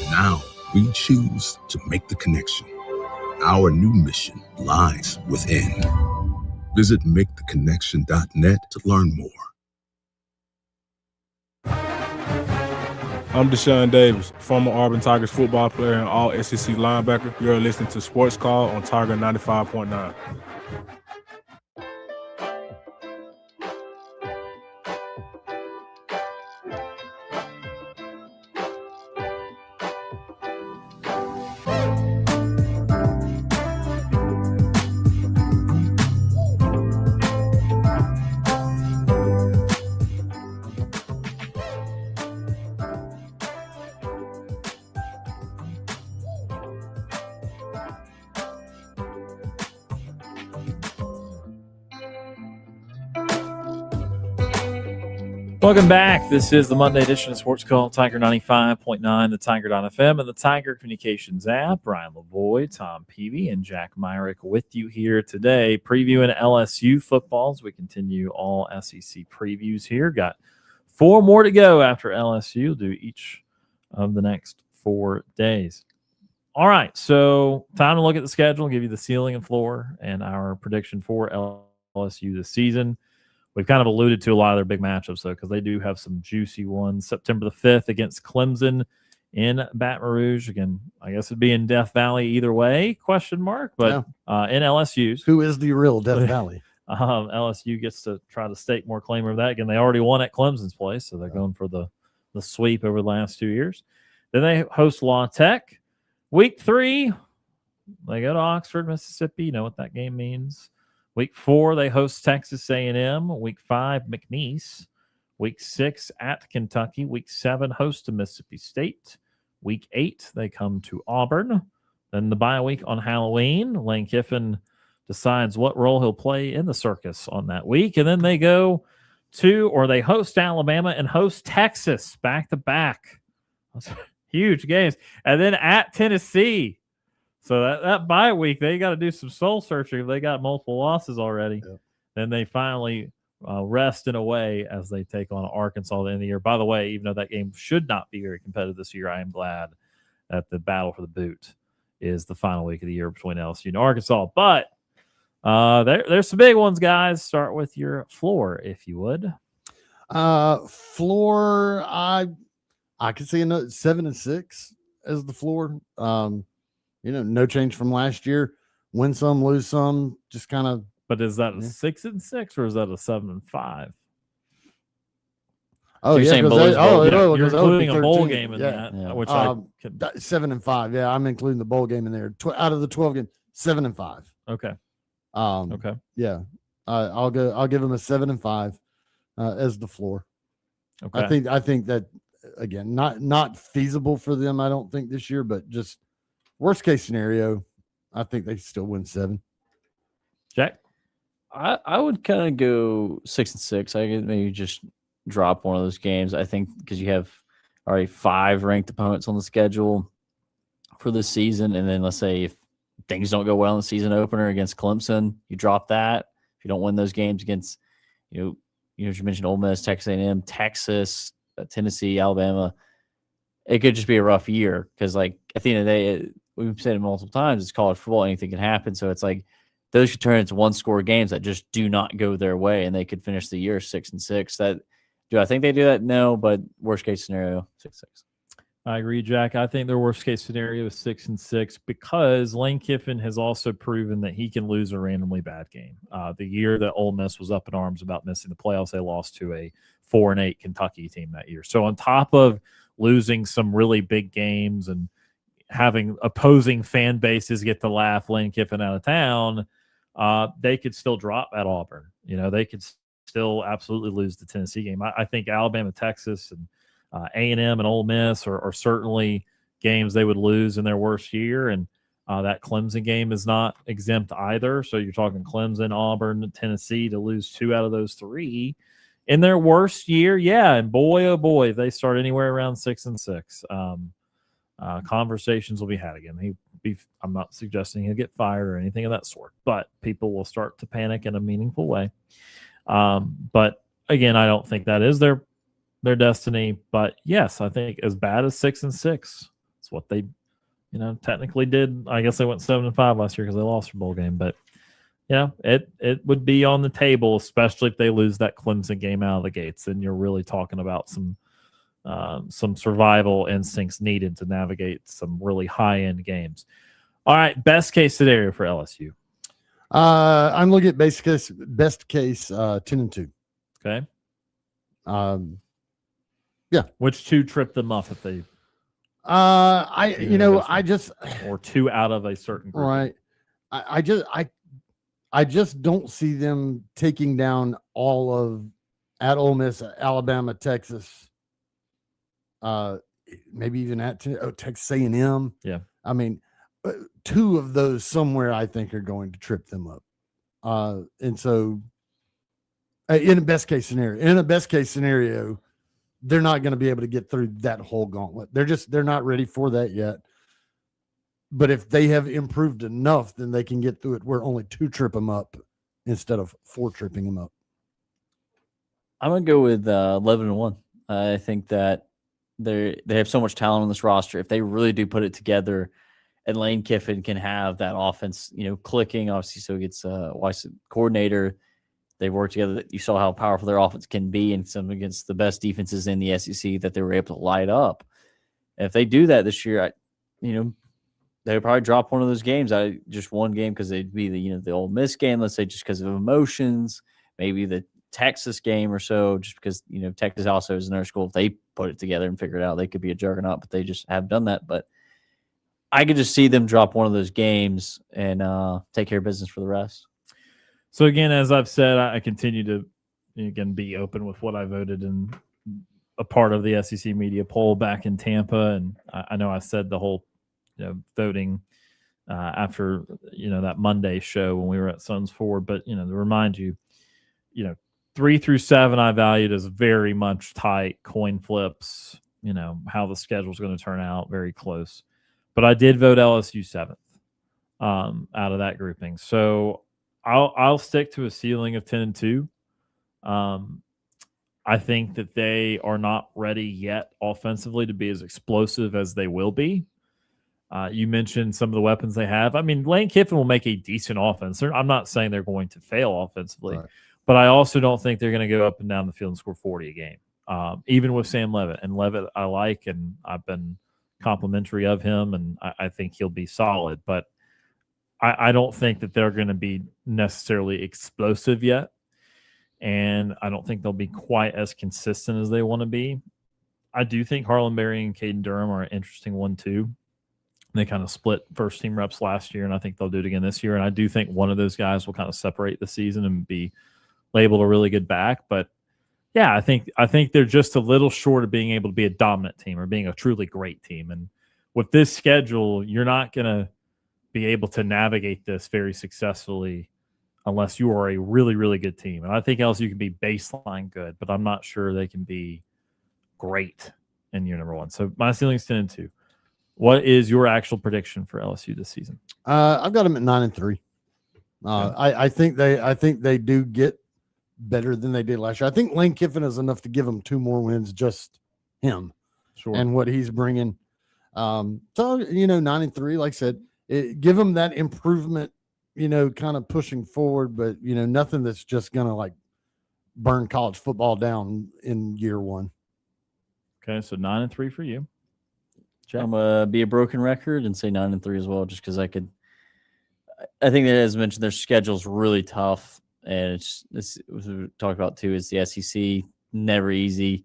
Speaker 27: Now we choose to make the connection. Our new mission lies within. Visit maketheconnection.net to learn more.
Speaker 28: I'm Deshaun Davis, former Auburn Tigers football player and all-SEC linebacker. You're listening to Sports Call on Tiger 95.9.
Speaker 2: Welcome back. This is the Monday edition of Sports Call, Tiger 95.9, the Tiger.fm, and the Tiger Communications app. Brian Lavoie, Tom Peavy, and Jack Myrick with you here today, previewing LSU football as we continue all SEC previews here. Got 4 more to go after LSU. Do each of the next 4 days. All right, so time to look at the schedule, give you the ceiling and floor, and our prediction for LSU this season. We've kind of alluded to a lot of their big matchups, though, because they do have some juicy ones. September the 5th against Clemson in Baton Rouge. Again, I guess it'd be in Death Valley either way, question mark, but in LSU's.
Speaker 3: Who is the real Death Valley?
Speaker 2: LSU gets to try to stake more claim over that. Again, they already won at Clemson's place, so they're going for the sweep over the last 2 years. Then they host La Tech. Week 3, they go to Oxford, Mississippi. You know what that game means. Week 4, they host Texas A&M. Week 5, McNeese. Week 6, at Kentucky. Week 7, host to Mississippi State. Week 8, they come to Auburn. Then the bye week on Halloween. Lane Kiffin decides what role he'll play in the circus on that week. And then they go they host Alabama and host Texas back-to-back. Huge games. And then at Tennessee. So that bye week, they got to do some soul searching. They got multiple losses already. Yep. Then they finally rest in a way as they take on Arkansas at the end of the year. By the way, even though that game should not be very competitive this year, I am glad that the battle for the boot is the final week of the year between LSU and Arkansas. But there's some big ones, guys. Start with your floor, if you would.
Speaker 3: Floor, I could see another 7-6 as the floor. No change from last year. Win some, lose some, just kind of.
Speaker 2: But is that a 6-6 or is that a 7-5?
Speaker 3: Oh,
Speaker 2: so
Speaker 3: yeah.
Speaker 2: You're including a bowl game in that. Which
Speaker 3: 7-5. Yeah, I'm including the bowl game in there. Out of the 12 games, 7-5.
Speaker 2: Okay.
Speaker 3: Okay. Yeah. I'll give them a 7-5 as the floor.
Speaker 2: Okay.
Speaker 3: I think that, again, not feasible for them, I don't think, this year, but just worst case scenario, I think they still win 7.
Speaker 2: Jack?
Speaker 4: I would kind of go 6-6. I could maybe just drop one of those games. I think because you have already 5 ranked opponents on the schedule for this season. And then let's say if things don't go well in the season opener against Clemson, you drop that. If you don't win those games against, you mentioned Ole Miss, Texas A&M, Texas, Tennessee, Alabama, it could just be a rough year because, like, at the end of the day, we've said it multiple times, it's college football, anything can happen. So it's like those could turn into one-score games that just do not go their way, and they could finish the year 6-6. Do I think they do that? No, but worst-case scenario, 6-6.
Speaker 2: I agree, Jack. I think their worst-case scenario is 6-6 because Lane Kiffin has also proven that he can lose a randomly bad game. The year that Ole Miss was up in arms about missing the playoffs, they lost to a 4-8 Kentucky team that year. So on top of losing some really big games and having opposing fan bases get to laugh Lane Kiffin out of town, they could still drop at Auburn. They could still absolutely lose the Tennessee game. I think Alabama, Texas, and A&M and Ole Miss are certainly games they would lose in their worst year, and that Clemson game is not exempt either. So you're talking Clemson, Auburn, Tennessee to lose 2 out of those 3 in their worst year. Yeah, and boy, oh boy, if they start anywhere around 6-6. Conversations will be had again. I'm not suggesting he'll get fired or anything of that sort, but people will start to panic in a meaningful way. But again, I don't think that is their destiny. But yes, I think as bad as 6-6, it's what they, technically did. I guess they went 7-5 last year because they lost their bowl game. But it would be on the table, especially if they lose that Clemson game out of the gates. Then you're really talking about some survival instincts needed to navigate some really high-end games. All right, best case scenario for LSU.
Speaker 3: I'm looking at best case 10-2.
Speaker 2: Okay.
Speaker 3: Yeah.
Speaker 2: Which 2 trip them up if they?
Speaker 3: I just
Speaker 2: or 2 out of a certain group.
Speaker 3: Right. I just don't see them taking down all of at Ole Miss, Alabama, Texas. Maybe even at Texas A&M.
Speaker 2: Yeah.
Speaker 3: I mean, 2 of those somewhere I think are going to trip them up. And so In a best case scenario, they're not going to be able to get through that whole gauntlet. They're not ready for that yet. But if they have improved enough, then they can get through it where only 2 trip them up instead of 4 tripping them up.
Speaker 4: I'm gonna go with 11-1. I think that they have so much talent on this roster. If they really do put it together, and Lane Kiffin can have that offense, clicking. Obviously, so he gets Weiss coordinator. They work together. You saw how powerful their offense can be, and some against the best defenses in the SEC that they were able to light up. And if they do that this year, they would probably drop one of those games. Just one game because they'd be the Ole Miss game. Let's say just because of emotions, maybe the Texas game or so, just because Texas also is another school. If they put it together and figure it out, they could be a juggernaut. But they just have done that. But I could just see them drop one of those games and take care of business for the rest.
Speaker 2: So again, as I've said, I continue to be open with what I voted in a part of the SEC media poll back in Tampa, and I know I said the whole voting after that Monday show when we were at Suns Ford, but to remind you, 3 through 7 I valued as very much tight coin flips. How the schedule is going to turn out, very close. But I did vote LSU 7th out of that grouping. So I'll stick to a ceiling of 10-2. I think that they are not ready yet offensively to be as explosive as they will be. You mentioned some of the weapons they have. I mean, Lane Kiffin will make a decent offense. I'm not saying they're going to fail offensively, but I also don't think they're going to go up and down the field and score 40 a game, even with Sam Leavitt. And Leavitt I like, and I've been complimentary of him, and I think he'll be solid. But I don't think that they're going to be necessarily explosive yet, and I don't think they'll be quite as consistent as they want to be. I do think Harlan Berry and Caden Durham are an interesting one too. They kind of split first team reps last year, and I think they'll do it again this year. And I do think one of those guys will kind of separate the season and be labeled a really good back. But yeah, I think they're just a little short of being able to be a dominant team or being a truly great team. And with this schedule, you're not going to be able to navigate this very successfully unless you are a really, really good team. And I think LSU can be baseline good, but I'm not sure they can be great in year number 1. So my ceiling's 10-2. What is your actual prediction for LSU this season?
Speaker 3: I've got them at 9-3. I think they do get better than they did last year. I think Lane Kiffin is enough to give them 2 more wins, just him and what he's bringing. So 9-3, like I said, give them that improvement, kind of pushing forward, but nothing that's just gonna like burn college football down in year 1.
Speaker 2: Okay, so 9-3 for you.
Speaker 4: Jack? I'm gonna be a broken record and say 9-3 as well, just because I think that, as mentioned, their schedule's really tough, and it's we talked about too. Is the SEC never easy,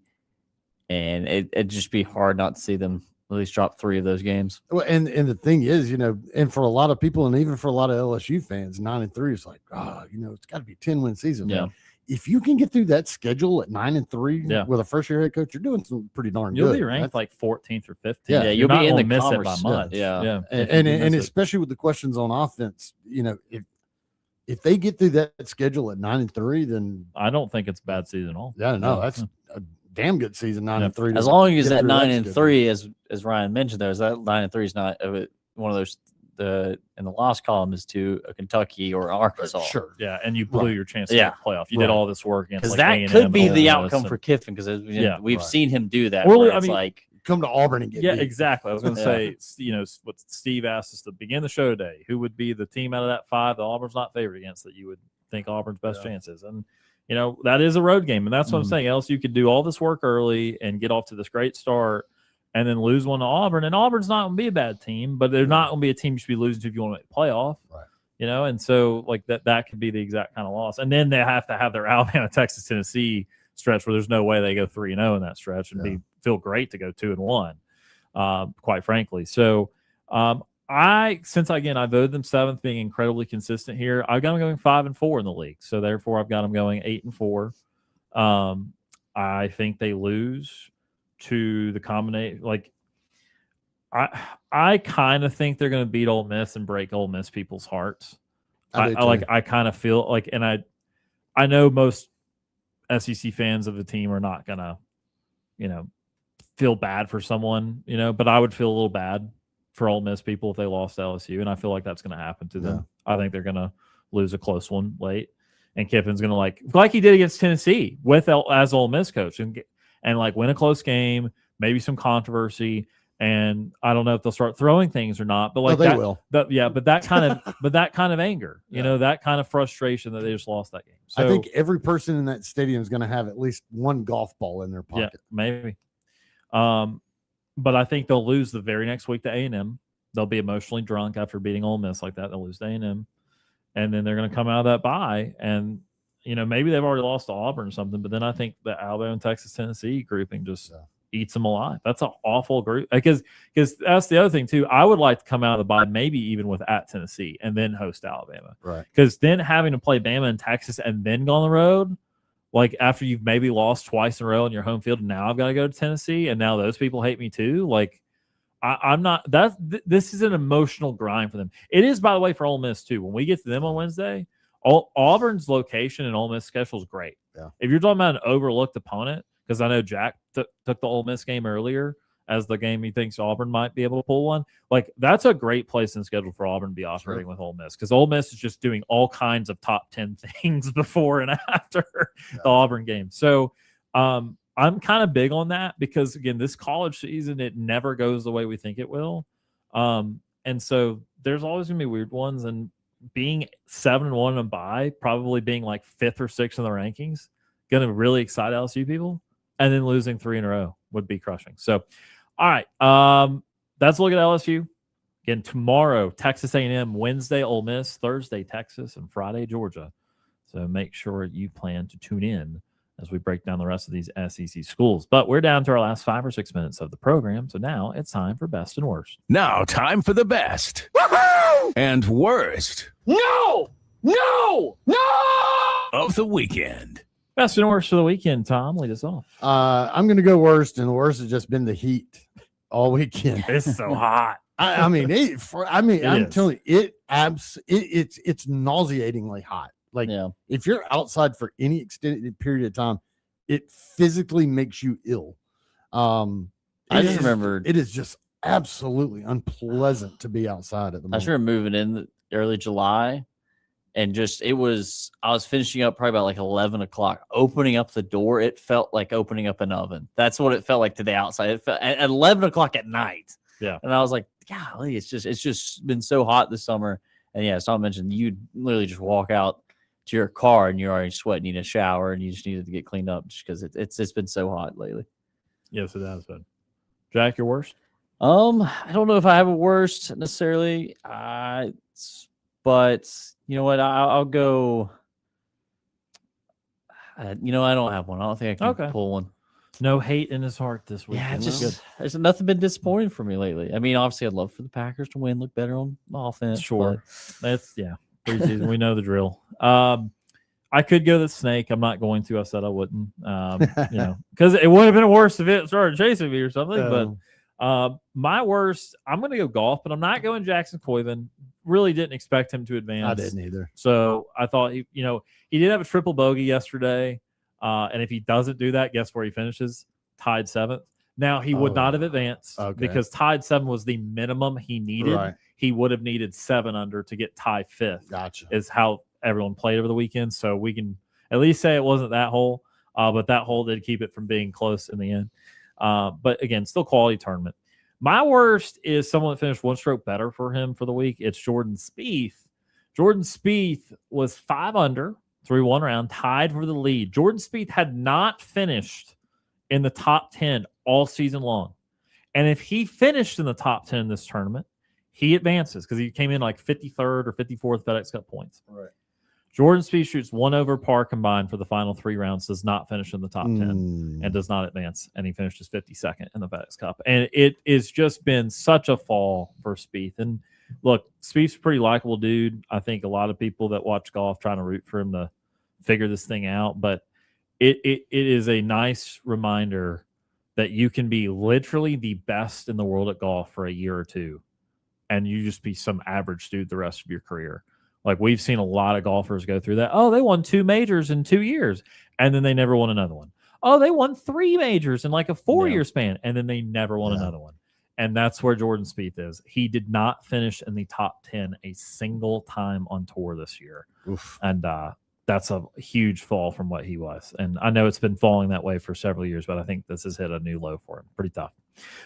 Speaker 4: and it'd just be hard not to see them at least drop 3 of those games.
Speaker 3: Well, and the thing is, and for a lot of people, and even for a lot of LSU fans, 9-3 is like, it's got to be a 10-win season.
Speaker 4: Yeah.
Speaker 3: Man. If you can get through that schedule at 9-3 with a first-year head coach, you're doing some pretty darn good.
Speaker 2: You'll be ranked like 14th or 15th.
Speaker 3: Yeah,
Speaker 4: you'll be in the
Speaker 2: miss it by
Speaker 4: conference.
Speaker 2: much.
Speaker 4: Yeah.
Speaker 3: And especially with the questions on offense, if they get through that schedule at 9-3, then
Speaker 2: I don't think it's a bad season at all.
Speaker 3: Yeah, no, that's a damn good season. 9-3.
Speaker 4: As long as that 9-3, as Ryan mentioned, there is that 9-3 is not one of those. In the loss column is to a Kentucky or Arkansas.
Speaker 3: Sure.
Speaker 2: Yeah, and you blew your chance to make the playoff. You did all this work against
Speaker 4: because
Speaker 2: like
Speaker 4: that could be the outcome for Kiffin because we've seen him do that.
Speaker 2: Or,
Speaker 4: it's like
Speaker 3: come to Auburn and get beat.
Speaker 2: Exactly. I was going to say, what Steve asked us to begin the show today, who would be the team out of that 5 that Auburn's not favored against that you would think Auburn's best chances? And, that is a road game. And that's what I'm saying. LSU could do all this work early and get off to this great start and then lose one to Auburn. And Auburn's not going to be a bad team, but they're not going to be a team you should be losing to if you want to make the playoff.
Speaker 3: Right.
Speaker 2: And so like that could be the exact kind of loss. And then they have to have their Alabama, Texas, Tennessee stretch where there's no way they go 3-0 in that stretch and feel great to go 2-1, quite frankly. So since I voted them 7th, being incredibly consistent here, I've got them going 5-4 in the league. So therefore I've got them going 8-4. I think they lose to the combination. Like I kind of think they're going to beat Ole Miss and break Ole Miss people's hearts. I kind of feel like, and I know most SEC fans of the team are not gonna, feel bad for someone, but I would feel a little bad for Ole Miss people if they lost to LSU, and I feel like that's going to happen to them. I think they're going to lose a close one late, and Kiffin's going to like he did against Tennessee as Ole Miss coach, and win a close game, maybe some controversy, and I don't know if they'll start throwing things or not, but
Speaker 3: they will.
Speaker 2: But that kind of anger, that kind of frustration that they just lost that game. So
Speaker 3: I think every person in that stadium is going to have at least one golf ball in their pocket.
Speaker 2: Yeah, maybe. But I think they'll lose the very next week to A&M. They'll be emotionally drunk after beating Ole Miss like that. They'll lose to A&M, and then they're going to come out of that bye, and maybe they've already lost to Auburn or something. But then I think the Alabama, Texas, Tennessee grouping just eats them alive. That's an awful group because that's the other thing too. I would like to come out of the bye maybe even with at Tennessee and then host Alabama,
Speaker 3: right?
Speaker 2: Because then having to play Bama and Texas and then go on the road. Like after you've maybe lost twice in a row in your home field, and now I've got to go to Tennessee, and now those people hate me too. Like I'm not. This is an emotional grind for them. It is, by the way, for Ole Miss too. When we get to them on Wednesday, Auburn's location and Ole Miss schedule is great.
Speaker 3: Yeah.
Speaker 2: If you're talking about an overlooked opponent, because I know Jack took the Ole Miss game earlier as the game he thinks Auburn might be able to pull one. Like that's a great place in schedule for Auburn to be operating with Ole Miss, because Ole Miss is just doing all kinds of top 10 things before and after the Auburn game. So I'm kind of big on that because again, this college season, it never goes the way we think it will. And so there's always gonna be weird ones, and being 7-1 and a bye, probably being like 5th or 6th in the rankings, gonna really excite LSU people, and then losing 3 in a row would be crushing. So all right, let's look at LSU. Again, tomorrow, Texas A&M, Wednesday, Ole Miss, Thursday, Texas, and Friday, Georgia. So make sure you plan to tune in as we break down the rest of these SEC schools. But we're down to our last 5 or 6 minutes of the program, so now it's time for best and worst.
Speaker 1: Now, time for the best and worst
Speaker 12: No!
Speaker 1: of the weekend.
Speaker 2: Best and worst for the weekend, Tom. Lead us off.
Speaker 3: I'm going to go worst, and the worst has just been the heat all weekend.
Speaker 2: It's so hot.
Speaker 3: I'm telling you, it's nauseatingly hot. Like if you're outside for any extended period of time, it physically makes you ill.
Speaker 4: I just remembered
Speaker 3: it is just absolutely unpleasant to be outside at the moment.
Speaker 4: I just remember moving in early July, and I was finishing up probably about like 11 o'clock, opening up the door. It felt like opening up an oven. That's what it felt like to the outside. It felt at 11 o'clock at night.
Speaker 2: Yeah.
Speaker 4: And I was like, golly, it's just been so hot this summer. And yeah, as Tom mentioned, you literally just walk out to your car and you're already sweating, need a shower, and you just needed to get cleaned up just because it's been so hot lately.
Speaker 2: Yes, it has been. Jack, your worst?
Speaker 4: I don't know if I have a worst necessarily. But you know what? I'll go. I don't have one. I don't think I can pull one.
Speaker 2: No hate in his heart this week.
Speaker 4: Yeah, there's nothing been disappointing for me lately. I mean, obviously, I'd love for the Packers to win, look better on offense.
Speaker 2: Sure, that's preseason. We know the drill. I could go the snake. I'm not going to. I said I wouldn't. Because it would have been worse if it started chasing me or something. But my worst, I'm going to go golf, but I'm not going Jackson Coyven. Really didn't expect him to advance.
Speaker 3: I didn't either.
Speaker 2: So I thought he did have a triple bogey yesterday. And if he doesn't do that, guess where he finishes? Tied 7th. Now he would not have advanced because tied 7 was the minimum he needed.
Speaker 3: Right.
Speaker 2: He would have needed 7 under to get tied 5th.
Speaker 3: Gotcha.
Speaker 2: Is how everyone played over the weekend. So we can at least say it wasn't that hole, but that hole did keep it from being close in the end. But again, still quality tournament. My worst is someone that finished 1 stroke better for him for the week. It's Jordan Spieth. Jordan Spieth was 5 under through 1 round, tied for the lead. Jordan Spieth had not finished in the top 10 all season long. And if he finished in the top 10 in this tournament, he advances because he came in like 53rd or 54th FedEx Cup points.
Speaker 3: Right.
Speaker 2: Jordan Spieth shoots 1 over par combined for the final 3 rounds, does not finish in the top 10 and does not advance. And he finishes 52nd in the FedEx Cup. And it has just been such a fall for Spieth. And look, Spieth's a pretty likable dude. I think a lot of people that watch golf trying to root for him to figure this thing out. But it is a nice reminder that you can be literally the best in the world at golf for a year or two, and you just be some average dude the rest of your career. Like we've seen a lot of golfers go through that. Oh, they won 2 majors in 2 years, and then they never won another one. Oh, they won 3 majors in like a 4-year span, and then they never won another one. And that's where Jordan Spieth is. He did not finish in the top 10 a single time on tour this year.
Speaker 3: Oof.
Speaker 2: And that's a huge fall from what he was. And I know it's been falling that way for several years, but I think this has hit a new low for him. Pretty tough.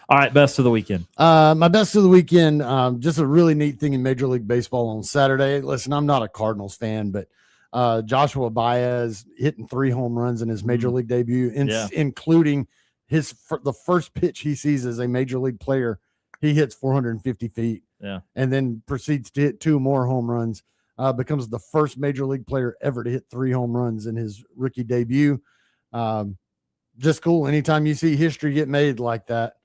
Speaker 2: All right, best of the weekend.
Speaker 3: My best of the weekend, just a really neat thing in Major League Baseball on Saturday. Listen, I'm not a Cardinals fan, but Joshua Baez hitting 3 home runs in his Major League debut, including the first pitch he sees as a Major League player. He hits 450 feet and then proceeds to hit 2 more home runs. Becomes the first Major League player ever to hit 3 home runs in his rookie debut. Just cool. Anytime you see history get made like that,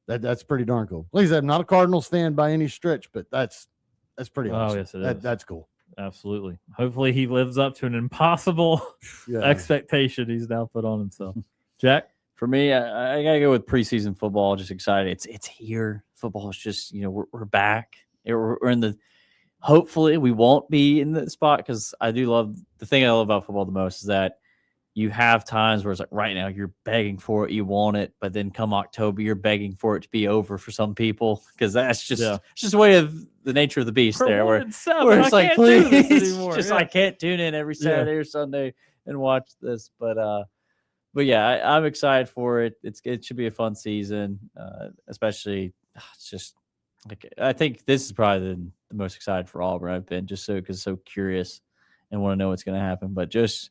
Speaker 3: that's pretty darn cool. Like I said, I'm not a Cardinals fan by any stretch, but that's pretty awesome.
Speaker 2: Oh, yes, it is.
Speaker 3: That's cool.
Speaker 2: Absolutely. Hopefully he lives up to an impossible expectation he's now put on himself. Jack?
Speaker 4: For me, I got to go with preseason football. Just excited. It's here. Football is just, we're back. We're in the – hopefully we won't be in the spot because I do love – the thing I love about football the most is that you have times where it's like right now you're begging for it, you want it, but then come October you're begging for it to be over for some people because that's just it's just the way of the nature of the beast there. Where it's like, please, I can't tune in every Saturday or Sunday and watch this. But yeah, I'm excited for it. It should be a fun season, especially. It's just like I think this is probably the most excited for Auburn I've been, just because so curious and want to know what's going to happen. But just.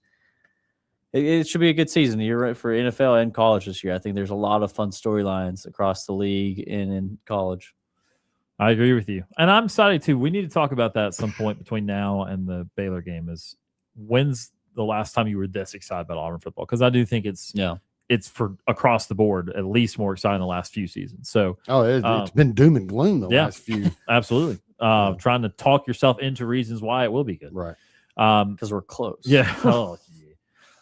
Speaker 4: It should be a good season. You're right for NFL and college this year. I think there's a lot of fun storylines across the league and in college.
Speaker 2: I agree with you. And I'm excited too. We need to talk about that at some point between now and the Baylor game is when's the last time you were this excited about Auburn football? Because I do think it's for across the board, at least more exciting in the last few seasons. So
Speaker 3: it's been doom and gloom the last few.
Speaker 2: Absolutely. Trying to talk yourself into reasons why it will be good.
Speaker 3: Right.
Speaker 4: Because we're close.
Speaker 2: Yeah.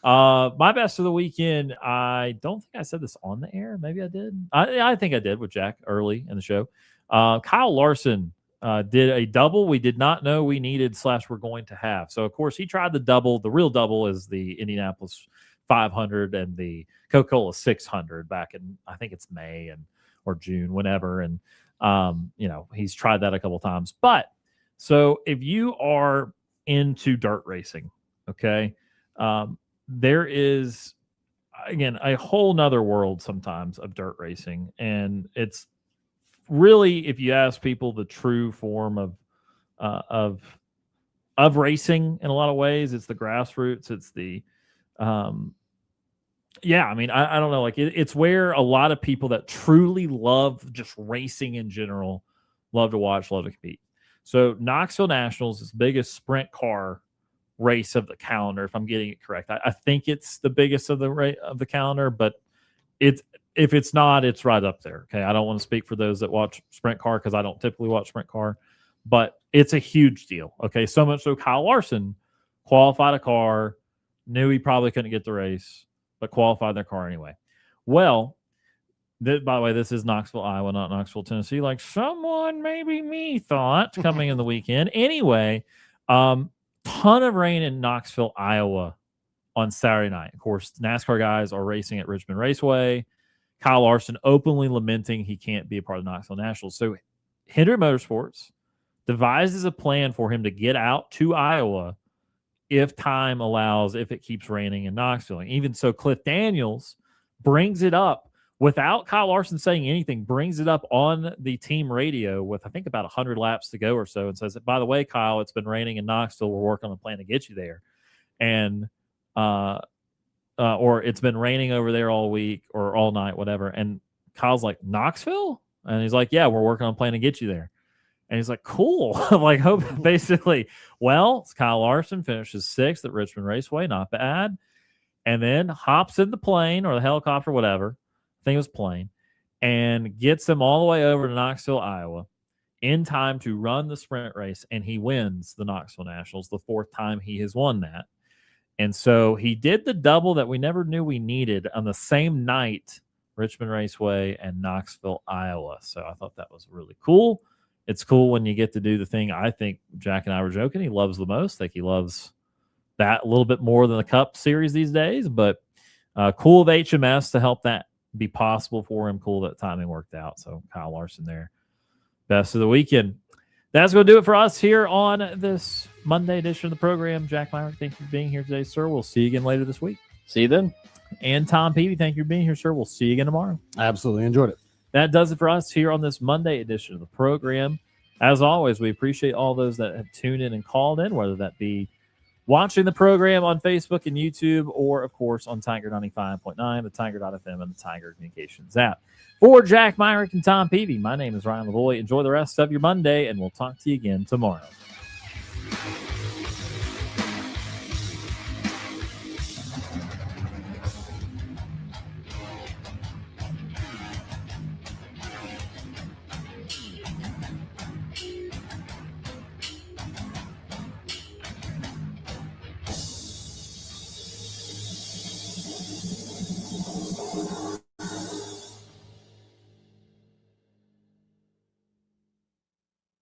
Speaker 2: My best of the weekend, I don't think I said this on the air. Maybe I did. I think I did with Jack early in the show. Kyle Larson did a double we did not know we needed / we're going to have. So, of course, he tried the double. The real double is the Indianapolis 500 and the Coca-Cola 600 back in, I think it's May or June, whenever. And, he's tried that a couple times. But so if you are into dirt racing, okay, there is, again, a whole nother world sometimes of dirt racing. And it's really, if you ask people, the true form of racing in a lot of ways. It's the grassroots. It's the, I mean, I don't know. Like it's where a lot of people that truly love just racing in general love to watch, love to compete. So Knoxville Nationals is the biggest sprint car race of the calendar, if I'm getting it correct. I think it's the biggest of the calendar, but if it's not, it's right up there. Okay, I don't want to speak for those that watch sprint car because I don't typically watch sprint car, but it's a huge deal. Okay, so much so Kyle Larson qualified a car, knew he probably couldn't get the race, but qualified their car anyway. Well, by the way, this is Knoxville, Iowa, not Knoxville, Tennessee, like someone, maybe me, thought coming in the weekend. Anyway, ton of rain in Knoxville, Iowa on Saturday night. Of course, NASCAR guys are racing at Richmond Raceway. Kyle Larson openly lamenting he can't be a part of the Knoxville Nationals. So Hendrick Motorsports devises a plan for him to get out to Iowa if time allows, if it keeps raining in Knoxville. And even so, Cliff Daniels brings it up without Kyle Larson saying anything, brings it up on the team radio with, I think, about 100 laps to go or so, and says, by the way, Kyle, it's been raining in Knoxville. We're working on a plan to get you there. And, or it's been raining over there all week or all night, whatever. And Kyle's like, Knoxville? And he's like, yeah, we're working on a plan to get you there. And he's like, cool. I'm like, hope basically, well, Kyle Larson finishes 6th at Richmond Raceway. Not bad. And then hops in the plane or the helicopter, whatever. I think it was plane, and gets him all the way over to Knoxville, Iowa in time to run the sprint race. And he wins the Knoxville Nationals, the 4th time he has won that. And so he did the double that we never knew we needed on the same night, Richmond Raceway and Knoxville, Iowa. So I thought that was really cool. it's cool when you get to do the thing I think Jack and I were joking he loves the most. Like he loves that a little bit more than the Cup Series these days, but cool of HMS to help that be possible for him. Cool that timing worked out. So Kyle Larson there. Best of the weekend. That's going to do it for us here on this Monday edition of the program. Jack Myrick, thank you for being here today, sir. We'll see you again later this week.
Speaker 4: See you then.
Speaker 2: And Tom Peavy, thank you for being here, sir. We'll see you again tomorrow.
Speaker 3: Absolutely enjoyed it.
Speaker 2: That does it for us here on this Monday edition of the program. As always, we appreciate all those that have tuned in and called in, whether that be watching the program on Facebook and YouTube, or, of course, on Tiger 95.9, the Tiger.fm, and the Tiger Communications app. For Jack Myrick and Tom Peavy, my name is Ryan Lavoie. Enjoy the rest of your Monday, and we'll talk to you again tomorrow.